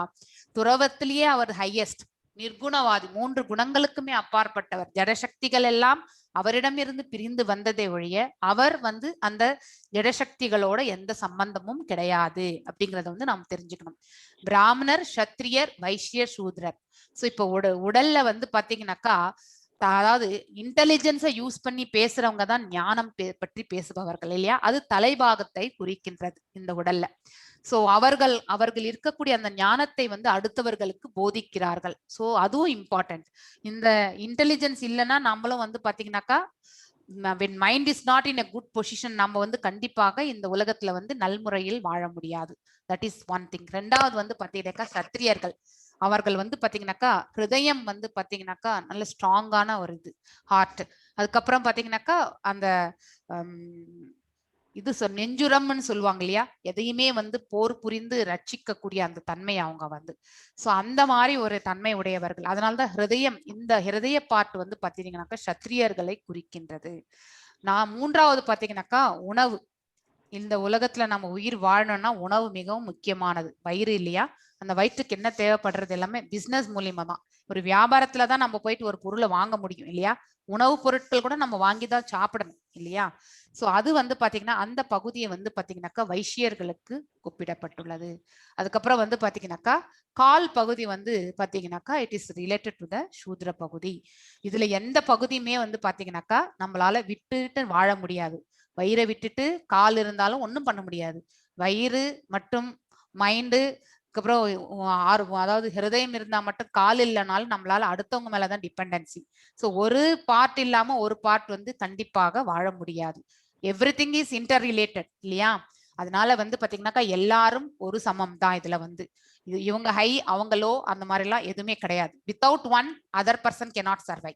துறவத்திலேயே அவர் ஹையஸ்ட், நிர்குணவாதி, 3 குணங்களுக்குமே அப்பாற்பட்டவர். ஜடசக்திகள் எல்லாம் அவரிடமிருந்து பிரிந்து வந்ததை ஒழிய அவர் வந்து அந்த ஜடசக்திகளோட எந்த சம்பந்தமும் கிடையாது அப்படிங்கறத வந்து நாம் தெரிஞ்சுக்கணும். பிராமணர், சத்திரியர், வைசியர், சூத்ரர். சோ இப்போ உடல்ல வந்து பாத்தீங்கன்னாக்கா அதாவது இன்டெலிஜென்ஸை யூஸ் பண்ணி பேசுறவங்க தான் ஞானம் பற்றி பேசுபவர்கள் இல்லையா? அது தலைபாகத்தை குறிக்கின்றது இந்த உடல்ல. சோ அவர்கள் இருக்கக்கூடிய அந்த ஞானத்தை வந்து அடுத்தவர்களுக்கு போதிக்கிறார்கள். சோ அதுவும் இம்பார்ட்டன்ட். இந்த இன்டெலிஜென்ஸ் இல்லைன்னா நம்மளும் வந்து பாத்தீங்கன்னாக்கா when mind is not in a good position நம்ம வந்து கண்டிப்பாக இந்த உலகத்துல வந்து நல்முறையில் வாழ முடியாது. That is one thing. 2வது வந்து பாத்தீங்கன்னாக்கா சத்திரியர்கள், அவர்கள் வந்து பாத்தீங்கன்னாக்கா ஹிருதயம் வந்து பாத்தீங்கன்னாக்கா நல்ல ஸ்ட்ராங்கான ஒரு இது ஹார்ட். அதுக்கப்புறம் பாத்தீங்கன்னாக்கா அந்த இது நெஞ்சுரம்னு சொல்லுவாங்க இல்லையா? எதையுமே வந்து போர் புரிந்து ரட்சிக்க கூடிய அந்த தன்மை அவங்க வந்து. சோ அந்த மாதிரி ஒரு தன்மை உடையவர்கள். அதனாலதான் ஹிருதயம், இந்த ஹிருதய பார்ட் வந்து பாத்தீங்கன்னாக்கா சத்திரியர்களை குறிக்கின்றது. 3வது பாத்தீங்கன்னாக்கா உணவு. இந்த உலகத்துல நம்ம உயிர் வாழணும்னா உணவு மிகவும் முக்கியமானது. வயிறு இல்லையா? அந்த வயிற்றுக்கு என்ன தேவைப்படுறது எல்லாமே பிசினஸ் மூலியமா தான். ஒரு வியாபாரத்துலதான் நம்ம போயிட்டு ஒரு பொருளை வாங்க முடியும் இல்லையா? உணவுப் பொருட்கள் கூட நம்ம வாங்கிதான் சாப்பிடணும் இல்லையா? சோ அது வந்து பாத்தீங்கன்னா அந்த பகுதியை வந்து பாத்தீங்கன்னாக்கா வைசியர்களுக்கு ஒப்பிடப்பட்டுள்ளது. அதுக்கப்புறம் வந்து பாத்தீங்கன்னாக்கா கால் பகுதி வந்து பாத்தீங்கன்னாக்கா it is related to the சூத்ர பகுதி. இதுல எந்த பகுதியுமே வந்து பாத்தீங்கன்னாக்கா நம்மளால விட்டுட்டு வாழ முடியாது. வயிறை விட்டுட்டு கால் இருந்தாலும் ஒன்றும் பண்ண முடியாது. வயிறு மற்றும் மைண்டு, அப்புறம் அதாவது ஹிருதயம் இருந்தா மட்டும் கால் இல்லைனாலும் நம்மளால அடுத்தவங்க மேலதான் டிபெண்டன்சி. சோ ஒரு பார்ட் இல்லாம ஒரு பார்ட் வந்து கண்டிப்பாக வாழ முடியாது. எவ்ரிதிங் இஸ் இன்டர் ரிலேட்டட் இல்லையா? அதனால வந்து பாத்தீங்கன்னாக்கா எல்லாரும் ஒரு சமம் தான். இதுல வந்து இவங்க ஹை அவங்க லோ அந்த மாதிரி எல்லாம் எதுவுமே கிடையாது. Without one other person cannot survive.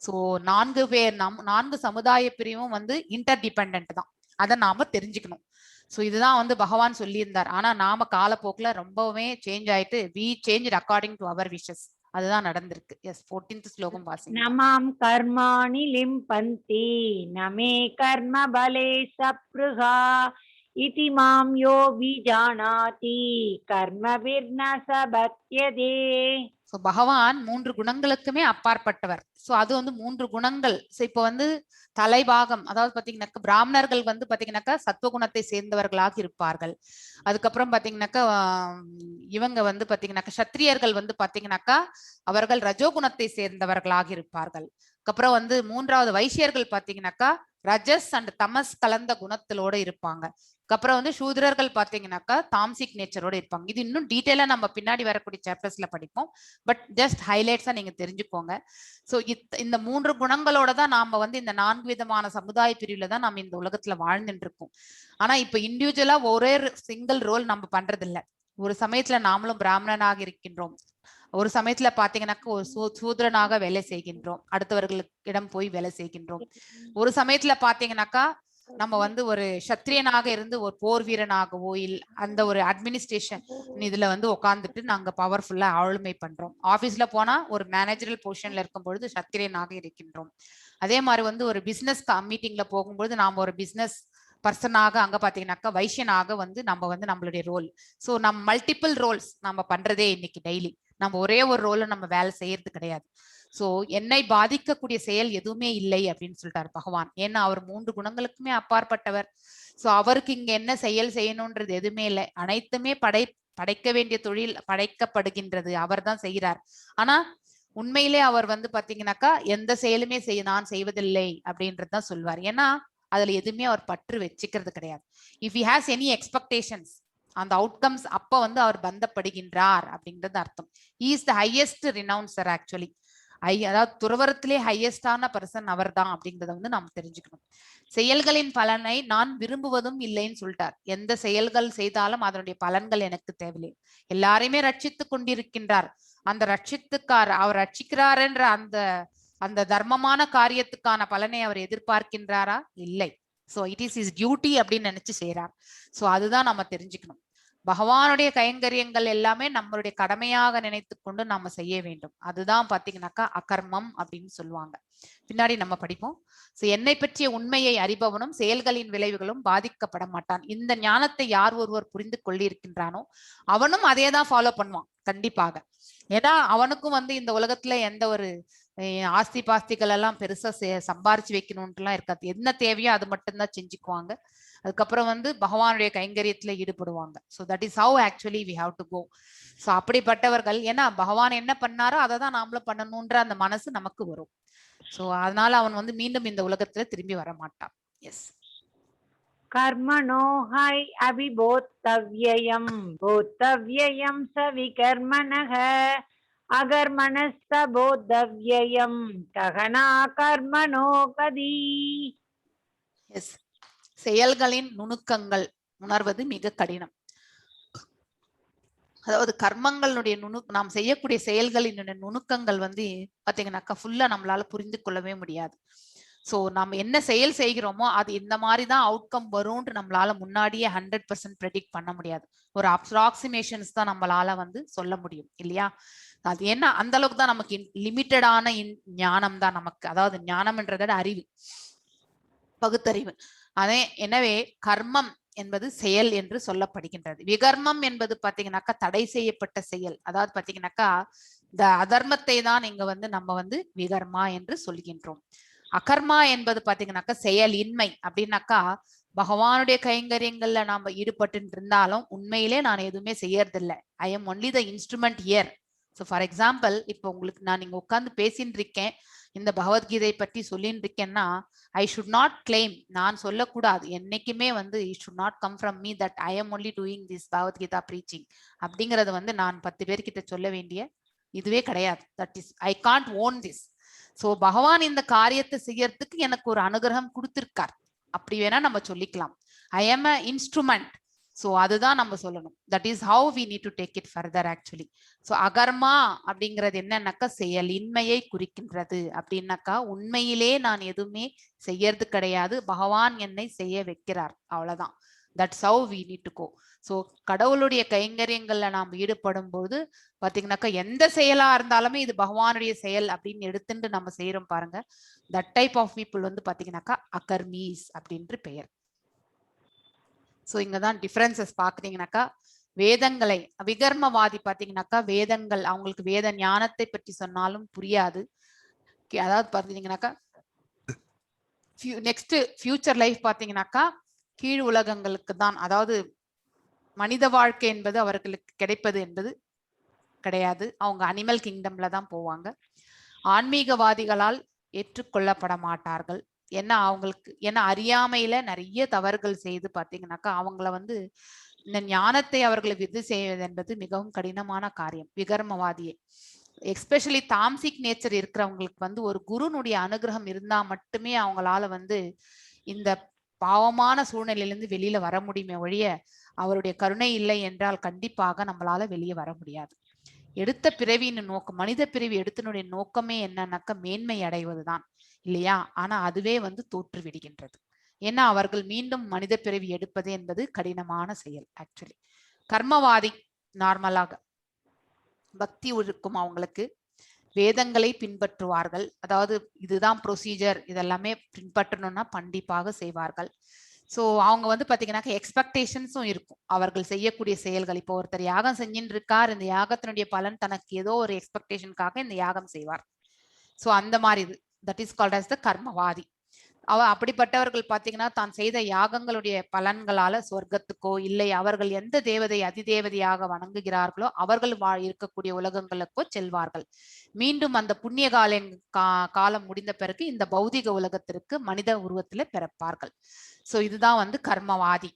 So 4 சமுதாய பிரிவும் வந்து இன்டர் டிபெண்டன்ட் தான். அதை நாம தெரிஞ்சுக்கணும். சோ இதுதான் வந்து பகவான் சொல்லியிருந்தார். ஆனா நாம காலப்போக்குல ரொம்பவே சேஞ்ச் ஆயிட்டு we changed according to our wishes. அதுதான் நடந்திருக்கு. எஸ் 14th ஸ்லோகம் வாசிங்க. நமாம் கர்மாணி லிம்பந்தி நமே கர்ம பலே சப்ருஹா இதி மாம் யோ விஜானாதி கர்மவிர்ன சபத்யதே. சோ பகவான் 3 குணங்களுக்குமே அப்பாற்பட்டவர். சோ அது வந்து 3 குணங்கள். சோ இப்போ வந்து தலைபாகம், அதாவது பாத்தீங்கன்னாக்கா பிராமணர்கள் வந்து பாத்தீங்கன்னாக்கா சத்துவகுணத்தை சேர்ந்தவர்களாக இருப்பார்கள். அதுக்கப்புறம் பாத்தீங்கன்னாக்கா இவங்க வந்து பாத்தீங்கன்னாக்கா சத்திரியர்கள் வந்து பாத்தீங்கன்னாக்கா அவர்கள் ரஜோகுணத்தை சேர்ந்தவர்களாக இருப்பார்கள். அதுக்கப்புறம் வந்து 3வது வைசியர்கள் பாத்தீங்கன்னாக்கா ரஜஸ் அண்ட் தமஸ் கலந்த குணத்திலோட இருப்பாங்க. அப்புறம் வந்து சூத்ரர்கள் பாத்தீங்கன்னாக்கா தாம்சிக் நேச்சரோட இருப்பாங்க. இது இன்னும் டீட்டெயிலா நம்ம பின்னாடி வரக்கூடிய சாப்டர்ஸ்ல படிப்போம். பட் ஜஸ்ட் ஹைலைட்ஸா நீங்க தெரிஞ்சுக்கோங்க. சோ இந்த 3 குணங்களோட தான் நாம வந்து இந்த 4 விதமான சமுதாய பிரிவுல தான் நம்ம இந்த உலகத்துல வாழ்ந்துட்டு இருக்கோம். ஆனா இப்ப இண்டிவிஜுவலா ஒரே சிங்கிள் ரோல் நம்ம பண்றது இல்ல. ஒரு சமயத்துல நாமளும் பிராமணனாக இருக்கின்றோம், ஒரு சமயத்துல பாத்தீங்கன்னாக்கா ஒரு சூத்ரனாக வேலை செய்கின்றோம், அடுத்தவர்களுக்கு இடம் போய் வேலை செய்கின்றோம். ஒரு சமயத்துல பாத்தீங்கன்னாக்கா நம்ம வந்து ஒரு சத்திரியனாக இருந்து ஒரு போர் வீரனாகவோ அந்த ஒரு அட்மினிஸ்ட்ரேஷன் இதுல வந்து உட்காந்துட்டு நாங்க பவர்ஃபுல்லா ஆளுமை பண்றோம். ஆபீஸ்ல போனா ஒரு மேனேஜரல் பொசிஷன்ல இருக்கும் பொழுது சத்திரியனாக இருக்கின்றோம். அதே மாதிரி வந்து ஒரு பிசினஸ் மீட்டிங்ல போகும்போது நாம ஒரு பிசினஸ் பர்சனாக அங்க பாத்தீங்கன்னாக்கா வைசியனாக வந்து நம்ம வந்து நம்மளுடைய ரோல். சோ நம்ம மல்டிபிள் ரோல்ஸ் நம்ம பண்றதே இன்னைக்கு டெய்லி. நம்ம ஒரே ஒரு ரோல நம்ம வேலை செய்யறது கிடையாது. சோ என்னை பாதிக்கக்கூடிய செயல் எதுவுமே இல்லை அப்படின்னு சொல்லிட்டார் பகவான். ஏன்னா அவர் 3 குணங்களுக்குமே அப்பாற்பட்டவர். சோ அவருக்கு இங்க என்ன செயல் செய்யணும்ன்றது எதுவுமே இல்லை. அனைத்துமே படைக்க வேண்டிய தொழில் படைக்கப்படுகின்றது, அவர் தான் செய்கிறார். ஆனா உண்மையிலே அவர் வந்து பாத்தீங்கன்னாக்கா எந்த செயலுமே நான் செய்வதில்லை அப்படின்றதுதான் சொல்வார். ஏன்னா அதுல எதுவுமே அவர் பற்று வச்சுக்கிறது கிடையாது. If he has any expectations, அந்த அவுட்கம்ஸ் அப்ப வந்து அவர் பந்தப்படுகின்றார் அப்படின்றது அர்த்தம். He is the highest renouncer actually. அதாவது துறவரத்திலே ஹையஸ்டான பர்சன் அவர் தான் அப்படிங்கிறத வந்து நாம் தெரிஞ்சுக்கணும். செயல்களின் பலனை நான் விரும்புவதும் இல்லைன்னு சொல்லிட்டார். எந்த செயல்கள் செய்தாலும் அதனுடைய பலன்கள் எனக்கு தேவையில்லை. எல்லாரையுமே ரட்சித்து கொண்டிருக்கின்றார். அந்த அவர் ரட்சிக்கிறார்ன்ற அந்த தர்மமான காரியத்துக்கான பலனை அவர் எதிர்பார்க்கின்றாரா? இல்லை. So it is is duty அப்படின்னு நினைச்சு செய்யறார். சோ அதுதான் நம்ம தெரிஞ்சுக்கணும். பகவானுடைய கைங்கரியங்கள் எல்லாமே நம்மளுடைய கடமையாக நினைத்து கொண்டு நாம செய்ய வேண்டும். அதுதான் பாத்தீங்கன்னாக்கா அகர்மம் அப்படின்னு சொல்லுவாங்க. பின்னாடி நம்ம படிப்போம். சோ என்னை பற்றிய உண்மையை அறிபவனும் செயல்களின் விளைவுகளும் பாதிக்கப்பட மாட்டான். இந்த ஞானத்தை யார் ஒருவர் புரிந்து கொள்ளிருக்கின்றானோ அவனும் அதே தான் ஃபாலோ பண்ணுவான் கண்டிப்பாக. ஏன்னா அவனுக்கும் வந்து இந்த உலகத்துல எந்த ஒரு ஆஸ்தி பாஸ்திகள் எல்லாம் பெருசா சம்பாரிச்சு வைக்கணும்ட்டுலாம் இருக்காது. என்ன தேவையோ அது மட்டும்தான் செஞ்சுக்குவாங்க. அதுக்கப்புறம் வந்து பகவானுடைய கைங்கரியத்துல ஈடுபடுவாங்க. So that is how actually we have to go. So அப்படிப்பட்டவர்கள், ஏன்னா பகவான் என்ன பண்ணாரோ அதை தான் நாமளும் பண்ணணும்ன்ற அந்த மனசு நமக்கு வரும். ஸோ அதனால அவன் வந்து மீண்டும் இந்த உலகத்துல திரும்பி வர மாட்டான். எஸ். கர்மணோ ஹை அபிபோத்தவ்யயம் போத்தவ்யயம் ச விகர்மணஹ அகர்மணஸ்த போத்தவ்யயம் ககனா கர்மணோ கதி. எஸ். செயல்களின் நுணுக்கங்கள் உணர்வது மிக கடினம். அதாவது கர்மங்களுடைய நாம் செய்யக்கூடிய செயல்களின் நுணுக்கங்கள் வந்து பாத்தீங்கன்னாக்கா ஃபுல்லா நம்மளால புரிந்து கொள்ளவே முடியாது. சோ நம்ம என்ன செயல் செய்கிறோமோ அது இந்த மாதிரிதான் அவுட்கம் வரும்னு நம்மளால முன்னாடியே 100% ப்ரெடிக்ட் பண்ண முடியாது. ஒரு அப்ராக்சிமேஷன்ஸ் தான் நம்மளால வந்து சொல்ல முடியும் இல்லையா? அது என்ன அந்த அளவுக்கு தான் நமக்கு லிமிட்டடான ஞானம் தான் நமக்கு. அதாவது ஞானம்ன்றத அறிவு, பகுத்தறிவு. அதே எனவே கர்மம் என்பது செயல் என்று சொல்லப்படுகின்றது. விகர்மம் என்பது பாத்தீங்கன்னாக்கா தடை செய்யப்பட்ட செயல். அதாவது பாத்தீங்கன்னாக்கா இந்த அதர்மத்தை தான் இங்க வந்து நம்ம வந்து விகர்மா என்று சொல்கின்றோம். அகர்மா என்பது பாத்தீங்கன்னாக்கா செயலின்மை. அப்படின்னாக்கா பகவானுடைய கைங்கரியங்கள்ல நாம ஈடுபட்டு இருந்தாலும் உண்மையிலே நான் எதுவுமே செய்யறதில்லை. I am only the instrument here. So for example, இப்போ உங்களுக்கு நான் இங்க உட்கார்ந்து பேசின்னு இருக்கேன், இந்த பகவத்கீதை பற்றி சொல்லின்னு இருக்கேன்னா ஐ ஷுட் நாட் கிளைம், நான் சொல்லக்கூடாது என்னைக்குமே வந்து it should not come from me that I am only doing this Bhagavad Gita preaching அப்படிங்கறது வந்து நான் 10 பேர்கிட்ட சொல்ல வேண்டிய இதுவே கிடையாது. That is I can't own this. So பகவான் இந்த காரியத்தை செய்யறதுக்கு எனக்கு ஒரு அனுகிரகம் கொடுத்திருக்கார், அப்படி வேணா நம்ம சொல்லிக்கலாம். I am a instrument. So அதுதான் நம்ம சொல்லணும். That is how we need to take it further actually. So அகர்மா அப்படிங்கிறது என்னன்னாக்கா செயலின்மையை குறிக்கின்றது. அப்படின்னாக்கா உண்மையிலே நான் எதுவுமே செய்யறது கிடையாது, பகவான் என்னை செய்ய வைக்கிறார், அவ்வளவுதான். That's how we need to go. So கடவுளுடைய கைங்கரியங்கள்ல நாம் ஈடுபடும் போது பாத்தீங்கன்னாக்கா எந்த செயலா இருந்தாலுமே இது பகவானுடைய செயல் அப்படின்னு எடுத்துட்டு நம்ம செய்யறோம் பாருங்க. தட் டைப் ஆஃப் பீப்புள் வந்து பாத்தீங்கன்னாக்கா அகர்மீஸ் அப்படின்ற பெயர். சோ இங்கதான் டிஃபரன்சஸ் பாக்குறீங்கன்னாக்கா வேதங்களை விகர்மவாதி பாத்தீங்கன்னாக்கா வேதங்கள் அவங்களுக்கு வேத ஞானத்தை பற்றி சொன்னாலும் புரியாது. அதாவது பாத்தீங்கன்னாக்கா நெக்ஸ்ட் ஃபியூச்சர் லைஃப் பாத்தீங்கன்னாக்கா கீழ் உலகங்களுக்கு தான், அதாவது மனித வாழ்க்கை என்பது அவர்களுக்கு கிடைப்பது என்பது கிடையாது. அவங்க அனிமல் கிங்டம்ல தான் போவாங்க. ஆன்மீகவாதிகளால் ஏற்றுக்கொள்ளப்பட மாட்டார்கள். ஏன்னா அறியாமையில நிறைய தவறுகள் செய்து பாத்தீங்கன்னாக்கா அவங்கள வந்து இந்த ஞானத்தை அவர்களை விருது செய்வது என்பது மிகவும் கடினமான காரியம். விகர்மவாதியை எஸ்பெஷலி தாம்சிக் நேச்சர் இருக்கிறவங்களுக்கு வந்து ஒரு குருனுடைய அனுகிரகம் இருந்தா மட்டுமே அவங்களால வந்து இந்த பாவமான சூழ்நிலையிலிருந்து வெளியில வர முடியுமே ஒழிய அவருடைய கருணை இல்லை என்றால் கண்டிப்பாக நம்மளால வெளியே வர முடியாது. எடுத்த பிறவியின் நோக்கம், மனித பிறவி எடுத்தனுடைய நோக்கமே என்னன்னாக்கா மேன்மை அடைவதுதான் இல்லையா? ஆனா அதுவே வந்து தோற்று விடுகின்றது. ஏன்னா அவர்கள் மீண்டும் மனித பிறவி எடுப்பது என்பது கடினமான செயல் ஆக்சுவலி. கர்மவாதி நார்மலாக பக்தி இருக்கும், அவங்களுக்கு வேதங்களை பின்பற்றுவார்கள். அதாவது இதுதான் ப்ரொசீஜர், இதெல்லாமே பின்பற்றணும்னா கண்டிப்பாக செய்வார்கள். சோ அவங்க வந்து பாத்தீங்கன்னாக்க எக்ஸ்பெக்டேஷன்ஸும் இருக்கும் அவர்கள் செய்யக்கூடிய செயல்கள். இப்போ ஒருத்தர் யாகம் செஞ்சுட்டு இருக்கார், இந்த யாகத்தினுடைய பலன் தனக்கு ஏதோ ஒரு எக்ஸ்பெக்டேஷனுக்காக இந்த யாகம் செய்வார். ஸோ அந்த மாதிரி இது தட் இஸ் கால்ட் அஸ் த கர்மவாதி. அப்படிப்பட்டவர்கள் பாத்தீங்கன்னா தான் செய்த யாகங்களுடைய பலன்களால சொர்க்கத்துக்கோ இல்லை அவர்கள் எந்த தேவதை அதிதேவதையாக வணங்குகிறார்களோ அவர்கள் இருக்கக்கூடிய உலகங்களுக்கோ செல்வார்கள். மீண்டும் அந்த புண்ணிய காலம் முடிந்த பிறகு இந்த பௌதிக உலகத்திற்கு மனித உருவத்துல பிறப்பார்கள். சோ இதுதான் வந்து கர்மவாதி.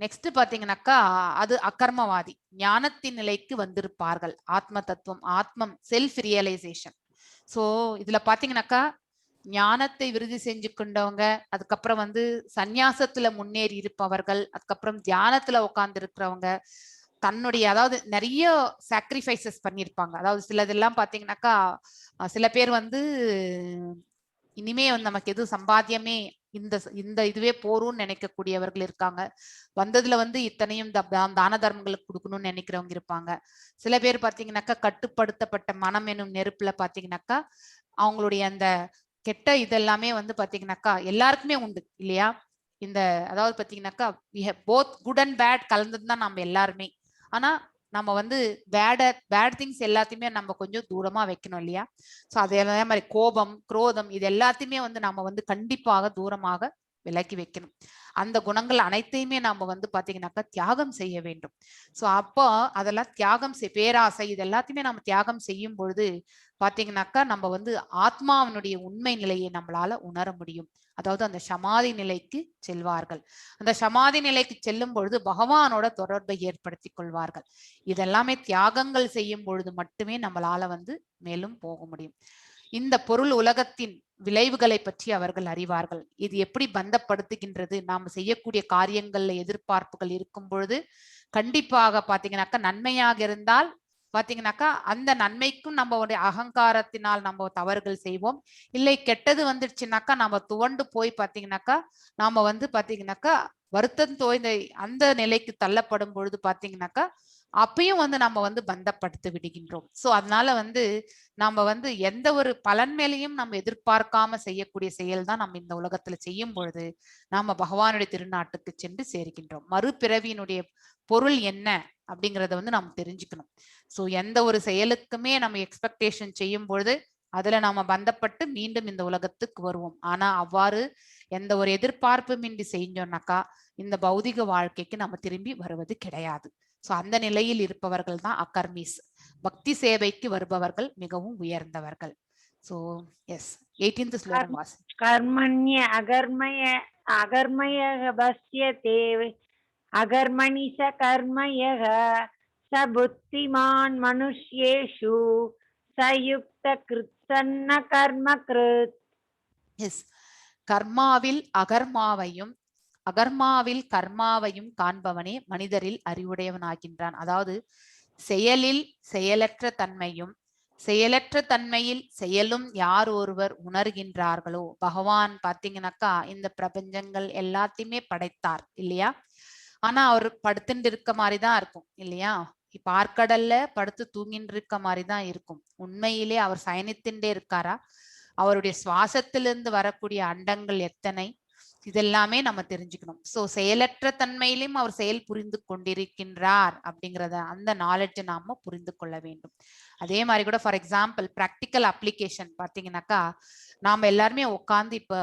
நெக்ஸ்ட் பாத்தீங்கன்னாக்கா அது அகர்மவாதி. ஞானத்தின் நிலைக்கு வந்திருப்பார்கள். ஆத்ம தத்துவம், ஆத்மம், செல்ஃப் ரியலைசேஷன். சோ இதுல பாத்தீங்கன்னாக்கா ஞானத்தை விருதி செஞ்சு கொண்டவங்க, அதுக்கப்புறம் வந்து சந்நியாசத்துல முன்னேறி இருப்பவர்கள், அதுக்கப்புறம் தியானத்துல உட்கார்ந்து இருக்கிறவங்க, தன்னுடைய அதாவது நிறைய சாக்ரிஃபைசஸ் பண்ணியிருப்பாங்க. அதாவது சிலதெல்லாம் பாத்தீங்கன்னாக்கா சில பேர் வந்து இனிமே வந்து நமக்கு எது சம்பாத்தியமே இந்த இதுவே போரும்னு நினைக்கக்கூடியவர்கள் இருக்காங்க. வந்ததுல வந்து இத்தனையும் தான தர்மங்களுக்கு கொடுக்கணும்னு நினைக்கிறவங்க இருப்பாங்க. சில பேர் பாத்தீங்கன்னாக்கா கட்டுப்படுத்தப்பட்ட மனம் எனும் நெருப்புல பாத்தீங்கன்னாக்கா அவங்களுடைய அந்த கெட்ட இதெல்லாமே வந்து பாத்தீங்கன்னாக்கா எல்லாருக்குமே உண்டு இல்லையா? இந்த அதாவது பாத்தீங்கன்னாக்கா போத் குட் அண்ட் பேட் கலந்ததுதான் நம்ம எல்லாருமே. ஆனா நம்ம வந்து பேட் திங்ஸ் எல்லாத்தையுமே நம்ம கொஞ்சம் தூரமா வைக்கணும் இல்லையா? சோ அதே மாதிரி கோபம், குரோதம் இது எல்லாத்தையுமே வந்து நம்ம வந்து கண்டிப்பாக தூரமாக விலக்கி வைக்கணும். அந்த குணங்கள் அனைத்தையுமே நாம வந்து பாத்தீங்கன்னாக்கா தியாகம் செய்ய வேண்டும். சோ அப்போ அதெல்லாம் தியாகம் பேராசை இது எல்லாத்தையுமே நம்ம தியாகம் செய்யும் பொழுது பாத்தீங்கன்னாக்கா நம்ம வந்து ஆத்மாவினுடைய உண்மை நிலையை நம்மளால உணர முடியும். அதாவது அந்த சமாதி நிலைக்கு செல்வார்கள். அந்த சமாதி நிலைக்கு செல்லும் பொழுது பகவானோட தொடர்பை ஏற்படுத்திக் கொள்வார்கள். இதெல்லாமே தியாகங்கள் செய்யும் பொழுது மட்டுமே நம்மளால வந்து மேலும் போக முடியும். இந்த பொருள் உலகத்தின் விளைவுகளை பற்றி அவர்கள் அறிவார்கள். இது எப்படி பந்தப்படுத்துகின்றது, நாம செய்யக்கூடிய காரியங்கள்ல எதிர்பார்ப்புகள் இருக்கும் பொழுது கண்டிப்பாக பாத்தீங்கன்னாக்கா நன்மையாக இருந்தால் பாத்தீங்கன்னாக்கா அந்த நன்மைக்கும் நம்ம அகங்காரத்தினால் நம்ம தவறுகள் செய்வோம். இல்லை கெட்டது வந்துடுச்சுனாக்கா நம்ம துவண்டு போய் பாத்தீங்கன்னாக்கா நாம வந்து பாத்தீங்கன்னாக்கா வருத்தம் தோய்ந்த அந்த நிலைக்கு தள்ளப்படும் பொழுது பாத்தீங்கன்னாக்கா அப்பயும் வந்து நம்ம வந்து பந்தப்படுத்தி விடுகின்றோம். சோ அதனால வந்து நம்ம வந்து எந்த ஒரு பலன் மேலையும் நம்ம எதிர்பார்க்காம செய்யக்கூடிய செயல் தான் நம்ம இந்த உலகத்துல செய்யும் பொழுது நாம பகவானுடைய திருநாட்டுக்கு சென்று சேர்கின்றோம். மறுபிறவியினுடைய பொருள் என்ன அப்படிங்கறத வந்து நம்ம தெரிஞ்சுக்கணும். சோ எந்த ஒரு செயலுக்குமே நம்ம எக்ஸ்பெக்டேஷன் செய்யும் பொழுது அதுல நாம பந்தப்பட்டு மீண்டும் இந்த உலகத்துக்கு வருவோம். ஆனா அவ்வாறு எந்த ஒரு எதிர்பார்ப்புமின்றி செஞ்சோம்னாக்கா இந்த பௌதிக வாழ்க்கைக்கு நம்ம திரும்பி வருவது கிடையாது. சோ அந்த நிலையில் இருப்பவர்கள் தான் அகர்மீஸ். பக்தி சேவைக்கு வருபவர்கள் மிகவும் உயர்ந்தவர்கள். சோ எஸ் 18th ஸ்லோகம் வாசி. கர்மண்ய அகர்மய பஸ்யதே அகர்மணி ச கர்மயக ச புத்திமான் மனுஷ்யேஷு சயுக்த கிருத்சன்ன கர்ம கிருத். எஸ் கர்மாவில் அகர்மாவையும் அகர்மாவில் கர்மாவையும் காண்பவனே மனிதரில் அறிவுடையவனாகின்றான். அதாவது செயலில் செயலற்ற தன்மையும் செயலற்ற தன்மையில் செயலும் யார் ஒருவர் உணர்கின்றார்களோ, பகவான் பாத்தீங்கன்னாக்கா இந்த பிரபஞ்சங்கள் எல்லாத்தையுமே படைத்தார் இல்லையா? ஆனா அவர் படுத்துட்டு இருக்க மாதிரிதான் இருக்கும் இல்லையா? பார்க்கடல்ல படுத்து தூங்கிட்டு இருக்க மாதிரிதான் இருக்கும். உண்மையிலே அவர் சயனித்துட்டே இருக்காரா? அவருடைய சுவாசத்திலிருந்து வரக்கூடிய அண்டங்கள் எத்தனை, இதெல்லாமே நம்ம தெரிஞ்சுக்கணும். சோ செயலற்ற தன்மையிலும் அவர் செயல் புரிந்து கொண்டிருக்கின்றார் அப்படிங்கிறத அந்த நாலேஜை நாம புரிந்து கொள்ள வேண்டும். அதே மாதிரி கூட ஃபார் எக்ஸாம்பிள் ப்ராக்டிக்கல் அப்ளிகேஷன் பாத்தீங்கன்னாக்கா நாம எல்லாருமே உட்காந்து இப்ப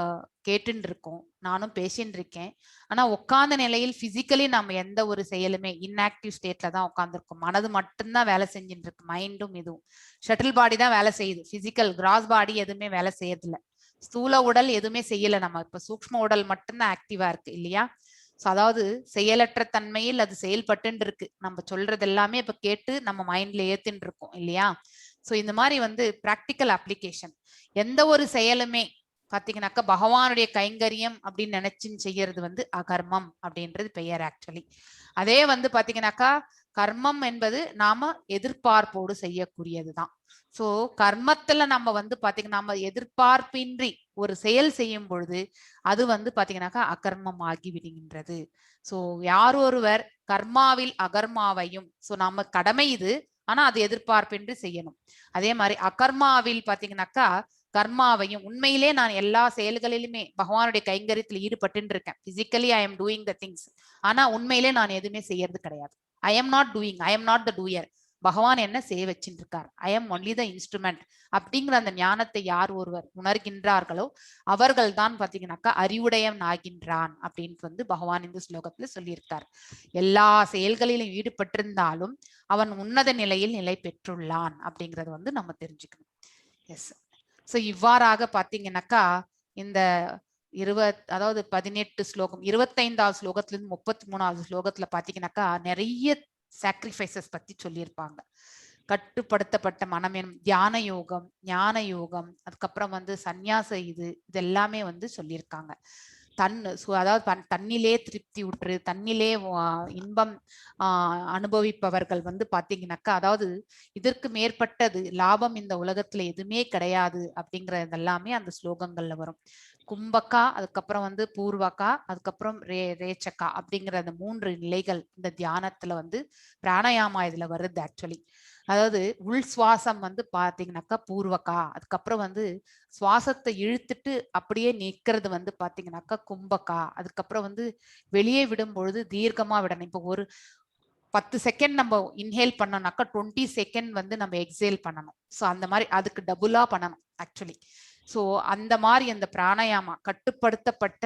கேட்டுன்னு இருக்கோம், நானும் பேசின்னு இருக்கேன். ஆனா உட்கார்ந்த நிலையில் பிசிக்கலி நம்ம எந்த ஒரு செயலுமே இன்ஆக்டிவ் ஸ்டேட்ல தான் உட்காந்துருக்கோம். மனது மட்டும்தான் வேலை செஞ்சுட்டு இருக்கு, மைண்டும் இதுவும் ஷட்டில் பாடி தான் வேலை செய்யுது. பிசிக்கல் கிராஸ் பாடி எதுவுமே வேலை செய்யறது இல்லை. ஸ்தூல உடல் எதுவுமே செய்யல. நம்ம இப்ப சூக்ஷ்ம உடல் மட்டும்தான் ஆக்டிவா இருக்கு இல்லையா? சோ அதாவது செயலற்ற தன்மையில் அது செயல்பட்டு இருக்கு. நம்ம சொல்றது எல்லாமே இப்ப கேட்டு நம்ம மைண்ட்ல ஏத்தின்னு இருக்கோம் இல்லையா? சோ இந்த மாதிரி வந்து பிராக்டிக்கல் அப்ளிகேஷன் எந்த ஒரு செயலுமே பாத்தீங்கன்னாக்கா பகவானுடைய கைங்கரியம் அப்படின்னு நினைச்சுன்னு செய்யறது வந்து அகர்மம் அப்படின்றது பெயர் ஆக்சுவலி. அதே வந்து பாத்தீங்கன்னாக்கா கர்மம் என்பது நாம எதிர்பார்ப்போடு செய்யக்கூடியதுதான். சோ கர்மத்துல நம்ம வந்து பாத்தீங்கன்னா நம்ம எதிர்பார்ப்பின்றி ஒரு செயல் செய்யும் பொழுது அது வந்து பாத்தீங்கன்னாக்கா அகர்மம் ஆகி விடுகின்றது. சோ யார் ஒருவர் கர்மாவில் அகர்மாவையும், சோ நம்ம கடமை இது, ஆனா அது எதிர்பார்ப்பின்றி செய்யணும். அதே மாதிரி அகர்மாவில் பாத்தீங்கன்னாக்கா கர்மாவையும், உண்மையிலே நான் எல்லா செயல்களிலுமே பகவானுடைய கைங்கரியத்துல ஈடுபட்டு இருக்கேன். Physically I am doing the things, ஆனா உண்மையிலே நான் எதுவுமே செய்யறது கிடையாது. I am not doing, I am not the doer. பகவான் என்ன செய்ய வச்சுட்டு இருக்கார், ஐ எம் ஒன்லி த இன்ஸ்ட்ருமெண்ட் அப்படிங்கிற அந்த ஞானத்தை யார் ஒருவர் உணர்கின்றார்களோ அவர்கள் தான் பாத்தீங்கன்னாக்கா அறிவுடையவன் ஆகின்றான் அப்படின்ட்டு வந்து பகவான் இந்த ஸ்லோகத்துல சொல்லியிருக்கார். எல்லா செயல்களிலும் ஈடுபட்டிருந்தாலும் அவன் உன்னத நிலையில் நிலை பெற்றுள்ளான் அப்படிங்கறத வந்து நம்ம தெரிஞ்சுக்கணும். எஸ். சோ இவ்வாறாக பாத்தீங்கன்னாக்கா இந்த 18 ஸ்லோகம் 25வது ஸ்லோகத்துல இருந்து 33வது ஸ்லோகத்துல பாத்தீங்கன்னாக்கா நிறைய சாக்ரிஃபைசஸ் பத்தி சொல்லியிருப்பாங்க. கட்டுப்படுத்தப்பட்ட மனம் எனும் தியான யோகம், ஞான யோகம், அதுக்கப்புறம் வந்து சந்நியாச இது எல்லாமே வந்து சொல்லியிருக்காங்க. அதாவது தன்னிலே திருப்தி உற்று தன்னிலே இன்பம் அனுபவிப்பவர்கள் வந்து பாத்தீங்கன்னாக்கா, அதாவது இதற்கு மேற்பட்டது லாபம் இந்த உலகத்துல எதுவுமே கிடையாது அப்படிங்கறது எல்லாமே அந்த ஸ்லோகங்கள்ல வரும். கும்பக்கா, அதுக்கப்புறம் வந்து பூர்வக்கா, அதுக்கப்புறம் ரேச்சக்கா அப்படிங்கிற அந்த 3 நிலைகள் இந்த தியானத்துல வந்து பிராணாயாமா இதுல வருது ஆக்சுவலி. அதாவது உள் சுவாசம் வந்து பாத்தீங்கன்னாக்கா பூர்வக்கா, அதுக்கப்புறம் வந்து சுவாசத்தை இழுத்துட்டு அப்படியே நிற்கிறது வந்து பாத்தீங்கன்னாக்கா கும்பக்கா, அதுக்கப்புறம் வந்து வெளியே விடும் பொழுது தீர்க்கமா விடணும். இப்போ ஒரு 10 செகண்ட் நம்ம இன்ஹேல் பண்ணோம்னாக்கா 20 செகண்ட் வந்து நம்ம எக்ஸேல் பண்ணணும். ஸோ அந்த மாதிரி அதுக்கு டபுளா பண்ணணும் ஆக்சுவலி. ஸோ அந்த மாதிரி அந்த பிராணாயாமா கட்டுப்படுத்தப்பட்ட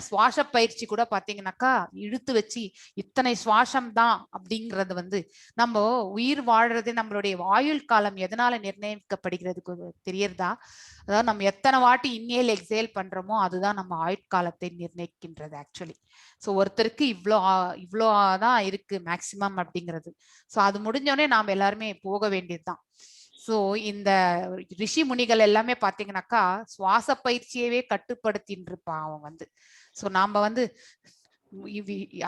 சுவாச பயிற்சி கூட பாத்தீங்கன்னாக்கா இழுத்து வச்சு இத்தனை சுவாசம் தான் அப்படிங்கிறது வந்து நம்ம உயிர் வாழ்றது நம்மளுடைய ஆயுள் காலம் எதனால நிர்ணயிக்கப்படுகிறது தெரியறதா? அதாவது நம்ம எத்தனை வாட்டி இன்ஹேல் எக்ஸேல் பண்றோமோ அதுதான் நம்ம ஆயுட்காலத்தை நிர்ணயிக்கின்றது ஆக்சுவலி. ஸோ ஒருத்தருக்கு இவ்வளோதான் இருக்கு மேக்சிமம் அப்படிங்கிறது. ஸோ அது முடிஞ்சோடனே நாம் எல்லாருமே போக வேண்டியதுதான். ஸோ இந்த ரிஷி முனிகள் எல்லாமே பாத்தீங்கன்னாக்கா சுவாச பயிற்சியவே கட்டுப்படுத்தின்னு இருப்பான் அவன் வந்து. ஸோ நாம வந்து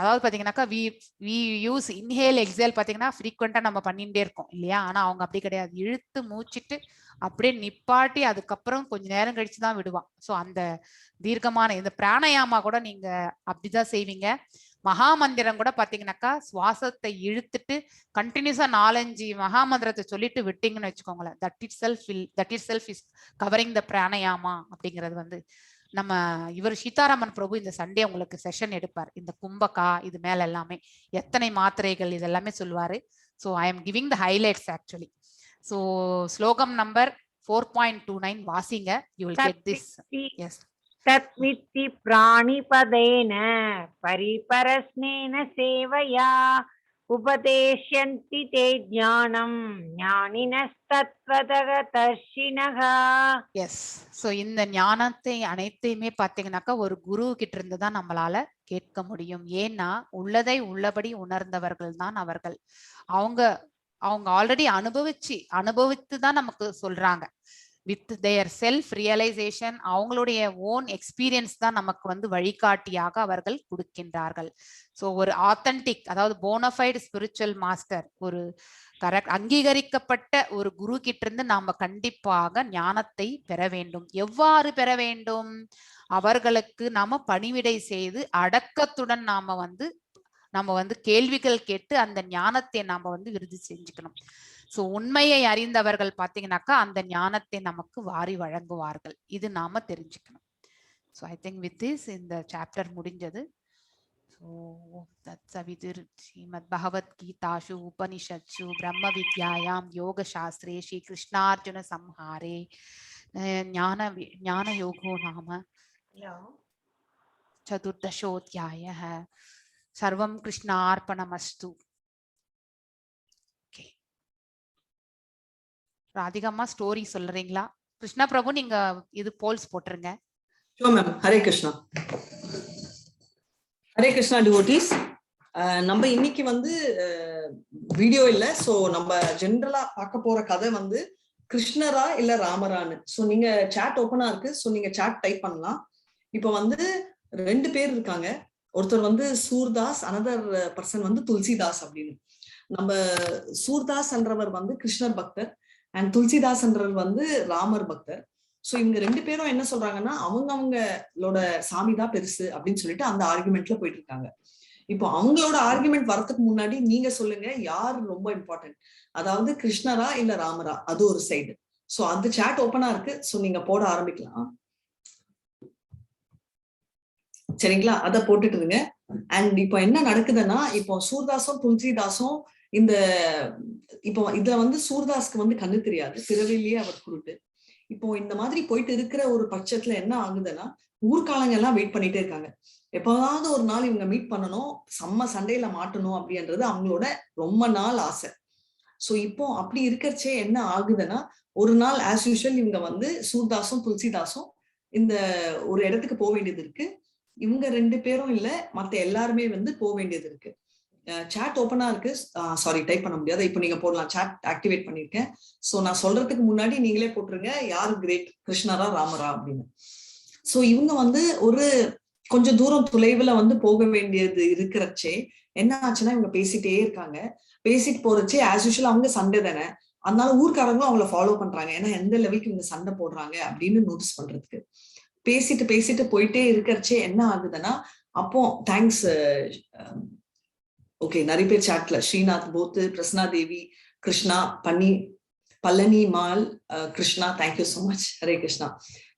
அதாவது பாத்தீங்கன்னாக்கா வி யூஸ் இன்ஹேல் எக்ஸேல் பாத்தீங்கன்னா ஃப்ரீக்வெண்டா நம்ம பண்ணிட்டே இருக்கோம் இல்லையா? ஆனா அவங்க அப்படி கிடையாது. இழுத்து மூச்சிட்டு அப்படியே நிப்பாட்டி அதுக்கப்புறம் கொஞ்ச நேரம் கழிச்சுதான் விடுவான். ஸோ அந்த தீர்க்கமான இந்த பிராணாயாமா கூட நீங்க அப்படிதான் செய்வீங்க. மகாமந்திரம் கூட பாத்தீங்கன்னாக்கா சுவாசத்தை இழுத்துட்டு கண்டினியூஸா 4-5 மகாமந்திரத்தை சொல்லிட்டு விட்டீங்கன்னு வச்சுக்கோங்களேன். That it self is covering the pranayama அப்படிங்கிறது வந்து நம்ம இவர் சீதாராமன் பிரபு இந்த சண்டே உங்களுக்கு செஷன் எடுப்பார். இந்த கும்பக்கா இது மேல எல்லாமே எத்தனை மாத்திரைகள் இதெல்லாமே சொல்லுவாரு. So I am giving the highlights actually. So ஸ்லோகம் நம்பர் 4.29 வாசிங்க. You will get this. Yes. तत्वित्ति प्राणिपदेन परिपरस्नेन सेवया उपदेश्यन्ति ते ज्ञानं ஞானினஸ்தத்வதகதர்ஷினஹ. எஸ். ஸோ இந்த ஞானத்தை அனைத்தையுமே பார்த்தீங்கன்னாக்கா ஒரு குரு கிட்ட இருந்து தான் நம்மளால கேட்க முடியும். ஏன்னா உள்ளதை உள்ளபடி உணர்ந்தவர்கள் தான் அவர்கள். அவங்க ஆல்ரெடி அனுபவித்து தான் நமக்கு சொல்றாங்க. வித் தேர் செல்ஃப் ரியலைசேஷன் அவங்களுடைய ஓன் எக்ஸ்பீரியன்ஸ் தான் நமக்கு வந்து வழிகாட்டியாக அவர்கள் கொடுக்கின்றார்கள். ஸோ ஒரு ஆத்தன்டிக் அதாவது போனஃபைடு ஸ்பிரிச்சுவல் மாஸ்டர் ஒரு கரெக்ட் அங்கீகரிக்கப்பட்ட ஒரு குரு கிட்ட இருந்து நாம கண்டிப்பாக ஞானத்தை பெற வேண்டும். எவ்வாறு பெற வேண்டும்? அவர்களுக்கு நாம பணிவிடை செய்து அடக்கத்துடன் நாம வந்து கேள்விகள் கேட்டு அந்த ஞானத்தை நாம வந்து விருதி செஞ்சுக்கணும். ஸோ உண்மையை அறிந்தவர்கள் பாத்தீங்கன்னாக்கா அந்த ஞானத்தை நமக்கு வாரி வழங்குவார்கள். இது நாம தெரிஞ்சுக்கணும். So I think with this இந்த சாப்டர் முடிஞ்சது. ஸோ தத்சவிதுர் ஸ்ரீமத் பகவத்கீதாசு உபனிஷத்சு பிரம்ம வித்யாயாம் யோக சாஸ்திரே ஸ்ரீ கிருஷ்ணார்ஜுன சம்ஹாரே ஞான யோகோ நாம சதுர்தசோத்யாயः. சர்வம் கிருஷ்ணார்ப்பணமஸ்து. ராதிகம்மா ஸ்டோரி சொல்றீங்களா? கிருஷ்ணா பிரபு நீங்க இது போல்ஸ் போட்டுருங்க. ஹரே கிருஷ்ணா. ஹரே கிருஷ்ணா டிவோட்டீஸ். நம்ம இன்னைக்கு வந்து வீடியோ இல்ல, சோ நம்ம ஜென்ரலா பார்க்க போற கதை வந்து கிருஷ்ணரா இல்ல ராமரான்னு. சோ நீங்க சாட் ஓபனா இருக்கு, சோ நீங்க சாட் டைப் பண்ணலாம். இப்ப வந்து 2 பேர் இருக்காங்க. ஒருத்தர் வந்து சூர்தாஸ், அனதர் பர்சன் வந்து துளசிதாஸ் அப்படின்னு. நம்ம சூர்தாஸ் என்றவர் வந்து கிருஷ்ணர் பக்தர் அண்ட் துளசிதாஸ் என்றவர் வந்து ராமர் பக்தர். சோ இவங்க 2 பேரும் என்ன சொல்றாங்கன்னா அவங்களோட சாமி தான் பெருசு அப்படின்னு சொல்லிட்டு அந்த ஆர்குமெண்ட்ல போயிட்டு இருக்காங்க. இப்போ அவங்களோட ஆர்குமெண்ட் வரதுக்கு முன்னாடி நீங்க சொல்லுங்க யார் ரொம்ப இம்பார்ட்டன்ட், அதாவது கிருஷ்ணரா இல்ல ராமரா, அது ஒரு சைடு. சோ அந்த சாட் ஓபனா இருக்கு, சோ நீங்க போட ஆரம்பிக்கலாம். சரிங்களா? அத போட்டுட்டு இருங்க. அண்ட் இப்போ என்ன நடக்குதுன்னா, இப்போ சூர்தாஸும் துளசிதாஸும் இந்த இப்போ இதுல வந்து சூர்தாஸ்க்கு வந்து கண்ணு தெரியாது, பிறவிலேயே அவர் குருட்டு. இப்போ இந்த மாதிரி போயிட்டு இருக்கிற ஒரு பட்சத்துல என்ன ஆகுதுன்னா, ஊர்க்காலங்க எல்லாம் வெயிட் பண்ணிட்டே இருக்காங்க. எப்பவாவது ஒரு நாள் இவங்க மீட் பண்ணணும், செம்ம சண்டையில மாட்டணும் அப்படின்றது அவங்களோட ரொம்ப நாள் ஆசை. சோ இப்போ அப்படி இருக்கிறச்சே என்ன ஆகுதுன்னா, ஒரு நாள் ஆஸ் யூஷுவல் இவங்க வந்து சூர்தாஸும் துளசிதாஸும் இந்த ஒரு இடத்துக்கு போக வேண்டியது இருக்கு. இவங்க 2 பேரும் இல்ல, மத்த எல்லாருமே வந்து போக வேண்டியது இருக்கு. சாட் ஓப்பனா இருக்கு. சாரி, டைப் பண்ண முடியாது. இப்போ நீங்க போடலாம். சாட் ஆக்டிவேட் பண்ணிருக்கேன். சோ நான் சொல்றதுக்கு முன்னாடி நீங்களே போட்டுருங்க, யாரு கிரேட், கிருஷ்ணரா ராமரா அப்படின்னு. சோ இவங்க வந்து ஒரு கொஞ்சம் தூரம் தொலைவுல வந்து போக வேண்டியது இருக்கிறச்சே என்ன ஆச்சுன்னா, இவங்க பேசிட்டே இருக்காங்க. பேசிட்டு போறச்சே ஆஸ் யூஷுவல் அவங்க சண்டை தானே, அதனால ஊர்க்காரங்களும் அவங்கள ஃபாலோ பண்றாங்க. ஏன்னா எந்த லெவலுக்கு இவங்க சண்டை போடுறாங்க அப்படின்னு நோட்டீஸ் பண்றதுக்கு பேசிட்டு பேசிட்டு போயிட்டே இருக்கிறச்சே என்ன ஆகுதுன்னா, அப்போ தேங்க்ஸ். ஓகே, நிறைய பேர் சாட்ல ஸ்ரீநாத், போத்து, Prasanna Devi, Krishna, Palani Mal, Krishna, thank you so much, Hare Krishna.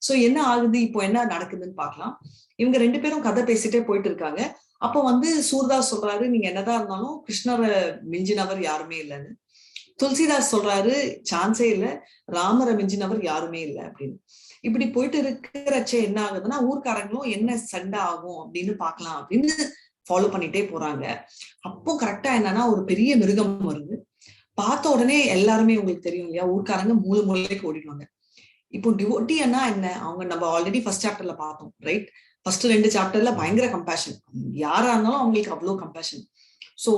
So என்ன ஆகுது, இப்போ என்ன நடக்குதுன்னு பாக்கலாம். இவங்க 2 பேரும் கதை பேசிட்டே போயிட்டு இருக்காங்க. அப்போ வந்து சூர்தாஸ் சொல்றாரு, நீங்க என்னதான் இருந்தாலும் கிருஷ்ணரை மிஞ்சினவர் யாருமே இல்லைன்னு. துளசிதாஸ் சொல்றாரு, சான்ஸே இல்ல, ராமரை மிஞ்சினவர் யாருமே இல்லை அப்படின்னு. இப்படி போயிட்டு இருக்கிறச்சே என்ன ஆகுதுன்னா, ஊர்க்காரங்களும் என்ன சண்டை ஆகும் அப்படின்னு பாக்கலாம் அப்படின்னு ஃபாலோ பண்ணிட்டே போறாங்க. அப்போ கரெக்டா என்னன்னா, ஒரு பெரிய மிருகம் வருது. பார்த்த உடனே எல்லாருமே, உங்களுக்கு தெரியும் இல்லையா, ஊர்க்காரங்க மூலைக்கு ஓடிடுவாங்க. இப்போ டிவோட்டின்னா என்ன, அவங்க நம்ம ஆல்ரெடி ஃபர்ஸ்ட் சாப்டர்ல பார்த்தோம், ரைட்? ஃபர்ஸ்ட் 2 சாப்டர்ல பயங்கர கம்பேஷன், யாரா இருந்தாலும் அவங்களுக்கு அவ்வளவு கம்பேஷன். சோ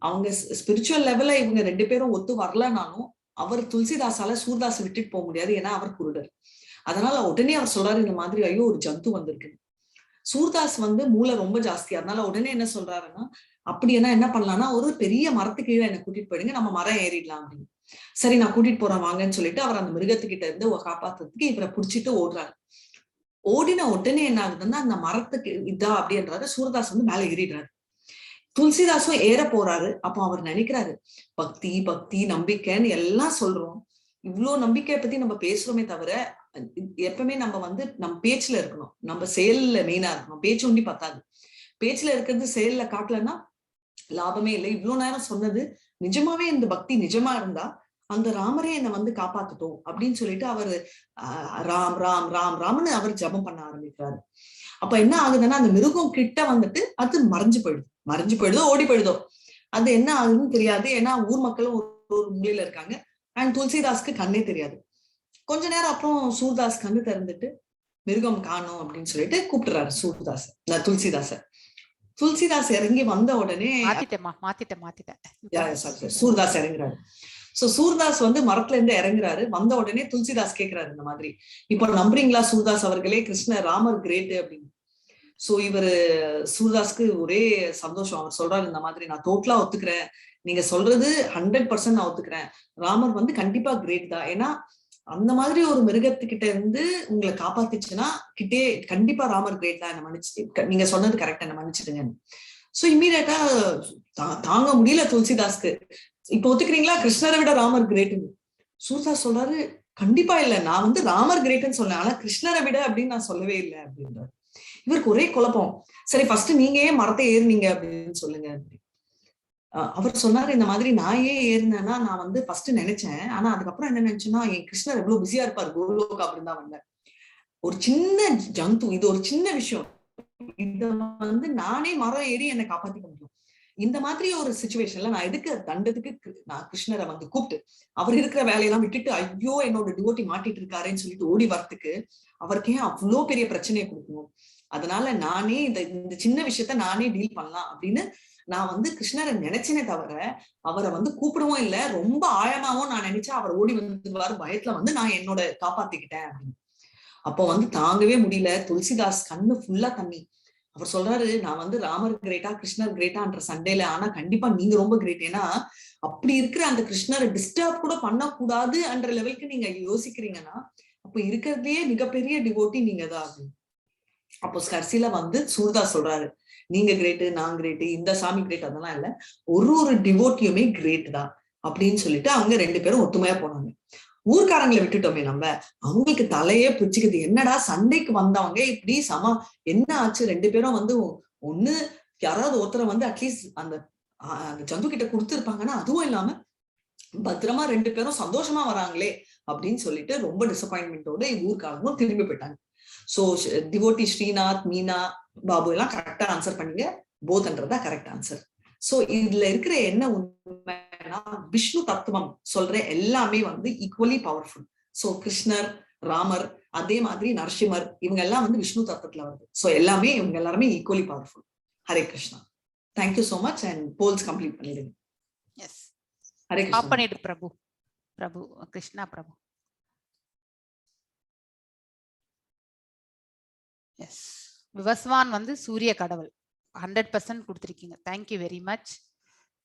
அவங்க ஸ்பிரிச்சுவல் லெவல்ல இவங்க 2 பேரும் ஒத்து வரலனாலும், அவர் துளசிதாசால சூர்தாஸ் விட்டுட்டு போக முடியாது, ஏன்னா அவர் குருடர். அதனால உடனே அவர் சொல்றாரு, இந்த மாதிரி ஐயோ ஒரு ஜந்து வந்திருக்கு. சூர்தாஸ் வந்து மூளை ரொம்ப ஜாஸ்தி, அதனால உடனே என்ன சொல்றாருன்னா, அப்படின்னா என்ன பண்ணலாம்னா, ஒரு பெரிய மரத்துக்கு கீழே என்ன கூட்டிட்டு போயிடுங்க, நம்ம மரம் ஏறிடலாம் அப்படின்னு. சரி, நான் கூட்டிட்டு போறேன் வாங்கன்னு சொல்லிட்டு அவர் அந்த மிருகத்துக்கிட்ட இருந்து காப்பாத்துறதுக்கு இவரை புடிச்சிட்டு ஓடுறாரு. ஓடின உடனே என்ன ஆகுதுன்னா, அந்த மரத்துக்கு இதா அப்படின்றாரு, சூர்தாஸ் வந்து மேல ஏறிடுறாரு. துளசிதாசும் ஏற போறாரு. அப்போ அவர் நினைக்கிறாரு, பக்தி பக்தி நம்பிக்கைன்னு எல்லாம் சொல்றோம், இவ்வளவு நம்பிக்கையை பத்தி நம்ம பேசுறோமே தவிர, எப்பவுமே நம்ம வந்து நம்ம பேச்சுல இருக்கணும், நம்ம செயல்ல மெயினா இருக்கணும். பேச்சு ஒண்டி பத்தாது, பேச்சுல இருக்கிறது செயல்ல காட்டலன்னா லாபமே இல்லை. இவ்வளவு நேரம் சொன்னது நிஜமாவே இந்த பக்தி நிஜமா இருந்தா அந்த ராமரே என்னை வந்து காப்பாத்துட்டோம் அப்படின்னு சொல்லிட்டு அவரு ராம் ராம் ராம் ராம்னு அவர் ஜபம் பண்ண ஆரம்பிக்கிறாரு. அப்ப என்ன ஆகுதுன்னா, அந்த மிருகம் கிட்ட வந்துட்டு அது மறைஞ்சு போயிடுதோ ஓடி போயிடுதோ, அது என்ன ஆகுதுன்னு தெரியாது. ஏன்னா ஊர் மக்களும் ஒரு மூலையில இருக்காங்க. அண்ட் துளசிதாஸ்க்கு கண்ணே தெரியாது. கொஞ்ச நேரம் அப்புறம் சூர்தாஸ் கண்ணு திறந்துட்டு மிருகம் காணோம் அப்படின்னு சொல்லிட்டு கூப்பிட்டுறாரு துளசிதாஸ் இறங்கி வந்த உடனே சூர்தாஸ் இறங்குறாரு. சோ சூர்தாஸ் வந்து மரத்துல இருந்து இறங்குறாரு. வந்த உடனே துளசிதாஸ் கேக்குறாரு, இந்த மாதிரி இப்போ நம்புறீங்களா சூர்தாஸ் அவர்களே, கிருஷ்ண ராமர் கிரேட் அப்படின்னு. சோ இவரு சூர்தாஸ்க்கு ஒரே சந்தோஷம். அவர் சொல்றாரு, இந்த மாதிரி நான் டோட்டலா ஒத்துக்கிறேன், நீங்க சொல்றது 100% நான் ஒத்துக்கிறேன், ராமர் வந்து கண்டிப்பா கிரேட் தான். ஏன்னா அந்த மாதிரி ஒரு மிருகத்துக்கிட்ட இருந்து உங்களை காப்பாத்திச்சுன்னா கண்டிப்பா ராமர் கிரேட் தான், என்ன மன்னிச்சு, நீங்க சொன்னது கரெக்டா, என்ன மன்னிச்சிடுங்க. சோ இம்மீடியட்டா தாங்க முடியல துளசிதாஸ்க்கு. இப்ப ஒத்துக்கிறீங்களா கிருஷ்ணரை விட ராமர் கிரேட்னு? சூர்தாஸ் சொல்றாரு, கண்டிப்பா இல்ல, நான் வந்து ராமர் கிரேட்னு சொன்னேன், ஆனா கிருஷ்ணரை விட அப்படின்னு நான் சொல்லவே இல்லை அப்படின்றாரு. இவருக்கு ஒரே குழப்பம். சரி, ஃபர்ஸ்ட் நீங்க ஏன் மரத்தை ஏறினீங்க அப்படின்னு சொல்லுங்க. அவர் சொன்னாரு, இந்த மாதிரி நான் ஏன் ஏறினேன்னா, நான் வந்து ஃபர்ஸ்ட் நினைச்சேன், ஆனா அதுக்கப்புறம் என்ன நினைச்சேன்னா, என் கிருஷ்ணர் எவ்வளவு பிஸியா இருப்பாரு கோலோகா அப்படின்னு தான் வந்தேன். ஒரு சின்ன ஜந்து, இது ஒரு சின்ன விஷயம், இத வந்து நானே மரம் ஏறி என்னை காப்பாத்திக்க முடியும். இந்த மாதிரி ஒரு சிச்சுவேஷன்ல நான் எதுக்கு தண்டத்துக்கு நான் கிருஷ்ணரை வந்து கூப்பிட்டு அவர் இருக்கிற வேலையெல்லாம் விட்டுட்டு, ஐயோ என்னோட டிவோட்டி மாட்டிட்டு இருக்காருன்னு சொல்லிட்டு ஓடி வரத்துக்கு அவருக்கு ஏன் அவ்வளோ பெரிய பிரச்சனையை கொடுக்கணும்? அதனால நானே இந்த சின்ன விஷயத்த நானே டீல் பண்ணலாம் அப்படின்னு நான் வந்து கிருஷ்ணரை நினைச்சேனே தவிர அவரை வந்து கூப்பிடவும் இல்லை. ரொம்ப ஆழமாவும் நான் நினைச்சேன் அவர் ஓடி வந்துருவாரு பயத்துல வந்து நான் என்னோட காப்பாத்திக்கிட்டேன் அப்படின்னு. அப்போ வந்து தாங்கவே முடியல துளசிதாஸ், கண்ணு ஃபுல்லா தண்ணி. அவர் சொல்றாரு, நான் வந்து ராமர் கிரேட்டா கிருஷ்ணர் கிரேட்டான்ற சண்டையில, ஆனா கண்டிப்பா நீங்க ரொம்ப கிரேட். ஏன்னா அப்படி இருக்கிற அந்த கிருஷ்ணரை டிஸ்டர்ப் கூட பண்ணக்கூடாது என்ற லெவலுக்கு நீங்க யோசிக்கிறீங்கன்னா, அப்ப இருக்கிறதே மிகப்பெரிய டிவோட்டி நீங்க தான் அப்படின்னு. அப்போ கடைசியில வந்து சூர்தாஸ் சொல்றாரு, நீங்க கிரேட்டு, நான் கிரேட்டு, இந்த சாமி கிரேட், அதெல்லாம் இல்ல, ஒரு டிவோட்டியுமே கிரேட் தான் அப்படின்னு சொல்லிட்டு அவங்க 2 பேரும் ஒத்துமையா போனாங்க. ஊர்க்காரங்களை விட்டுட்டோமே நம்ம, அவங்களுக்கு தலையே பிடிச்சுக்குது, என்னடா சண்டைக்கு வந்தவங்க இப்படி என்ன ஆச்சு? 2 பேரும் வந்து ஒண்ணு யாராவது ஒருத்தரை வந்து அட்லீஸ்ட் அந்த ஜந்து கிட்ட கொடுத்துருப்பாங்கன்னா அதுவும் இல்லாம பத்திரமா 2 பேரும் சந்தோஷமா வராங்களே அப்படின்னு சொல்லிட்டு ரொம்ப டிசப்பாயின்மெண்டோட ஊருக்காகவும் திரும்பி போயிட்டாங்க. சோ டிவோட்டி ஸ்ரீநாத், மீனா, பாபு எல்லாம் கரெக்டா ஆன்சர் பண்ணீங்க. போத்ன்றதா கரெக்ட் ஆன்சர். சோ இதுல இருக்கிற என்ன உண்மைனா விஷ்ணு தத்துவம் சொல்ற எல்லாமே வந்து ஈக்குவலி பவர்ஃபுல். சோ கிருஷ்ணர், ராமர், அதே மாதிரி நரசிம்மர் இவங்க எல்லாம் வந்து விஷ்ணு தத்துவத்துல வருது. சோ எல்லாமே இவங்க எல்லாருமே equally powerful. Hare Krishna. Thank you so much and polls complete பண்ணிடுங்க. Yes, Hare stop Krishna. பண்ணிடு பிரபு. பிரபு கிருஷ்ணா பிரபு. எஸ், விவஸ்வான் வந்து சூரிய கடவுள் 100% கொடுத்திருக்கீங்க. Thank you very much.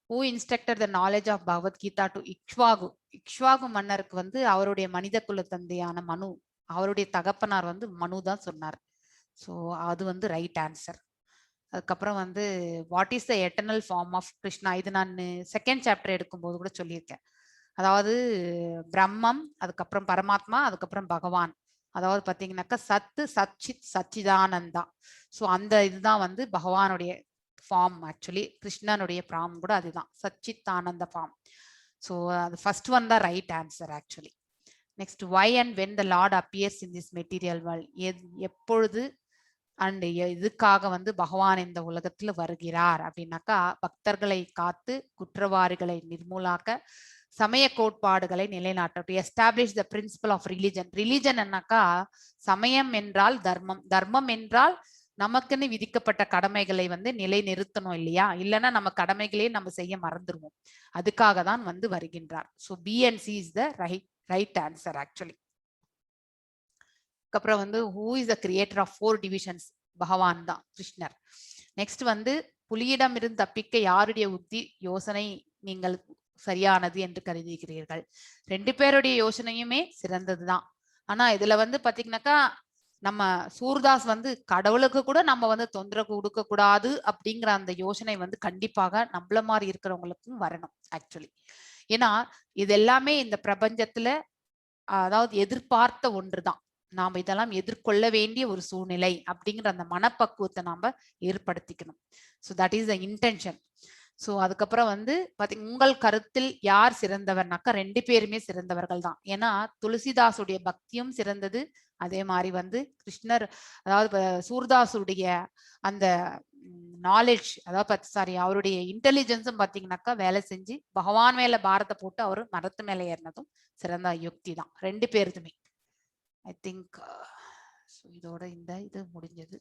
Who instructed the knowledge of Bhagavad Gita to Ikshvaku? Ikshvaku மன்னருக்கு வந்து அவருடைய மனித குல தந்தையான மனு, அவருடைய தகப்பனார் வந்து மனு தான் சொன்னார். ஸோ அது வந்து ரைட் ஆன்சர். அதுக்கப்புறம் வந்து what is the eternal form of Krishna? இது நான் செகண்ட் சாப்டர் எடுக்கும்போது கூட சொல்லியிருக்கேன். அதாவது பிரம்மம், அதுக்கப்புறம் பரமாத்மா, அதுக்கப்புறம் பகவான். அதாவது பார்த்தீங்கன்னாக்கா சத்து, சச்சித், சச்சிதானந்தா. ஸோ அந்த இதுதான் வந்து பகவானுடைய ஃபார்ம். ஆக்சுவலி கிருஷ்ணனுடைய ஃபார்ம் கூட அதுதான், சச்சித் ஆனந்த ஃபார்ம். ஸோ அது ஃபர்ஸ்ட் ஒன் தான் right answer actually. Next, why and when the lord appears in this material world? எப்பொழுது அண்ட் இதுக்காக வந்து பகவான் இந்த உலகத்துல வருகிறார் அப்படின்னாக்கா, பக்தர்களை காத்து குற்றவாளிகளை நிர்மூலாக்க, சமய கோட்பாடுகளை நிலைநாட்ட, to establish the principle of religion. Religion என்னக்கா, சமயம் என்றால் தர்மம், தர்மம் என்றால் நமக்குன்னு விதிக்கப்பட்ட கடமைகளை வந்து நிலைநிறுத்தணும் இல்லையா? இல்லைன்னா நம்ம கடமைகளையே நம்ம செய்ய மறந்துடுவோம். அதுக்காக தான் வந்து வருகின்றார். So B and C is the right answer actually. அப்புறம் வந்து who is the creator of 4 divisions? பகவான் தான், கிருஷ்ணர். நெக்ஸ்ட் வந்து புலியிடம் இருந்து தப்பிக்க யாருடைய உத்தி யோசனை நீங்கள் சரியானது என்று கருதுகிறீர்கள்? 2 பேருடைய யோசனையுமே சிறந்ததுதான். ஆனா இதுல வந்து பாத்தீங்கன்னாக்கா, நம்ம சூர்தாஸ் வந்து கடவுளுக்கு கூட நம்ம வந்து தொந்தரவு கொடுக்க கூடாது அப்படிங்கிற அந்த யோசனை வந்து கண்டிப்பாக நம்மள மாதிரி இருக்கிறவங்களுக்கும் வரணும் ஆக்சுவலி. ஏன்னா இது எல்லாமே இந்த பிரபஞ்சத்துல அதாவது எதிர்பார்த்த ஒன்றுதான். நாம இதெல்லாம் எதிர்கொள்ள வேண்டிய ஒரு சூழ்நிலை அப்படிங்கிற அந்த மனப்பக்குவத்தை நாம ஏற்படுத்திக்கணும். So that is the intention. So அதுக்கப்புறம் வந்து உங்கள் கருத்தில் யார் சிறந்தவர்னாக்கா 2 பேருமே சிறந்தவர்கள் தான். ஏன்னா துளசிதாசுடைய பக்தியும் சிறந்தது, அதே மாதிரி வந்து கிருஷ்ணர் அதாவது சூர்தாசுடைய அந்த நாலேஜ், அதாவது சாரி அவருடைய இன்டெலிஜென்ஸும் பார்த்தீங்கன்னாக்கா வேலை செஞ்சு பகவான் மேல பாரத்தை போட்டு அவர் மரத்து மேல ஏறினதும் சிறந்த யுக்தி தான் 2 பேருதுமே. ஐ திங்க் இதோட இந்த இது முடிஞ்சது.